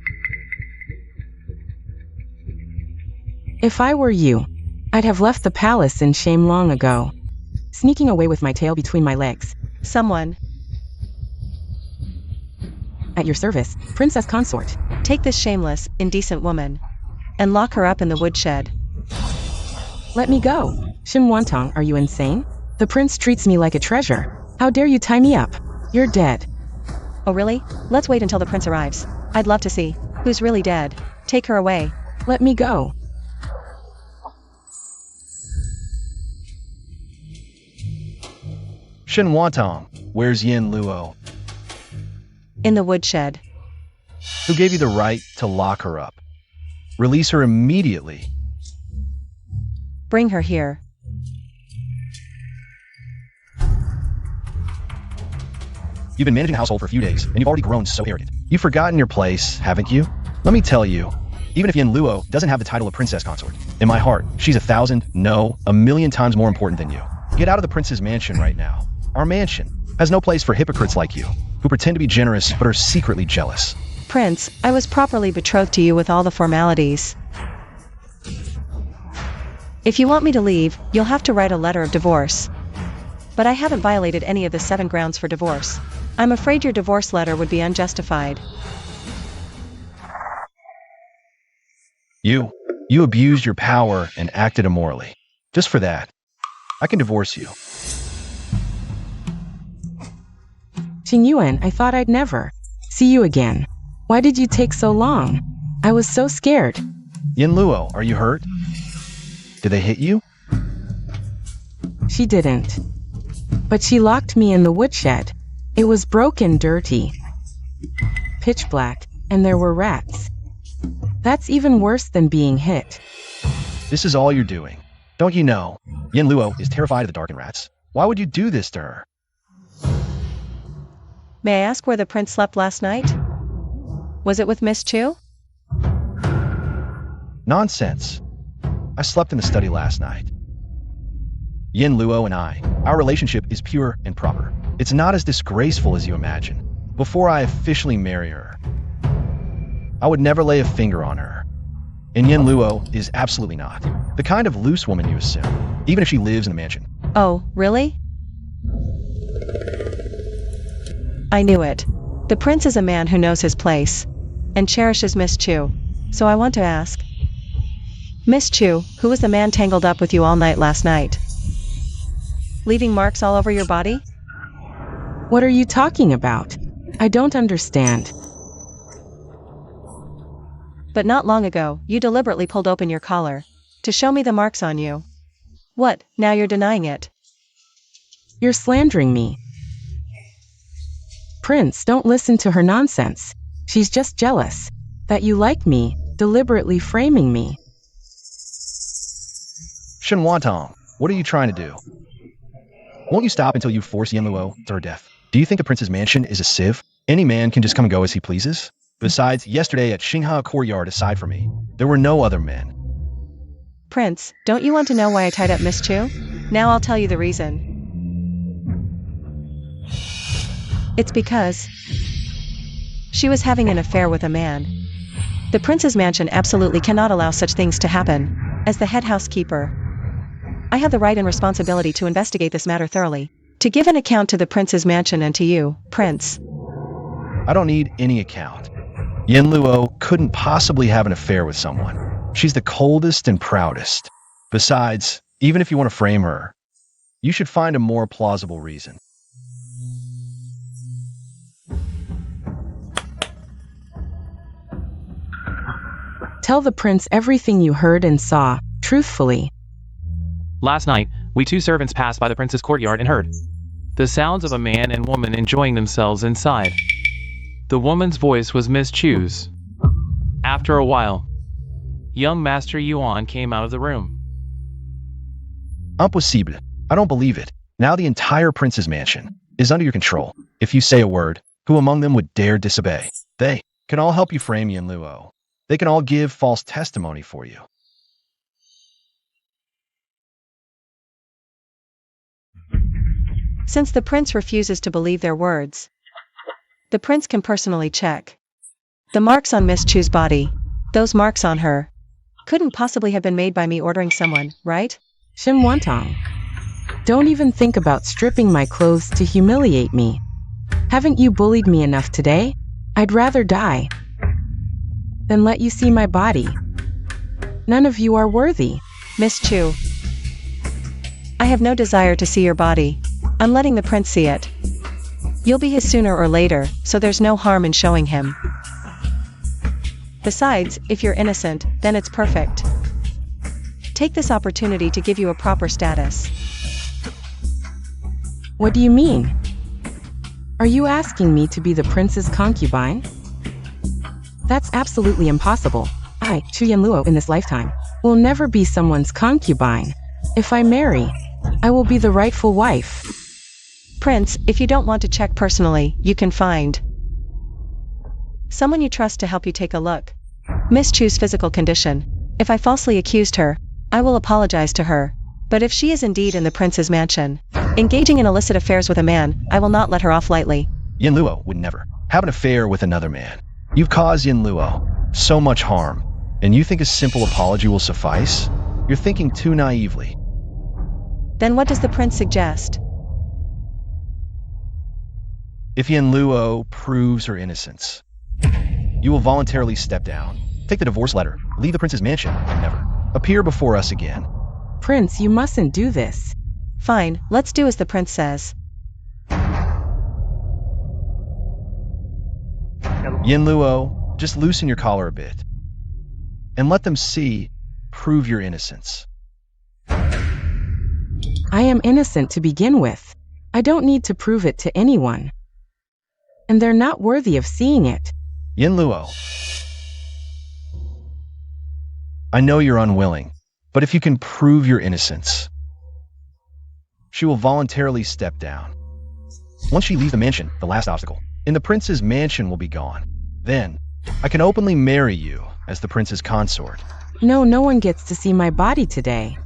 If I were you, I'd have left the palace in shame long ago, sneaking away with my tail between my legs. Someone. At your service, princess consort. Take this shameless, indecent woman and lock her up in the woodshed. Let me go. Shen Wantang, are you insane? The prince treats me like a treasure. How dare you tie me up? You're dead. Oh really? Let's wait until the prince arrives. I'd love to see who's really dead. Take her away. Let me go. Shen Wantang, where's Yinluo? In the woodshed. Who gave you the right to lock her up? Release her immediately. Bring her here. You've been managing the household for a few days, and you've already grown so arrogant. You've forgotten your place, haven't you? Let me tell you, even if Yinluo doesn't have the title of princess consort, in my heart, she's 1,000, no, 1,000,000 times more important than you. Get out of the prince's mansion right now. Our mansion has no place for hypocrites like you, who pretend to be generous but are secretly jealous. Prince, I was properly betrothed to you with all the formalities. If you want me to leave, you'll have to write a letter of divorce. But I haven't violated any of the 7 grounds for divorce. I'm afraid your divorce letter would be unjustified. You abused your power and acted immorally. Just for that, I can divorce you. Qing Yuan, I thought I'd never see you again. Why did you take so long? I was so scared. Yinluo, are you hurt? Did they hit you? She didn't. But she locked me in the woodshed. It was broken, dirty, pitch black, and there were rats. That's even worse than being hit. This is all you're doing. Don't you know? Yinluo is terrified of the dark and rats. Why would you do this to her? May I ask where the prince slept last night? Was it with Miss Chu? Nonsense. I slept in the study last night. Yinluo and I, our relationship is pure and proper. It's not as disgraceful as you imagine. Before I officially marry her, I would never lay a finger on her. And Yin Luo is absolutely not the kind of loose woman you assume, even if she lives in the mansion. Oh, really? I knew it. The prince is a man who knows his place and cherishes Miss Chu. So I want to ask, Miss Chu, who was the man tangled up with you all night last night? Leaving marks all over your body? What are you talking about? I don't understand. But not long ago, you deliberately pulled open your collar to show me the marks on you. What, now you're denying it? You're slandering me. Prince, don't listen to her nonsense. She's just jealous that you like me, deliberately framing me. Shenhuatong, what are you trying to do? Won't you stop until you force Yin Luo to her death? Do you think the prince's mansion is a sieve? Any man can just come and go as he pleases? Besides, yesterday at Xingha Courtyard, aside from me, there were no other men. Prince, don't you want to know why I tied up Miss Chu? Now I'll tell you the reason. It's because she was having an affair with a man. The prince's mansion absolutely cannot allow such things to happen. As the head housekeeper, I have the right and responsibility to investigate this matter thoroughly, to give an account to the prince's mansion and to you, Prince. I don't need any account. Yin Luo couldn't possibly have an affair with someone. She's the coldest and proudest. Besides, even if you want to frame her, you should find a more plausible reason. Tell the prince everything you heard and saw, truthfully. Last night, we two servants passed by the prince's courtyard and heard the sounds of a man and woman enjoying themselves inside. The woman's voice was Miss Chu's. After a while, young Master Yuan came out of the room. Impossible. I don't believe it. Now the entire prince's mansion is under your control. If you say a word, who among them would dare disobey? They can all help you frame Yin Luo. They can all give false testimony for you. Since the prince refuses to believe their words, the prince can personally check the marks on Miss Chu's body. Those marks on her couldn't possibly have been made by me ordering someone, right? Shenhuatong, don't even think about stripping my clothes to humiliate me. Haven't you bullied me enough today? I'd rather die than let you see my body. None of you are worthy. Miss Chu, I have no desire to see your body. I'm letting the prince see it. You'll be his sooner or later, so there's no harm in showing him. Besides, if you're innocent, then it's perfect. Take this opportunity to give you a proper status. What do you mean? Are you asking me to be the prince's concubine? That's absolutely impossible. I, Chu Yin Luo, in this lifetime, will never be someone's concubine. If I marry, I will be the rightful wife. Prince, if you don't want to check personally, you can find someone you trust to help you take a look. Miss Chu's physical condition. If I falsely accused her, I will apologize to her. But if she is indeed in the prince's mansion, engaging in illicit affairs with a man, I will not let her off lightly. Yin Luo would never have an affair with another man. You've caused Yin Luo so much harm, and you think a simple apology will suffice? You're thinking too naively. Then what does the prince suggest? If Yin Luo proves her innocence, you will voluntarily step down, take the divorce letter, leave the prince's mansion, and never appear before us again. Prince, you mustn't do this. Fine, let's do as the prince says. Yin Luo, just loosen your collar a bit, and let them see, prove your innocence. I am innocent to begin with. I don't need to prove it to anyone. And they're not worthy of seeing it. Yin Luo, I know you're unwilling, but if you can prove your innocence, she will voluntarily step down. Once she leaves the mansion, the last obstacle in the prince's mansion will be gone. Then, I can openly marry you as the prince's consort. No, no one gets to see my body today.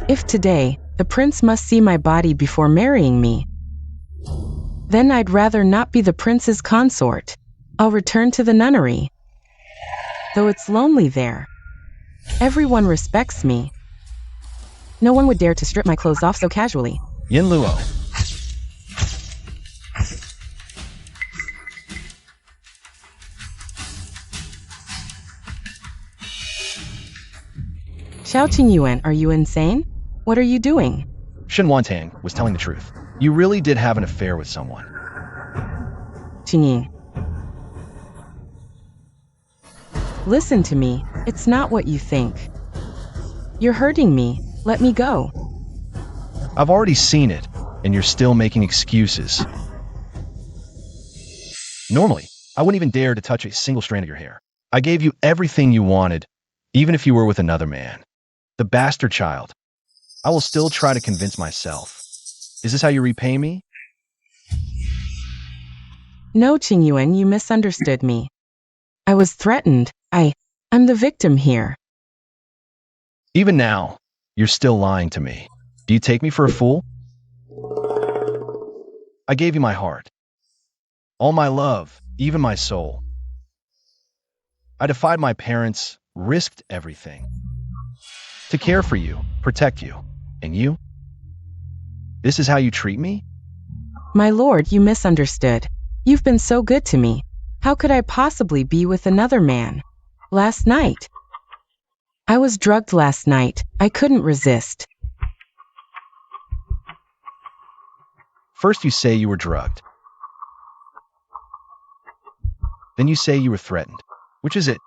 If today, The prince must see my body before marrying me. Then I'd rather not be the prince's consort. I'll return to the nunnery. Though it's lonely there. Everyone respects me. No one would dare to strip my clothes off so casually. Yin Luo. Xiao Qingyuan, are you insane? What are you doing? Shen Wantang was telling the truth. You really did have an affair with someone. Qingying. Listen to me, it's not what you think. You're hurting me, let me go. I've already seen it, and you're still making excuses. Normally, I wouldn't even dare to touch a single strand of your hair. I gave you everything you wanted, even if you were with another man. The bastard child. I will still try to convince myself. Is this how you repay me? No, Qingyuan, you misunderstood me. I was threatened. I'm the victim here. Even now, you're still lying to me. Do you take me for a fool? I gave you my heart. All my love, even my soul. I defied my parents, risked everything. To care for you, protect you. And you? This is how you treat me? My lord, you misunderstood. You've been so good to me. How could I possibly be with another man? Last night. I was drugged last night. I couldn't resist. First you say you were drugged. Then you say you were threatened. Which is it?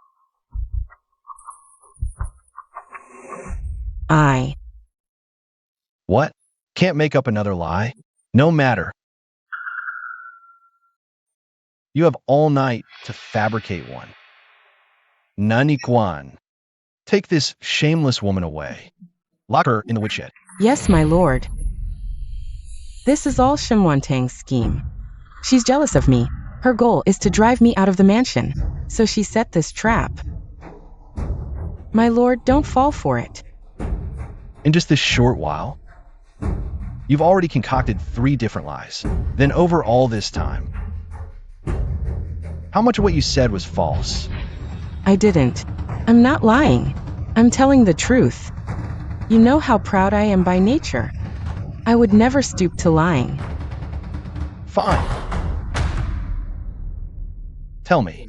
What? Can't make up another lie? No matter. You have all night to fabricate one. Nani Quan. Take this shameless woman away. Lock her in the woodshed. Yes, my lord. This is all Shimwantang's scheme. She's jealous of me. Her goal is to drive me out of the mansion. So she set this trap. My lord, don't fall for it. In just this short while? You've already concocted 3 different lies. Then over all this time. How much of what you said was false? I didn't. I'm not lying. I'm telling the truth. You know how proud I am by nature. I would never stoop to lying. Fine. Tell me.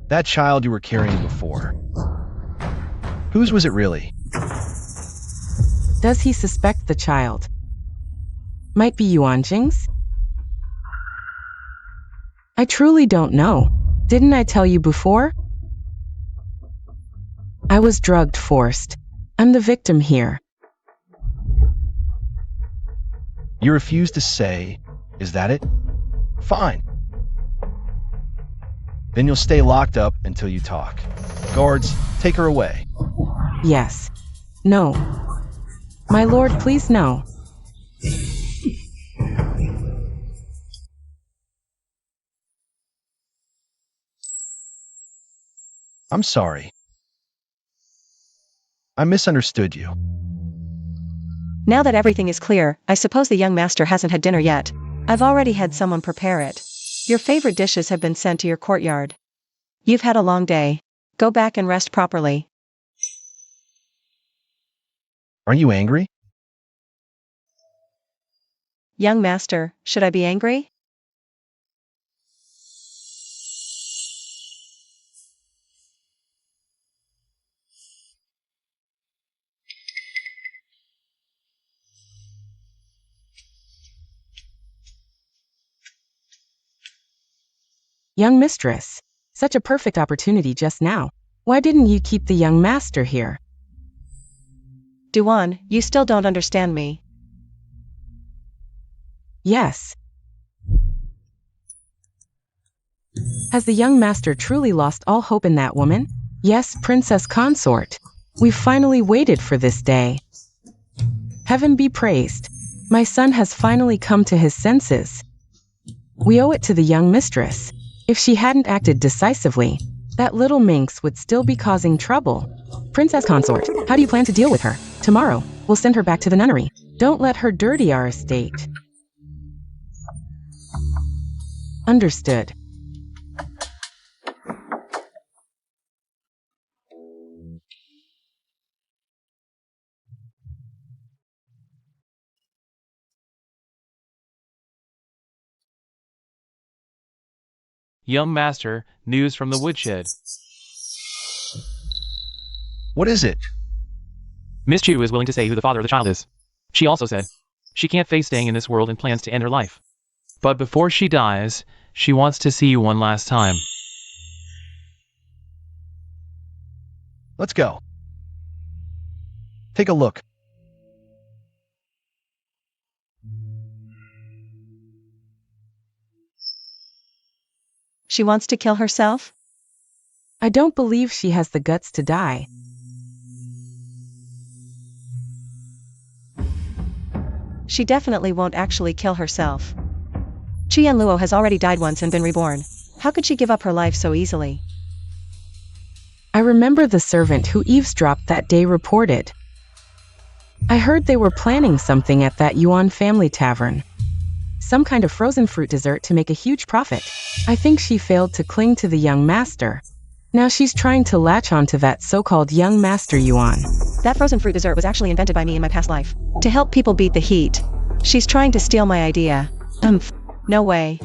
That child you were carrying before. Whose was it really? Does he suspect the child? Might be Yuanjing's? I truly don't know. Didn't I tell you before? I was drugged, forced. I'm the victim here. You refuse to say, is that it? Fine. Then you'll stay locked up until you talk. Guards, take her away. Yes. No. My lord, please no. I'm sorry. I misunderstood you. Now that everything is clear, I suppose the young master hasn't had dinner yet. I've already had someone prepare it. Your favorite dishes have been sent to your courtyard. You've had a long day. Go back and rest properly. Are you angry? Young master, should I be angry? Young mistress. Such a perfect opportunity just now. Why didn't you keep the young master here? Duan, you still don't understand me. Yes. Has the young master truly lost all hope in that woman? Yes, princess consort. We've finally waited for this day. Heaven be praised. My son has finally come to his senses. We owe it to the young mistress. If she hadn't acted decisively, that little minx would still be causing trouble. Princess consort, how do you plan to deal with her? Tomorrow, we'll send her back to the nunnery. Don't let her dirty our estate. Understood. Young master, news from the woodshed. What is it? Miss Chu is willing to say who the father of the child is. She also said she can't face staying in this world and plans to end her life. But before she dies, she wants to see you one last time. Let's go. Take a look. She wants to kill herself? I don't believe she has the guts to die. She definitely won't actually kill herself. Qian Luo has already died once and been reborn. How could she give up her life so easily? I remember the servant who eavesdropped that day reported. I heard they were planning something at that Yuan family tavern. Some kind of frozen fruit dessert to make a huge profit. I think she failed to cling to the young master. Now she's trying to latch onto that so-called young master Yuan. That frozen fruit dessert was actually invented by me in my past life. To help people beat the heat. She's trying to steal my idea. No way.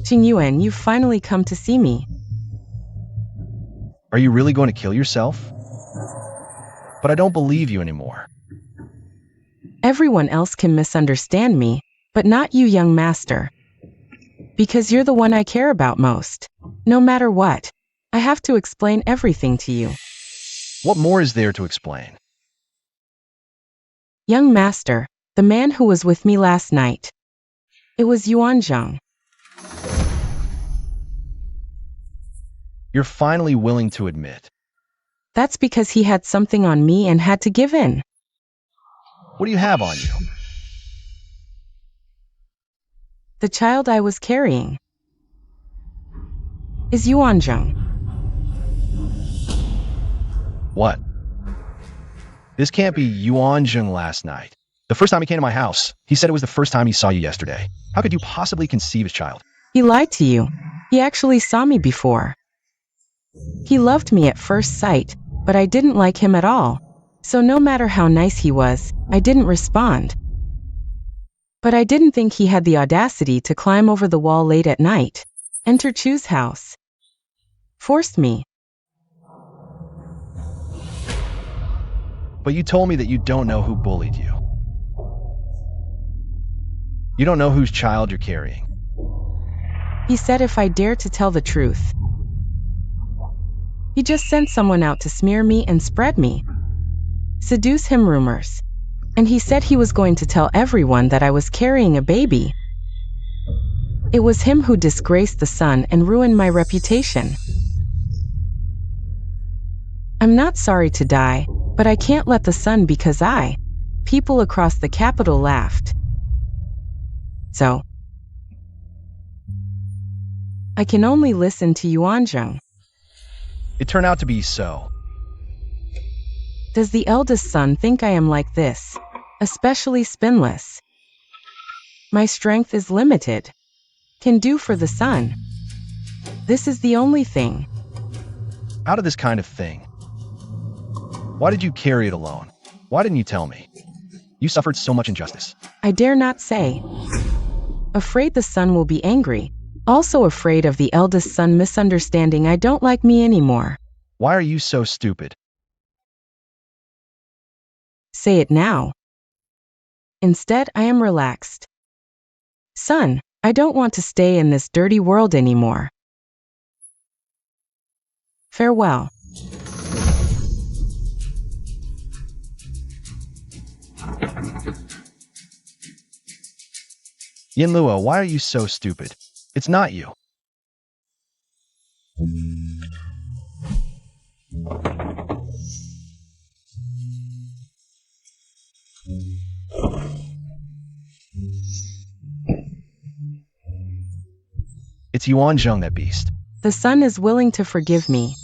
Qing Yuan, you've finally come to see me. Are you really going to kill yourself? But I don't believe you anymore. Everyone else can misunderstand me, but not you, young master. Because you're the one I care about most. No matter what, I have to explain everything to you. What more is there to explain? Young master, the man who was with me last night. It was Yuan Zheng. You're finally willing to admit. That's because he had something on me and had to give in. What do you have on you? The child I was carrying is Yuan Zheng. What? This can't be Yuan Zheng last night. The first time he came to my house, he said it was the first time he saw you yesterday. How could you possibly conceive his child? He lied to you. He actually saw me before. He loved me at first sight, but I didn't like him at all. So no matter how nice he was, I didn't respond. But I didn't think he had the audacity to climb over the wall late at night, enter Chu's house, forced me. But you told me that you don't know who bullied you. You don't know whose child you're carrying. He said if I dared to tell the truth. He just sent someone out to smear me and spread me. Seduce him rumors. And he said he was going to tell everyone that I was carrying a baby. It was him who disgraced the son and ruined my reputation. I'm not sorry to die, but I can't let the son because people across the capital laughed. So, I can only listen to Yuan Zheng. It turned out to be so. Does the eldest son think I am like this, especially spinless? My strength is limited. Can do for the son. This is the only thing. Out of this kind of thing. Why did you carry it alone? Why didn't you tell me? You suffered so much injustice. I dare not say. Afraid the son will be angry. Also afraid of the eldest son misunderstanding I don't like me anymore. Why are you so stupid? Say it now. Instead, I am relaxed. Son, I don't want to stay in this dirty world anymore. Farewell. Yinluo, why are you so stupid? It's not you. It's Yuanzheng, that beast. The son is willing to forgive me.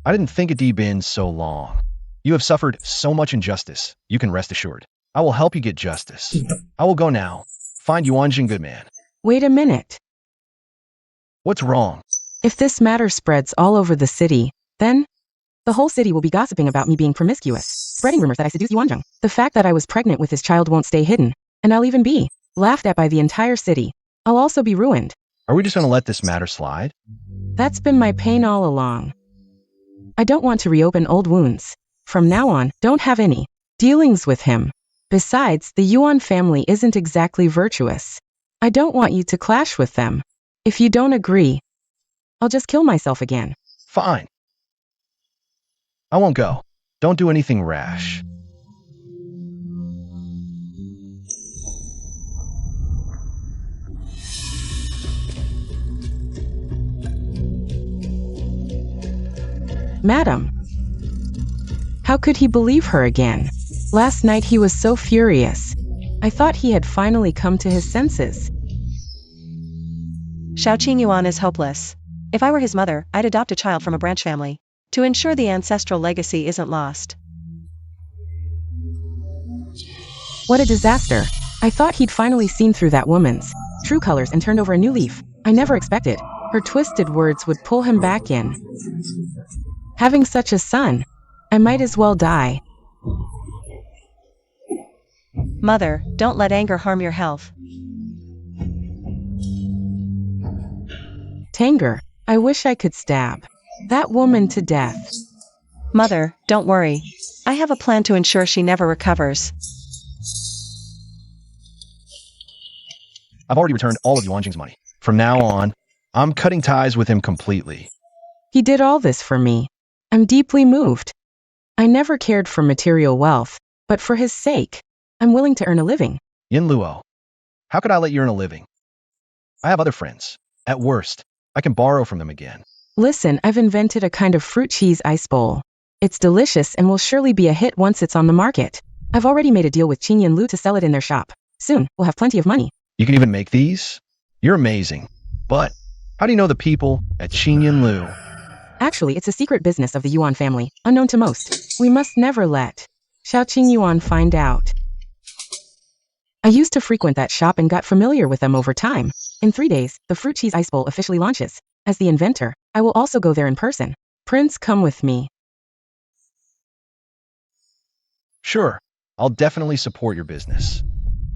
I didn't think it'd been so long. You have suffered so much injustice, you can rest assured. I will help you get justice. I will go now. Find Yuanzheng, good man. Wait a minute. What's wrong? If this matter spreads all over the city, then the whole city will be gossiping about me being promiscuous, spreading rumors that I seduced Yuanzheng. The fact that I was pregnant with his child won't stay hidden, and I'll even be laughed at by the entire city. I'll also be ruined. Are we just going to let this matter slide? That's been my pain all along. I don't want to reopen old wounds. From now on, don't have any dealings with him. Besides, the Yuan family isn't exactly virtuous. I don't want you to clash with them. If you don't agree, I'll just kill myself again. Fine. I won't go. Don't do anything rash. Madam. How could he believe her again? Last night he was so furious. I thought he had finally come to his senses. Xiao Yuan is hopeless. If I were his mother, I'd adopt a child from a branch family, to ensure the ancestral legacy isn't lost. What a disaster. I thought he'd finally seen through that woman's true colors and turned over a new leaf. I never expected her twisted words would pull him back in. Having such a son, I might as well die. Mother, don't let anger harm your health. Tanger, I wish I could stab that woman to death. Mother, don't worry. I have a plan to ensure she never recovers. I've already returned all of Yuanjing's money. From now on, I'm cutting ties with him completely. He did all this for me. I'm deeply moved. I never cared for material wealth, but for his sake, I'm willing to earn a living. Yin Luo, how could I let you earn a living? I have other friends. At worst, I can borrow from them again. Listen, I've invented a kind of fruit cheese ice bowl. It's delicious and will surely be a hit once it's on the market. I've already made a deal with Qinyan Lu to sell it in their shop. Soon, we'll have plenty of money. You can even make these? You're amazing. But how do you know the people at Qinyan Lu? Actually, it's a secret business of the Yuan family, unknown to most. We must never let Xiaoqing Yuan find out. I used to frequent that shop and got familiar with them over time. In 3 days, the fruit cheese ice bowl officially launches. As the inventor, I will also go there in person. Prince, come with me. Sure, I'll definitely support your business.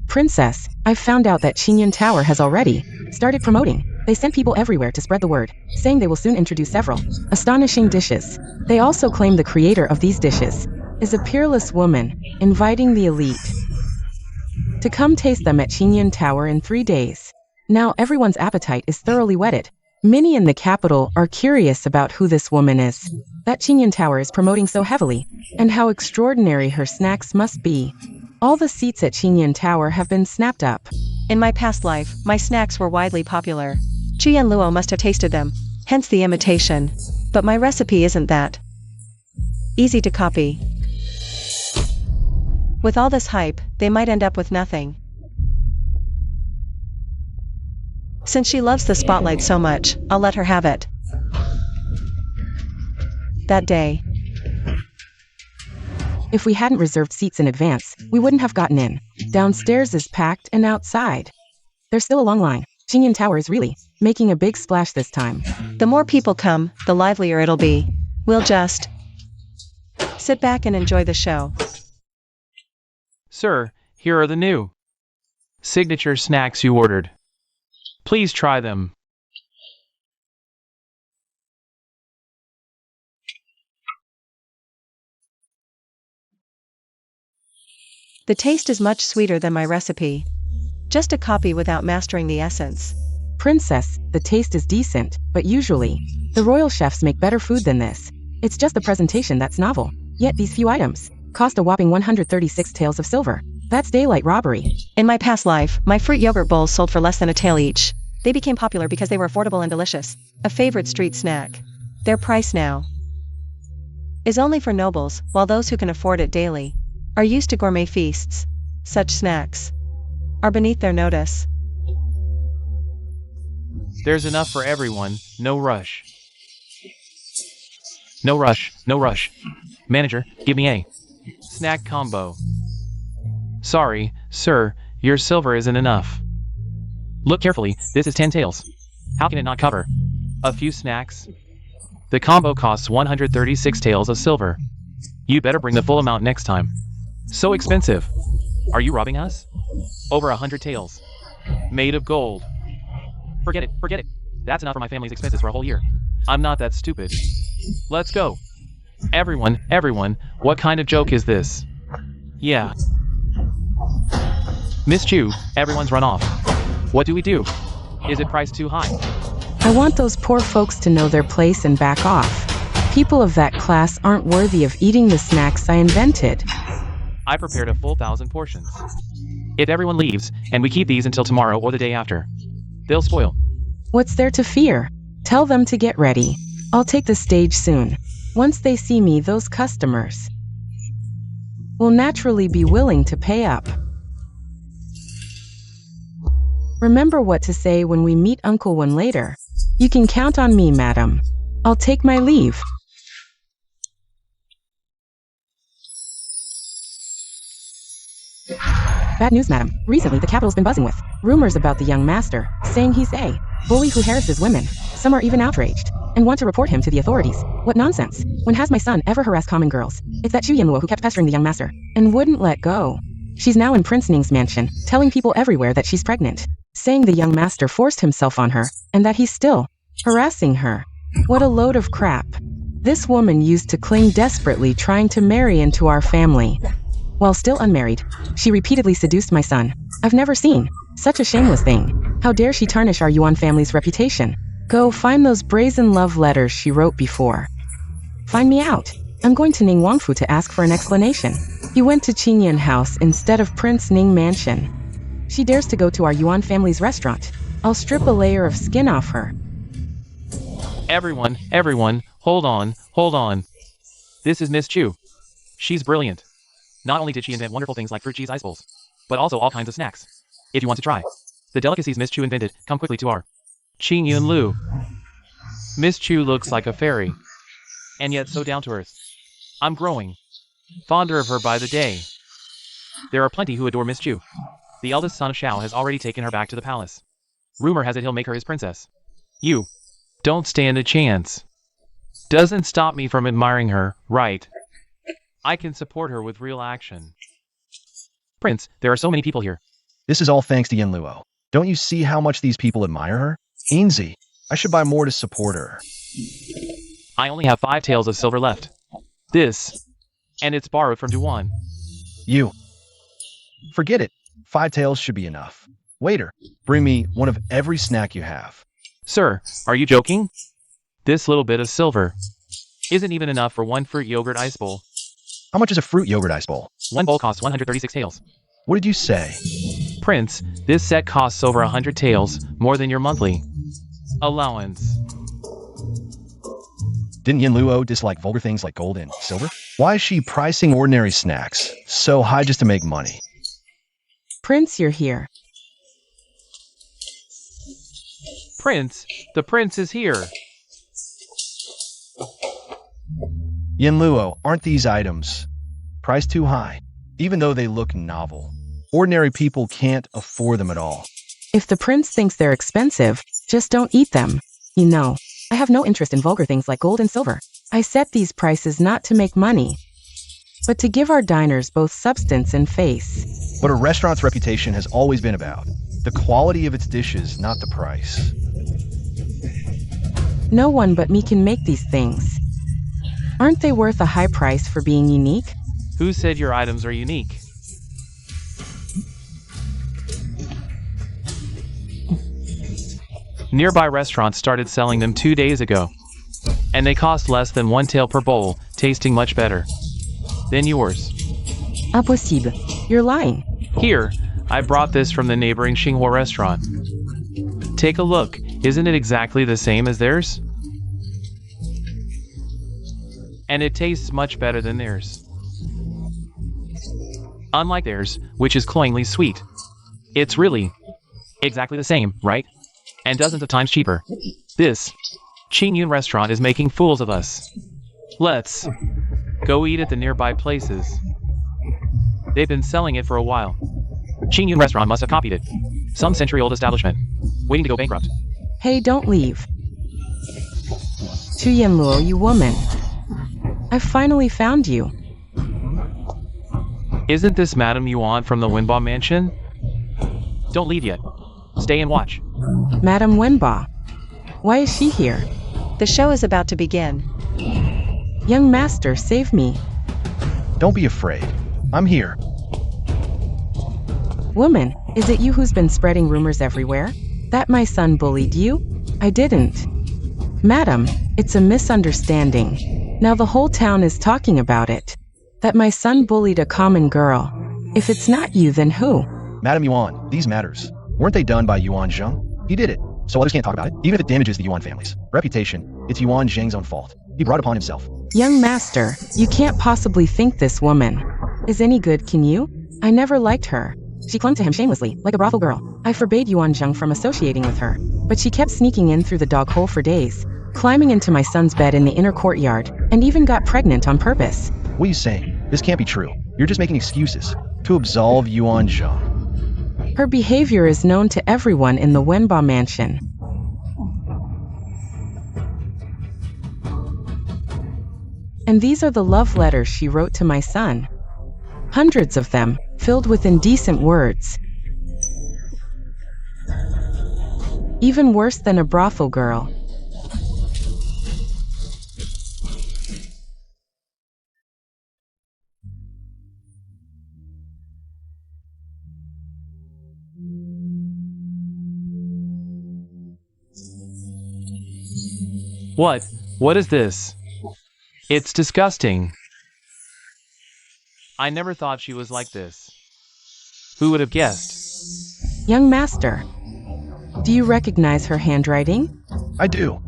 Princess, I've found out that Qinyan Tower has already started promoting. They sent people everywhere to spread the word, saying they will soon introduce several astonishing dishes. They also claim the creator of these dishes is a peerless woman, inviting the elite to come taste them at Qinyan Tower in 3 days. Now everyone's appetite is thoroughly whetted. Many in the capital are curious about who this woman is, that Qinyan Tower is promoting so heavily, and how extraordinary her snacks must be. All the seats at Qinyan Tower have been snapped up. In my past life, my snacks were widely popular. Qian Luo must have tasted them, hence the imitation. But my recipe isn't that easy to copy. With all this hype, they might end up with nothing. Since she loves the spotlight so much, I'll let her have it. That day. If we hadn't reserved seats in advance, we wouldn't have gotten in. Downstairs is packed and outside there's still a long line. Qinyan Tower is really making a big splash this time. The more people come, the livelier it'll be. We'll just sit back and enjoy the show. Sir, here are the new signature snacks you ordered. Please try them. The taste is much sweeter than my recipe. Just a copy without mastering the essence. Princess, the taste is decent, but usually, the royal chefs make better food than this. It's just the presentation that's novel. Yet these few items cost a whopping 136 taels of silver. That's daylight robbery. In my past life, my fruit yogurt bowls sold for less than a tael each. They became popular because they were affordable and delicious. A favorite street snack. Their price now is only for nobles, while those who can afford it daily are used to gourmet feasts. Such snacks are beneath their notice. There's enough for everyone, no rush. No rush, no rush. Manager, give me a snack combo. Sorry, sir, your silver isn't enough. Look carefully, this is 10 taels. How can it not cover a few snacks? The combo costs 136 taels of silver. You better bring the full amount next time. So expensive. Are you robbing us? Over 100 taels. Made of gold. Forget it, forget it. That's enough for my family's expenses for a whole year. I'm not that stupid. Let's go. Everyone, what kind of joke is this? Yeah. Miss Chu, everyone's run off. What do we do? Is it priced too high? I want those poor folks to know their place and back off. People of that class aren't worthy of eating the snacks I invented. I prepared a full 1,000 portions. If everyone leaves, and we keep these until tomorrow or the day after, they'll spoil. What's there to fear? Tell them to get ready. I'll take the stage soon. Once they see me, those customers will naturally be willing to pay up. Remember what to say when we meet Uncle One later. You can count on me, madam. I'll take my leave. Bad news, madam. Recently, the capital's been buzzing with rumors about the young master, saying he's a bully who harasses women. Some are even outraged and want to report him to the authorities. What nonsense! When has my son ever harassed common girls? It's that Chu Yanluo who kept pestering the young master and wouldn't let go. She's now in Prince Ning's mansion, telling people everywhere that she's pregnant, saying the young master forced himself on her and that he's still harassing her. What a load of crap. This woman used to cling desperately, trying to marry into our family. While still unmarried, she repeatedly seduced my son. I've never seen such a shameless thing. How dare she tarnish our Yuan family's reputation? Go find those brazen love letters she wrote before. Find me out. I'm going to Ning Wangfu to ask for an explanation. He went to Qingyan House instead of Prince Ning Mansion. She dares to go to our Yuan family's restaurant. I'll strip a layer of skin off her. Everyone, hold on. This is Miss Chu. She's brilliant. Not only did she invent wonderful things like fruit cheese ice bowls, but also all kinds of snacks. If you want to try the delicacies Miss Chu invented, come quickly to our Qing Yun Lu. Miss Chu looks like a fairy, and yet so down to earth. I'm growing fonder of her by the day. There are plenty who adore Miss Chu. The eldest son of Shao has already taken her back to the palace. Rumor has it he'll make her his princess. You don't stand a chance. Doesn't stop me from admiring her, right? I can support her with real action. Prince, there are so many people here. This is all thanks to Yin Luo. Don't you see how much these people admire her? Ainsley, I should buy more to support her. I only have 5 taels of silver left. This, and it's borrowed from Duan. You. Forget it. 5 taels should be enough. Waiter, bring me one of every snack you have. Sir, are you joking? This little bit of silver isn't even enough for 1 fruit yogurt ice bowl. How much is a fruit yogurt ice bowl? 1 bowl costs 136 taels. What did you say? Prince, this set costs over 100 taels, more than your monthly allowance. Didn't Yin Luo dislike vulgar things like gold and silver? Why is she pricing ordinary snacks so high just to make money? Prince, you're here. Prince, the prince is here. Yin Luo, aren't these items priced too high? Even though they look novel, ordinary people can't afford them at all. If the prince thinks they're expensive, just don't eat them. You know, I have no interest in vulgar things like gold and silver. I set these prices not to make money, but to give our diners both substance and face. But a restaurant's reputation has always been about the quality of its dishes, not the price. No one but me can make these things. Aren't they worth a high price for being unique? Who said your items are unique? Nearby restaurants started selling them 2 days ago, and they cost less than 1 tael per bowl, tasting much better than yours. Impossible. You're lying. Here, I brought this from the neighboring Xinghua restaurant. Take a look. Isn't it exactly the same as theirs? And it tastes much better than theirs. Unlike theirs, which is cloyingly sweet. It's really exactly the same, right? and dozens of times cheaper. This Qingyun restaurant is making fools of us. Let's go eat at the nearby places. They've been selling it for a while. Qingyun restaurant must have copied it. Some century-old establishment, waiting to go bankrupt. Hey, don't leave. Chu Yanluo, you woman. I finally found you. Isn't this Madame Yuan from the Wenba mansion? Don't leave yet. Stay and watch. Madame Wenba. Why is she here? The show is about to begin. Young master, save me. Don't be afraid. I'm here. Woman, is it you who's been spreading rumors everywhere? That my son bullied you? I didn't. Madam, it's a misunderstanding. Now the whole town is talking about it. That my son bullied a common girl. If it's not you, then who? Madame Yuan, these matters. Weren't they done by Yuan Zheng? He did it, so others can't talk about it. Even if it damages the Yuan family's reputation, it's Yuan Zheng's own fault. He brought it upon himself. Young master, you can't possibly think this woman is any good, can you? I never liked her. She clung to him shamelessly, like a brothel girl. I forbade Yuan Zheng from associating with her, but she kept sneaking in through the dog hole for days, climbing into my son's bed in the inner courtyard, and even got pregnant on purpose. What are you saying? This can't be true. You're just making excuses to absolve Yuan Zheng. Her behavior is known to everyone in the Wenba mansion. And these are the love letters she wrote to my son. Hundreds of them, filled with indecent words. Even worse than a brothel girl. What? What is this? It's disgusting. I never thought she was like this. Who would have guessed? Young master, do you recognize her handwriting? I do.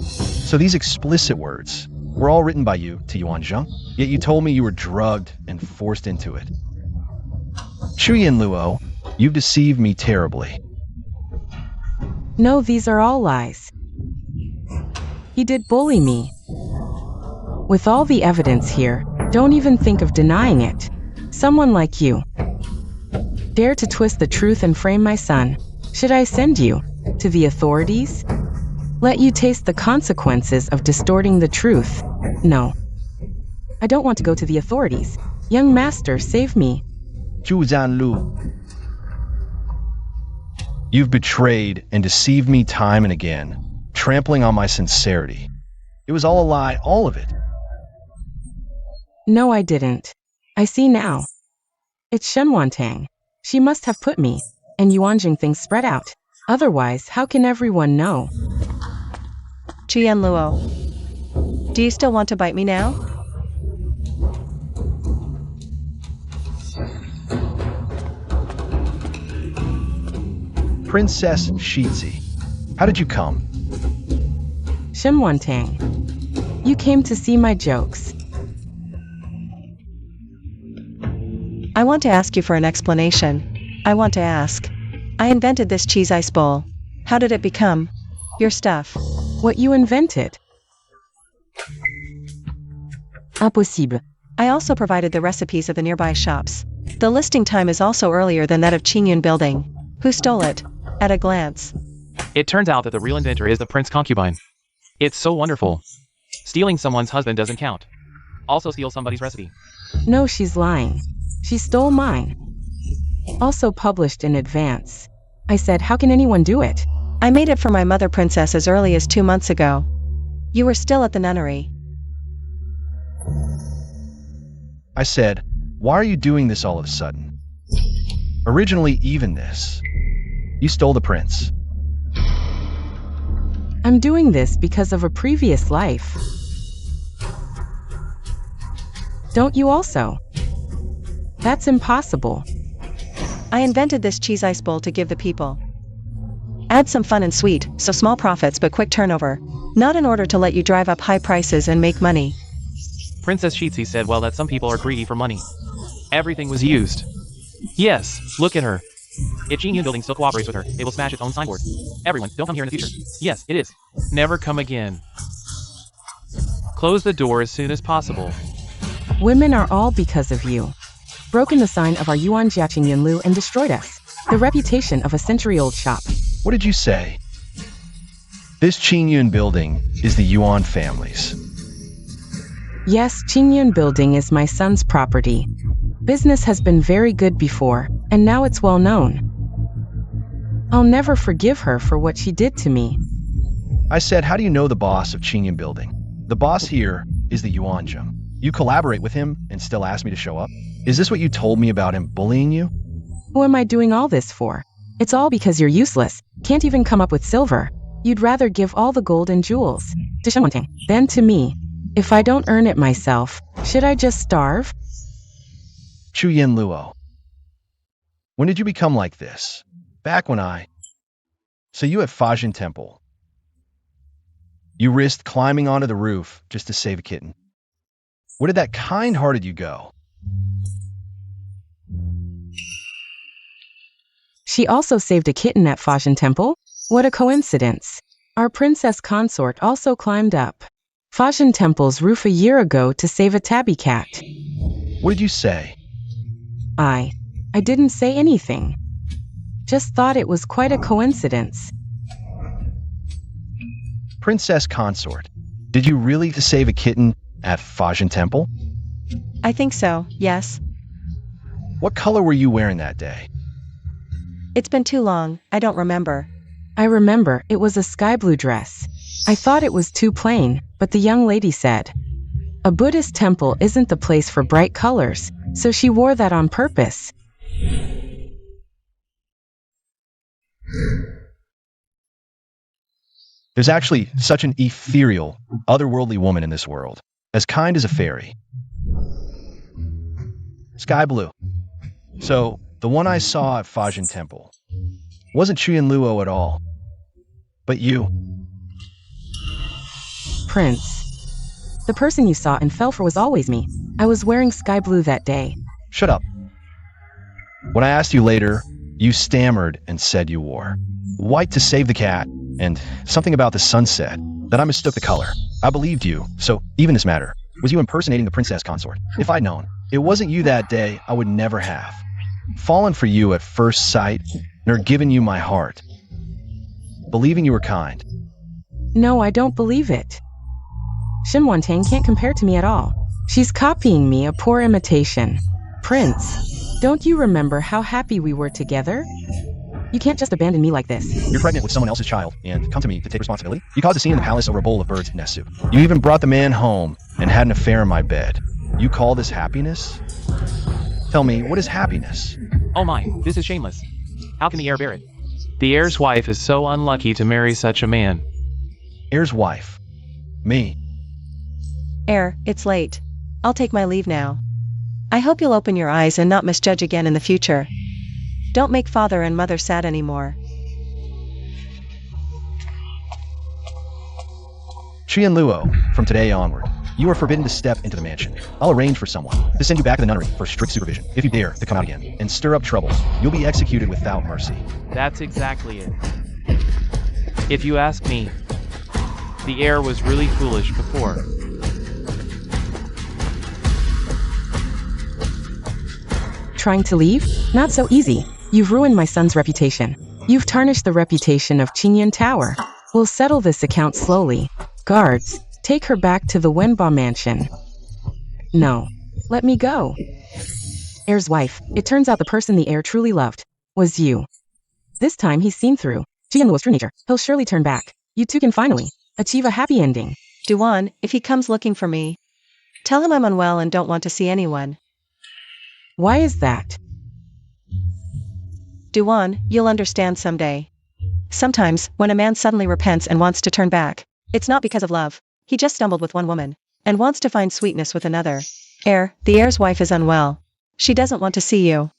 So these explicit words were all written by you to Yuan Zheng, yet you told me you were drugged and forced into it. Chu Yanluo, you've deceived me terribly. No, these are all lies. He did bully me. With all the evidence here, don't even think of denying it. Someone like you dare to twist the truth and frame my son. Should I send you to the authorities? Let you taste the consequences of distorting the truth? No. I don't want to go to the authorities. Young master, save me. Chu Zanlu, you've betrayed and deceived me time and again, trampling on my sincerity. It was all a lie, all of it. No, I didn't. I see now. It's Shenwantang. She must have put me and Yuanjing things spread out. Otherwise, how can everyone know? Chu Yanluo, do you still want to bite me now? Princess Shitzi, how did you come? Shenwantang, you came to see my jokes. I want to ask you for an explanation. I want to ask. I invented this cheese ice bowl. How did it become your stuff? What you invented? Impossible. I also provided the recipes of the nearby shops. The listing time is also earlier than that of Qingyun building. Who stole it? At a glance. It turns out that the real inventor is the prince concubine. It's so wonderful. Stealing someone's husband doesn't count. Also steal somebody's recipe. No, she's lying. She stole mine. Also published in advance. I said, how can anyone do it? I made it for my mother princess as early as 2 months ago. You were still at the nunnery. I said, why are you doing this all of a sudden? Originally even this. You stole the prince. I'm doing this because of a previous life. Don't you also? That's impossible. I invented this cheese ice bowl to give the people. Add some fun and sweet, so small profits but quick turnover. Not in order to let you drive up high prices and make money. Princess Shitzi said well that some people are greedy for money. Everything was used. Yes, look at her. If Qingyun Building still cooperates with her, it will smash its own signboard. Everyone, don't come here in the future. Yes, it is. Never come again. Close the door as soon as possible. Women are all because of you. Broken the sign of our Yuan Jiaqing Yunlu and destroyed us. The reputation of a century-old shop. What did you say? This Qingyun building is the Yuan family's. Yes, Qingyun Building is my son's property. Business has been very good before, and now it's well known. I'll never forgive her for what she did to me. I said, how do you know the boss of Qingyun building? The boss here is the Yuan Jum. You collaborate with him and still ask me to show up? Is this what you told me about him bullying you? Who am I doing all this for? It's all because you're useless, can't even come up with silver. You'd rather give all the gold and jewels to Shenwanting than to me. If I don't earn it myself, should I just starve? Chu Yin Luo. When did you become like this? Back when I saw you at Fajin Temple. You risked climbing onto the roof just to save a kitten. Where did that kind-hearted you go? She also saved a kitten at Fajin Temple? What a coincidence. Our princess consort also climbed up Fajin Temple's roof a year ago to save a tabby cat. What did you say? I didn't say anything. Just thought it was quite a coincidence. Princess consort, did you really save a kitten at Fajin Temple? I think so, yes. What color were you wearing that day? It's been too long, I don't remember. I remember, it was a sky blue dress. I thought it was too plain, but the young lady said, a Buddhist temple isn't the place for bright colors, so she wore that on purpose. There's actually such an ethereal, otherworldly woman in this world, as kind as a fairy. Sky blue. So, the one I saw at Fajin Temple wasn't Chuyin Luo at all, but you. Prince. The person you saw and fell for was always me. I was wearing sky blue that day. Shut up. When I asked you later, you stammered and said you wore white to save the cat, and something about the sunset, that I mistook the color. I believed you, so even this matter, was you impersonating the princess consort? If I'd known it wasn't you that day, I would never have fallen for you at first sight, nor given you my heart, believing you were kind. No, I don't believe it. Shenwanting can't compare to me at all. She's copying me, a poor imitation. Prince, don't you remember how happy we were together? You can't just abandon me like this. You're pregnant with someone else's child, and come to me to take responsibility? You caused a scene in the palace over a bowl of bird's nest soup. You even brought the man home and had an affair in my bed. You call this happiness? Tell me, what is happiness? Oh my, this is shameless. How can the heir bear it? The heir's wife is so unlucky to marry such a man. Heir's wife. Me. Heir, it's late. I'll take my leave now. I hope you'll open your eyes and not misjudge again in the future. Don't make father and mother sad anymore. Qian Luo, from today onward, you are forbidden to step into the mansion. I'll arrange for someone to send you back to the nunnery for strict supervision. If you dare to come out again and stir up trouble, you'll be executed without mercy. That's exactly it. If you ask me, the heir was really foolish before. Trying to leave? Not so easy. You've ruined my son's reputation. You've tarnished the reputation of Qingyun Tower. We'll settle this account slowly. Guards, take her back to the Wenba mansion. No. Let me go. Heir's wife, it turns out the person the heir truly loved was you. This time he's seen through Jianluo's true nature. He'll surely turn back. You two can finally achieve a happy ending. Duan, if he comes looking for me, tell him I'm unwell and don't want to see anyone. Why is that? Duan, you'll understand someday. Sometimes, when a man suddenly repents and wants to turn back, it's not because of love. He just stumbled with one woman, and wants to find sweetness with another. Heir, the heir's wife is unwell. She doesn't want to see you.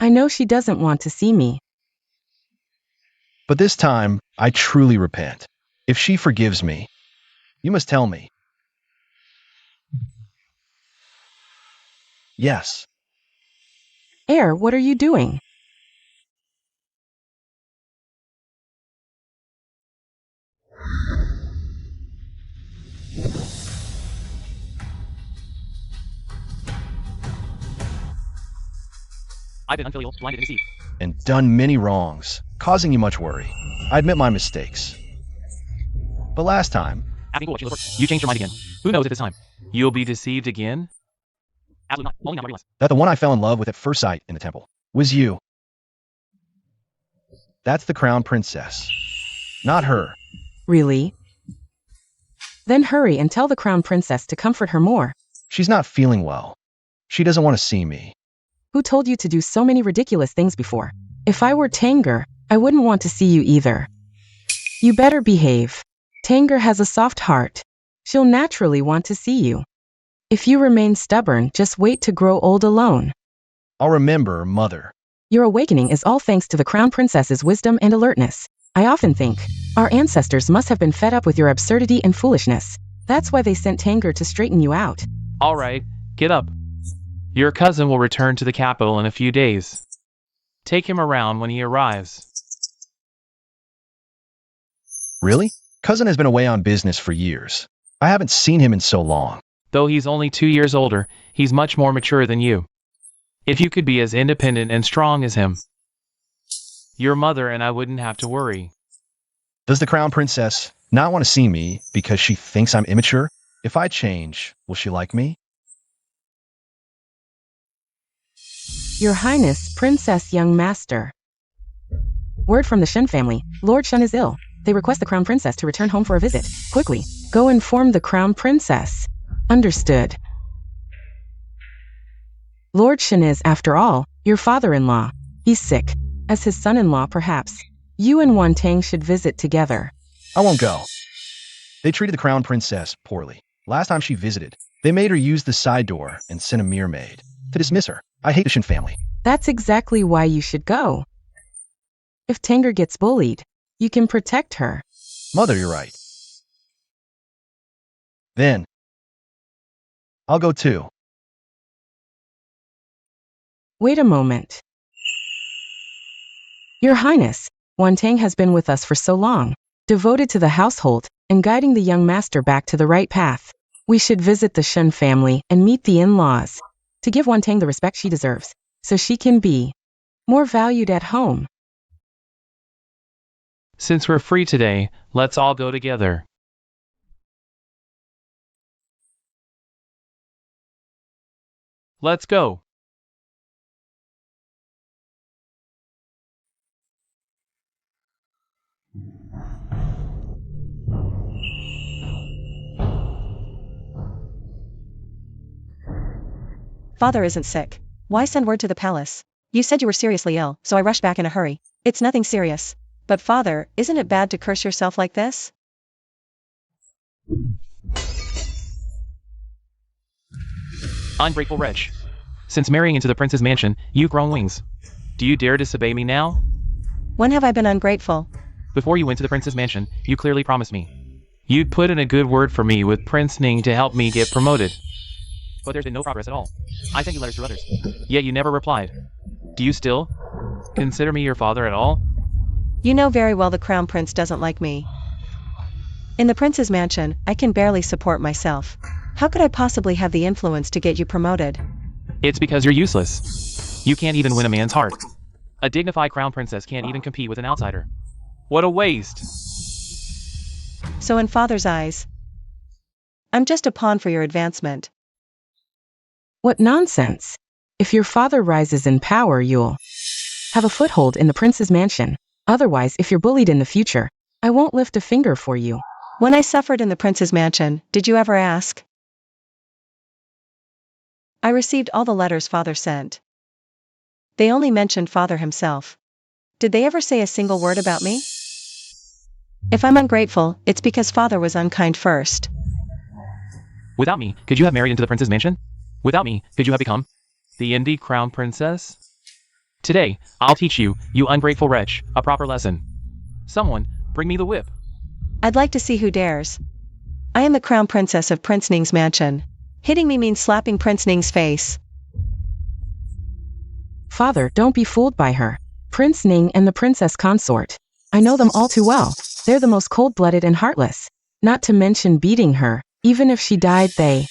I know she doesn't want to see me. But this time, I truly repent. If she forgives me, you must tell me. Yes. Heir, what are you doing? I've been unfilial, blinded, and deceived. And done many wrongs, causing you much worry. I admit my mistakes. But last time, Asking what you look for. You changed your mind again. Who knows at this time? You'll be deceived again? Absolutely not. Only not very less. that the one I fell in love with at first sight in the temple was you. That's the crown princess. Not her. Really? Then hurry and tell the crown princess to comfort her more. She's not feeling well. She doesn't want to see me. Who told you to do so many ridiculous things before? If I were Tanger, I wouldn't want to see you either. You better behave. Tanger has a soft heart. She'll naturally want to see you. If you remain stubborn, just wait to grow old alone. I'll remember, mother. Your awakening is all thanks to the crown princess's wisdom and alertness. I often think, our ancestors must have been fed up with your absurdity and foolishness. That's why they sent Tanger to straighten you out. All right, get up. Your cousin will return to the capital in a few days. Take him around when he arrives. Really? Cousin has been away on business for years. I haven't seen him in so long. Though he's only 2 years older, he's much more mature than you. If you could be as independent and strong as him, your mother and I wouldn't have to worry. Does the crown princess not want to see me because she thinks I'm immature? If I change, will she like me? Your Highness, Princess Young Master. Word from the Shen family. Lord Shen is ill. They request the crown princess to return home for a visit. Quickly, go inform the crown princess. Understood. Lord Shen is, after all, your father-in-law. He's sick. As his son-in-law, perhaps, you and Wantang should visit together. I won't go. They treated the crown princess poorly. Last time she visited, they made her use the side door and sent a mirror maid to dismiss her. I hate the Shen family. That's exactly why you should go. If Tanger gets bullied, you can protect her. Mother, you're right. Then, I'll go too. Wait a moment. Your Highness, Wantang has been with us for so long, devoted to the household, and guiding the young master back to the right path. We should visit the Shen family and meet the in-laws, to give Wantang the respect she deserves, so she can be more valued at home. Since we're free today, let's all go together. Let's go. Father isn't sick. Why send word to the palace? You said you were seriously ill, so I rushed back in a hurry. It's nothing serious. But father, isn't it bad to curse yourself like this? Ungrateful wretch. Since marrying into the prince's mansion, you've grown wings. Do you dare disobey me now? When have I been ungrateful? Before you went to the prince's mansion, you clearly promised me you'd put in a good word for me with Prince Ning to help me get promoted. But there's been no progress at all. I sent you letters to others, yet you never replied. Do you still consider me your father at all? You know very well the crown prince doesn't like me. In the prince's mansion, I can barely support myself. How could I possibly have the influence to get you promoted? It's because you're useless. You can't even win a man's heart. A dignified crown princess can't even compete with an outsider. What a waste. So in father's eyes, I'm just a pawn for your advancement. What nonsense. If your father rises in power, you'll have a foothold in the prince's mansion. Otherwise, if you're bullied in the future, I won't lift a finger for you. When I suffered in the prince's mansion, did you ever ask? I received all the letters father sent. They only mentioned father himself. Did they ever say a single word about me? If I'm ungrateful, it's because father was unkind first. Without me, could you have married into the prince's mansion? Without me, could you have become the indie crown princess? Today, I'll teach you, you ungrateful wretch, a proper lesson. Someone, bring me the whip. I'd like to see who dares. I am the crown princess of Prince Ning's mansion. Hitting me means slapping Prince Ning's face. Father, don't be fooled by her. Prince Ning and the princess consort. I know them all too well. They're the most cold-blooded and heartless. Not to mention beating her. Even if she died, they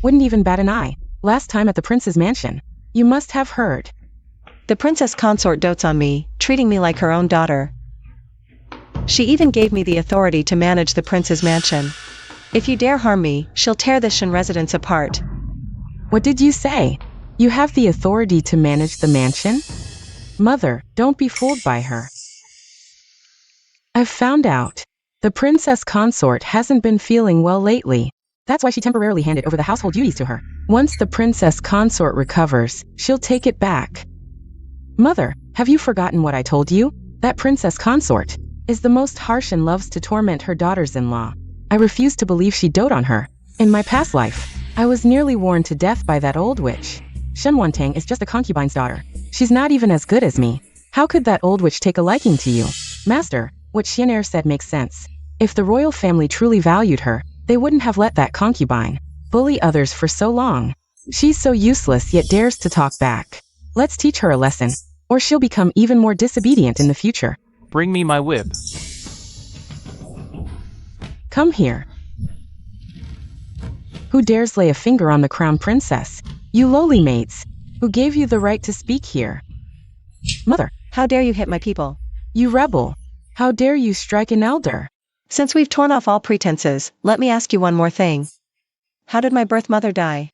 wouldn't even bat an eye. Last time at the prince's mansion. You must have heard. The princess consort dotes on me, treating me like her own daughter. She even gave me the authority to manage the prince's mansion. If you dare harm me, she'll tear the Shen residence apart. What did you say? You have the authority to manage the mansion? Mother, don't be fooled by her. I've found out. The princess consort hasn't been feeling well lately. That's why she temporarily handed over the household duties to her. Once the princess consort recovers, she'll take it back. Mother, have you forgotten what I told you? That princess consort is the most harsh and loves to torment her daughters-in-law. I refuse to believe she dote on her. In my past life, I was nearly worn to death by that old witch. Shen Wantang is just a concubine's daughter. She's not even as good as me. How could that old witch take a liking to you? Master, what Xian'er said makes sense. If the royal family truly valued her, they wouldn't have let that concubine bully others for so long. She's so useless yet dares to talk back. Let's teach her a lesson, or she'll become even more disobedient in the future. Bring me my whip. Come here. Who dares lay a finger on the crown princess? You lowly maids. Who gave you the right to speak here? Mother, How dare you hit my people? you rebel. How dare you strike an elder? Since we've torn off all pretenses, let me ask you one more thing. How did my birth mother die?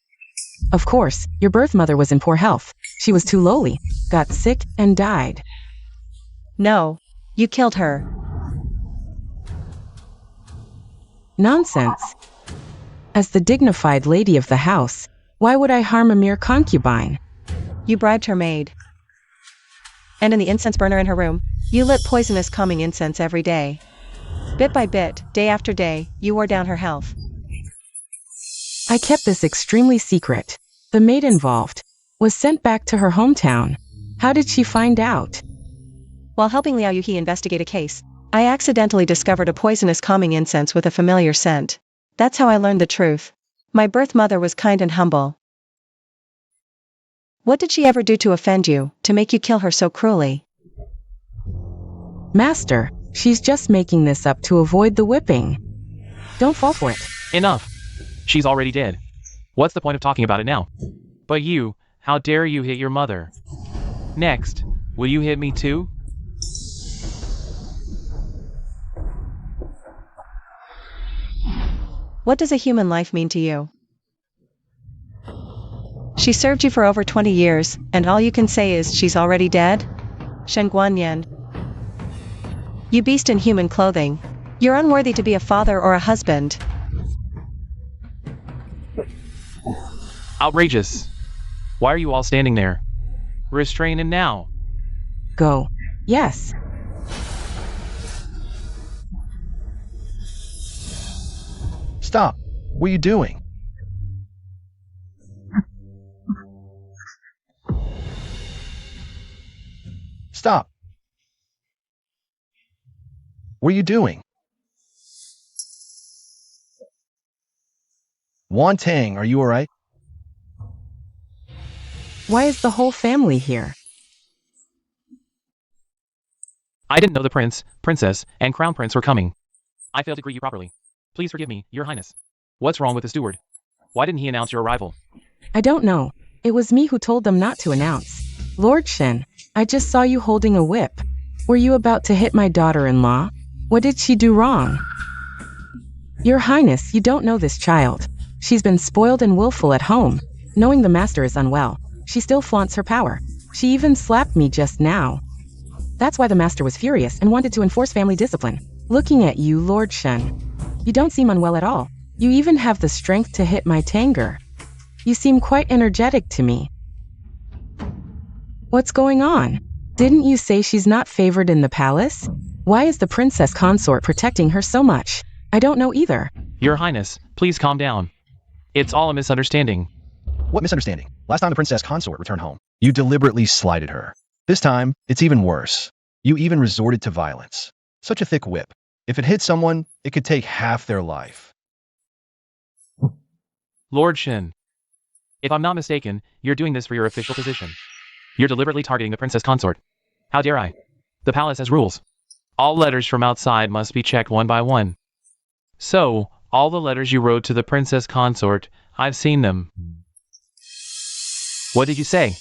Of course, your birth mother was in poor health. She was too lowly, got sick, and died. No. You killed her. Nonsense. As the dignified lady of the house, why would I harm a mere concubine? You bribed her maid. And in the incense burner in her room, you lit poisonous calming incense every day. Bit by bit, day after day, you wore down her health. I kept this extremely secret. The maid involved was sent back to her hometown. How did she find out? While helping Liao Yuhi investigate a case, I accidentally discovered a poisonous calming incense with a familiar scent. That's how I learned the truth. My birth mother was kind and humble. What did she ever do to offend you, to make you kill her so cruelly? Master, she's just making this up to avoid the whipping. Don't fall for it. Enough. She's already dead. What's the point of talking about it now? But you, how dare you hit your mother? Next, will you hit me too? What does a human life mean to you? She served you for over 20 years, and all you can say is she's already dead? Shen Guanyan. You beast in human clothing. You're unworthy to be a father or a husband. Outrageous. Why are you all standing there? Restrain him now. Go. Yes. Stop. What are you doing? Stop. What are you doing? Wantang, are you alright? Why is the whole family here? I didn't know the prince, princess, and crown prince were coming. I failed to greet you properly. Please forgive me, your highness. What's wrong with the steward? Why didn't he announce your arrival? I don't know. It was me who told them not to announce. Lord Shen, I just saw you holding a whip. Were you about to hit my daughter-in-law? What did she do wrong? Your highness, you don't know this child. She's been spoiled and willful at home. Knowing the master is unwell, she still flaunts her power. She even slapped me just now. That's why the master was furious and wanted to enforce family discipline. Looking at you, Lord Shen, you don't seem unwell at all. You even have the strength to hit my Tanger. You seem quite energetic to me. What's going on? Didn't you say she's not favored in the palace? Why is the princess consort protecting her so much? I don't know either. Your highness, please calm down. It's all a misunderstanding. What misunderstanding? Last time the princess consort returned home, You deliberately slighted her. This time, it's even worse. You even resorted to violence. Such a thick whip. If it hit someone, it could take half their life. Lord Shin, if I'm not mistaken, you're doing this for your official position. You're deliberately targeting the princess consort. How dare I? The palace has rules. All letters from outside must be checked one by one. So, all the letters you wrote to the princess consort, I've seen them. What did you say?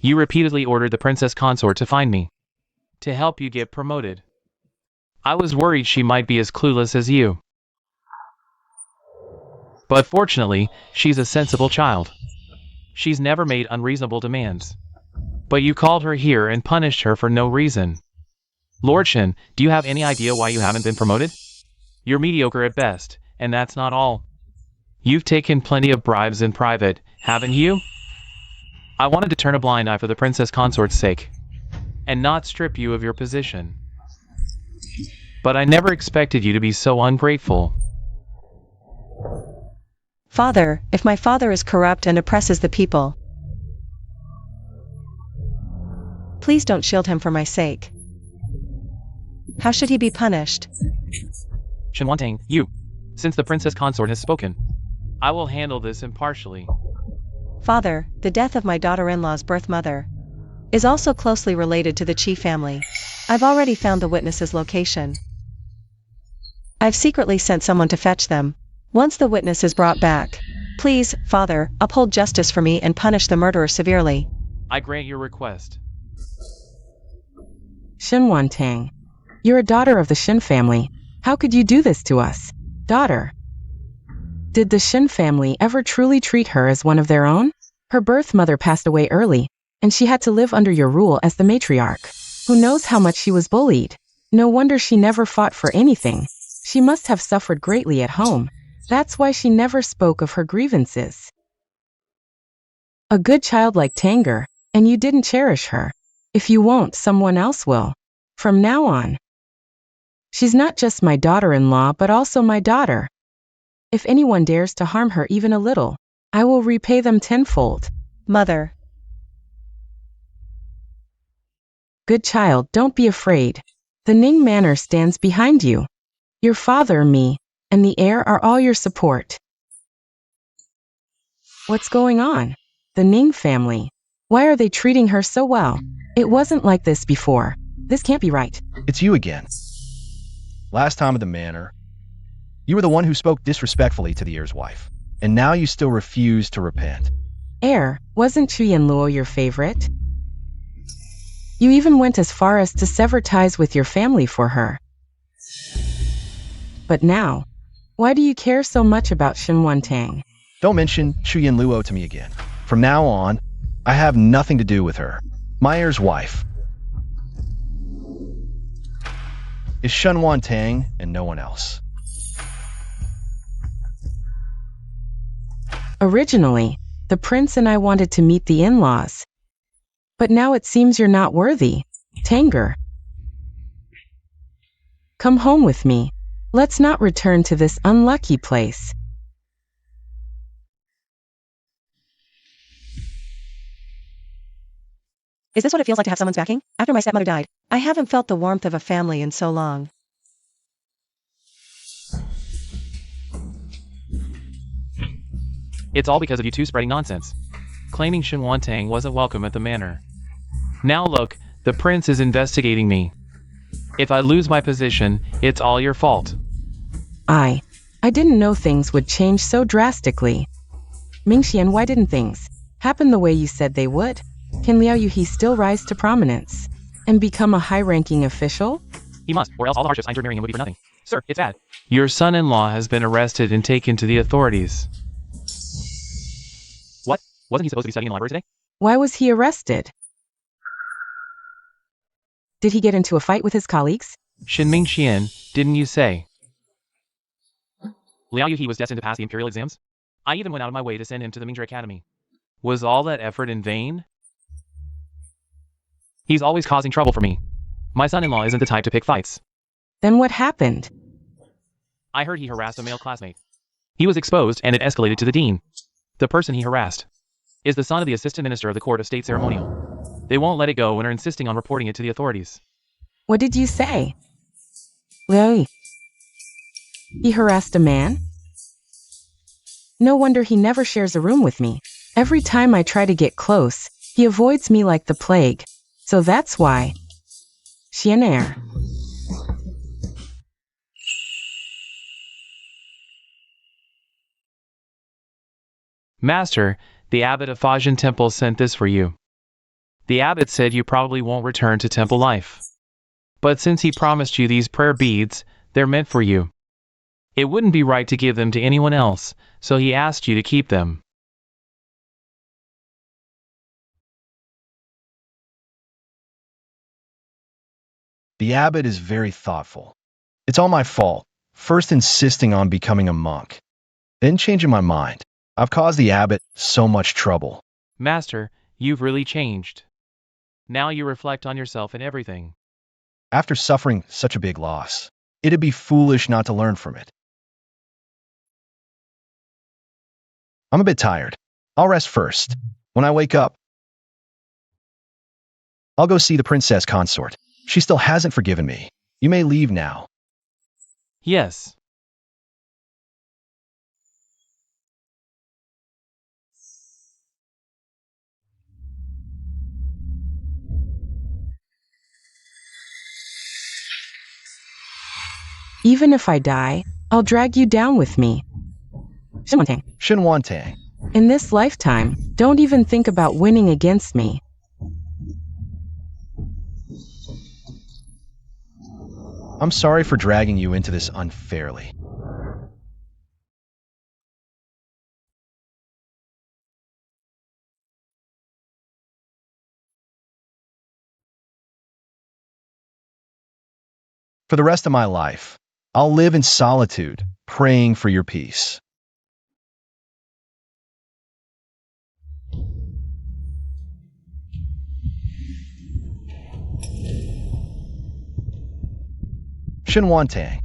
You repeatedly ordered the princess consort to find me. To help you get promoted. I was worried she might be as clueless as you. But fortunately, she's a sensible child. She's never made unreasonable demands. But you called her here and punished her for no reason. Lord Shin, do you have any idea why you haven't been promoted? You're mediocre at best, and that's not all. You've taken plenty of bribes in private, haven't you? I wanted to turn a blind eye for the princess consort's sake, and not strip you of your position. But I never expected you to be so ungrateful. Father, if my father is corrupt and oppresses the people, please don't shield him for my sake. How should he be punished? Shinwantang, you. Since the princess consort has spoken, I will handle this impartially. Father, the death of my daughter-in-law's birth mother is also closely related to the Chi family. I've already found the witness's location. I've secretly sent someone to fetch them. Once the witness is brought back, please, Father, uphold justice for me and punish the murderer severely. I grant your request. Shinwantang, you're a daughter of the Shin family. How could you do this to us? Daughter. Did the Shin family ever truly treat her as one of their own? Her birth mother passed away early, and she had to live under your rule as the matriarch. Who knows how much she was bullied? No wonder she never fought for anything. She must have suffered greatly at home. That's why she never spoke of her grievances. A good child like Tanger, and you didn't cherish her. If you won't, someone else will. From now on. She's not just my daughter-in-law but also my daughter. If anyone dares to harm her even a little, I will repay them tenfold. Mother. Good child, don't be afraid. The Ning manor stands behind you. Your father, me, and the heir are all your support. What's going on? The Ning family. Why are they treating her so well? It wasn't like this before. This can't be right. It's you again. Last time at the manor, you were the one who spoke disrespectfully to the heir's wife, and now you still refuse to repent. Heir, wasn't Chu Yanluo your favorite? You even went as far as to sever ties with your family for her. But now, why do you care so much about Shinwantang? Don't mention Chu Yanluo to me again. From now on, I have nothing to do with her. My heir's wife is Shinwantang and no one else. Originally, the prince and I wanted to meet the in-laws. But now it seems you're not worthy. Tanger. Come home with me. Let's not return to this unlucky place. Is this what it feels like to have someone's backing? After my stepmother died, I haven't felt the warmth of a family in so long. It's all because of you two spreading nonsense. Claiming Shinwantang wasn't welcome at the manor. Now look, the prince is investigating me. If I lose my position, it's all your fault. I didn't know things would change so drastically. Mingxian, why didn't things happen the way you said they would? Can Liao Yuhi still rise to prominence and become a high-ranking official? He must, or else all the hardships I endured marrying him would be for nothing. Sir, it's bad. Your son-in-law has been arrested and taken to the authorities. What? Wasn't he supposed to be studying in the library today? Why was he arrested? Did he get into a fight with his colleagues? Shin Mingxian, didn't you say? Liao Yuhi was destined to pass the imperial exams? I even went out of my way to send him to the Mingzhi Academy. Was all that effort in vain? He's always causing trouble for me. My son-in-law isn't the type to pick fights. Then what happened? I heard he harassed a male classmate. He was exposed and it escalated to the dean. The person he harassed is the son of the assistant minister of the court of state ceremonial. They won't let it go and are insisting on reporting it to the authorities. What did you say? Really? He harassed a man? No wonder he never shares a room with me. Every time I try to get close, he avoids me like the plague. So that's why. Chien. Master, the abbot of Fajan Temple sent this for you. The abbot said you probably won't return to temple life. But since he promised you these prayer beads, they're meant for you. It wouldn't be right to give them to anyone else, so he asked you to keep them. The abbot is very thoughtful. It's all my fault, first insisting on becoming a monk, then changing my mind. I've caused the abbot so much trouble. Master, you've really changed. Now you reflect on yourself and everything. After suffering such a big loss, it'd be foolish not to learn from it. I'm a bit tired. I'll rest first. When I wake up, I'll go see the princess consort. She still hasn't forgiven me. You may leave now. Yes. Even if I die, I'll drag you down with me. Shinwantang. In this lifetime, don't even think about winning against me. I'm sorry for dragging you into this unfairly. For the rest of my life, I'll live in solitude, praying for your peace. Shinwantang.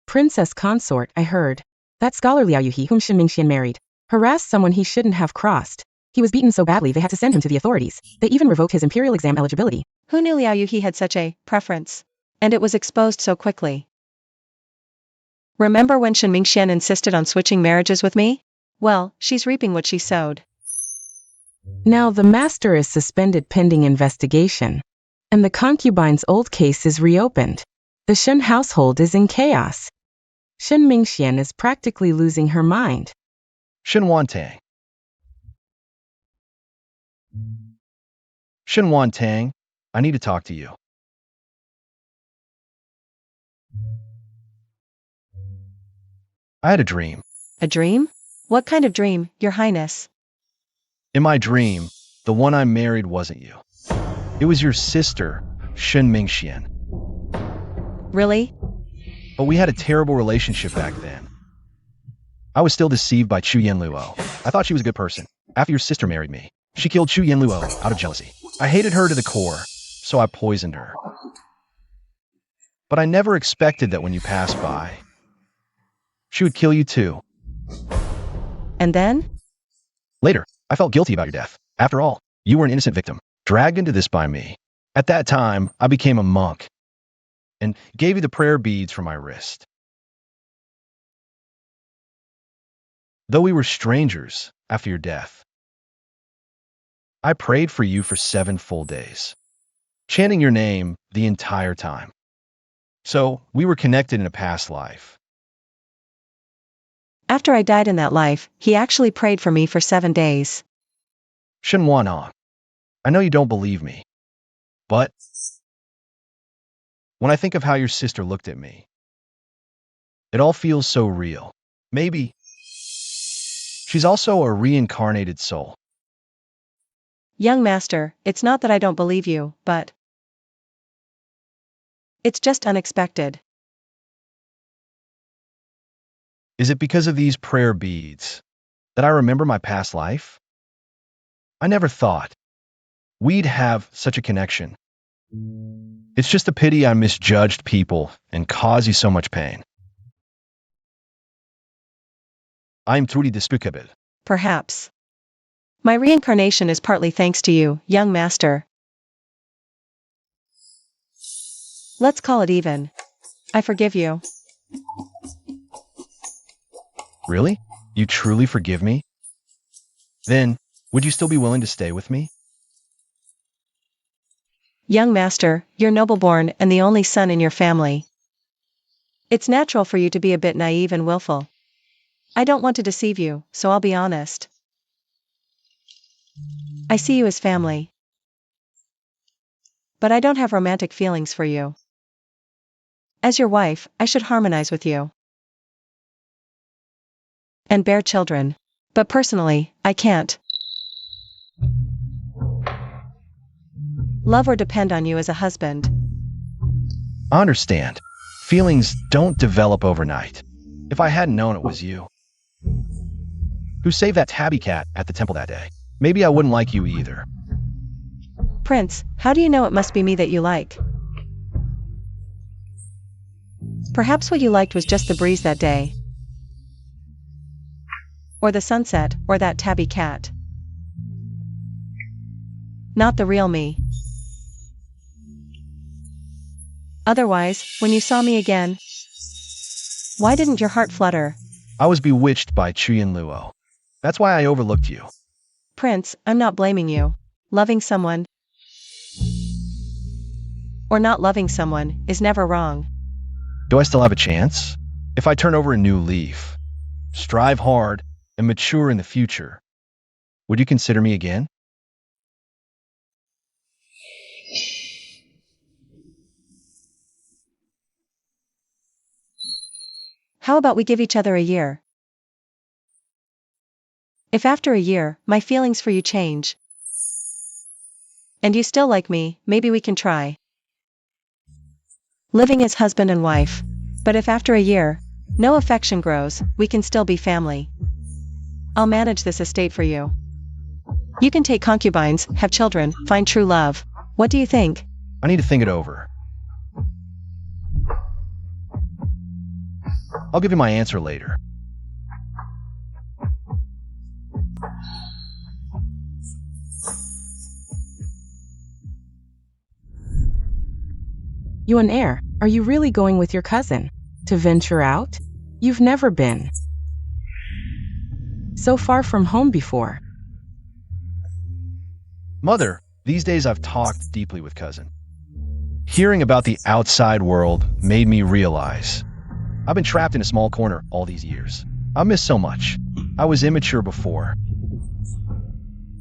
Princess consort, I heard. That scholar Liao Yuhi whom Shen Mingxian married, harassed someone he shouldn't have crossed. He was beaten so badly they had to send him to the authorities. They even revoked his imperial exam eligibility. Who knew Liao Yuhi had such a preference? And it was exposed so quickly. Remember when Shen Mingxian insisted on switching marriages with me? Well, she's reaping what she sowed. Now the master is suspended pending investigation. And the concubine's old case is reopened. The Shen household is in chaos. Shen Mingxian is practically losing her mind. Shinwantang. Shinwantang, I need to talk to you. I had a dream. A dream? What kind of dream, Your Highness? In my dream, the one I married wasn't you. It was your sister, Shen Mingxian. Really? But we had a terrible relationship back then. I was still deceived by Chu Yanluo. I thought she was a good person. After your sister married me, she killed Chu Yanluo out of jealousy. I hated her to the core, so I poisoned her. But I never expected that when you passed by, she would kill you too. And then? Later, I felt guilty about your death. After all, you were an innocent victim, dragged into this by me. At that time, I became a monk and gave you the prayer beads from my wrist. Though we were strangers after your death, I prayed for you for 7 full days, chanting your name the entire time. So we were connected in a past life. After I died in that life, he actually prayed for me for 7 days. Shenwanong, I know you don't believe me, but when I think of how your sister looked at me, it all feels so real. Maybe she's also a reincarnated soul. Young master, it's not that I don't believe you, but it's just unexpected. Is it because of these prayer beads that I remember my past life? I never thought we'd have such a connection. It's just a pity I misjudged people and caused you so much pain. I'm truly despicable. Perhaps. My reincarnation is partly thanks to you, young master. Let's call it even. I forgive you. Really? You truly forgive me? Then, would you still be willing to stay with me? Young master, you're noble-born and the only son in your family. It's natural for you to be a bit naive and willful. I don't want to deceive you, so I'll be honest. I see you as family. But I don't have romantic feelings for you. As your wife, I should harmonize with you. And bear children. But personally, I can't. Love or depend on you as a husband. I understand. Feelings don't develop overnight. If I hadn't known it was you who saved that tabby cat at the temple that day, maybe I wouldn't like you either. Prince, how do you know it must be me that you like? Perhaps what you liked was just the breeze that day. Or the sunset, or that tabby cat. Not the real me. Otherwise, when you saw me again, why didn't your heart flutter? I was bewitched by Chuyin Luo. That's why I overlooked you. Prince, I'm not blaming you. Loving someone, or not loving someone, is never wrong. Do I still have a chance? If I turn over a new leaf, strive hard, and mature in the future, would you consider me again? How about we give each other a year? If after a year, my feelings for you change, and you still like me, maybe we can try living as husband and wife. But if after a year, no affection grows, we can still be family. I'll manage this estate for you. You can take concubines, have children, find true love. What do you think? I need to think it over. I'll give you my answer later. You an heir, are you really going with your cousin? To venture out? You've never been so far from home before. Mother, these days I've talked deeply with cousin. Hearing about the outside world made me realize I've been trapped in a small corner all these years. I miss so much. I was immature before.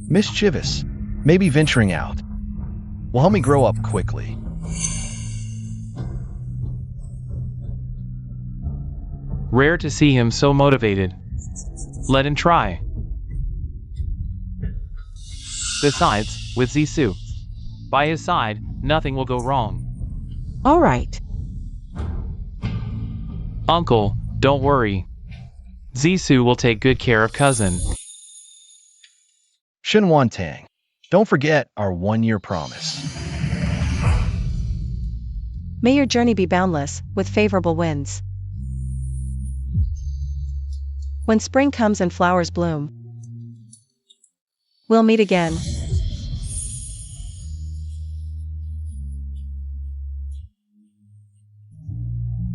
Mischievous. Maybe venturing out will help me grow up quickly. Rare to see him so motivated. Let him try. Besides, with Zissou by his side, nothing will go wrong. All right. Uncle, don't worry. Zissou will take good care of cousin. Shenwan Tang, don't forget our 1-year promise. May your journey be boundless, with favorable winds. When spring comes and flowers bloom, we'll meet again.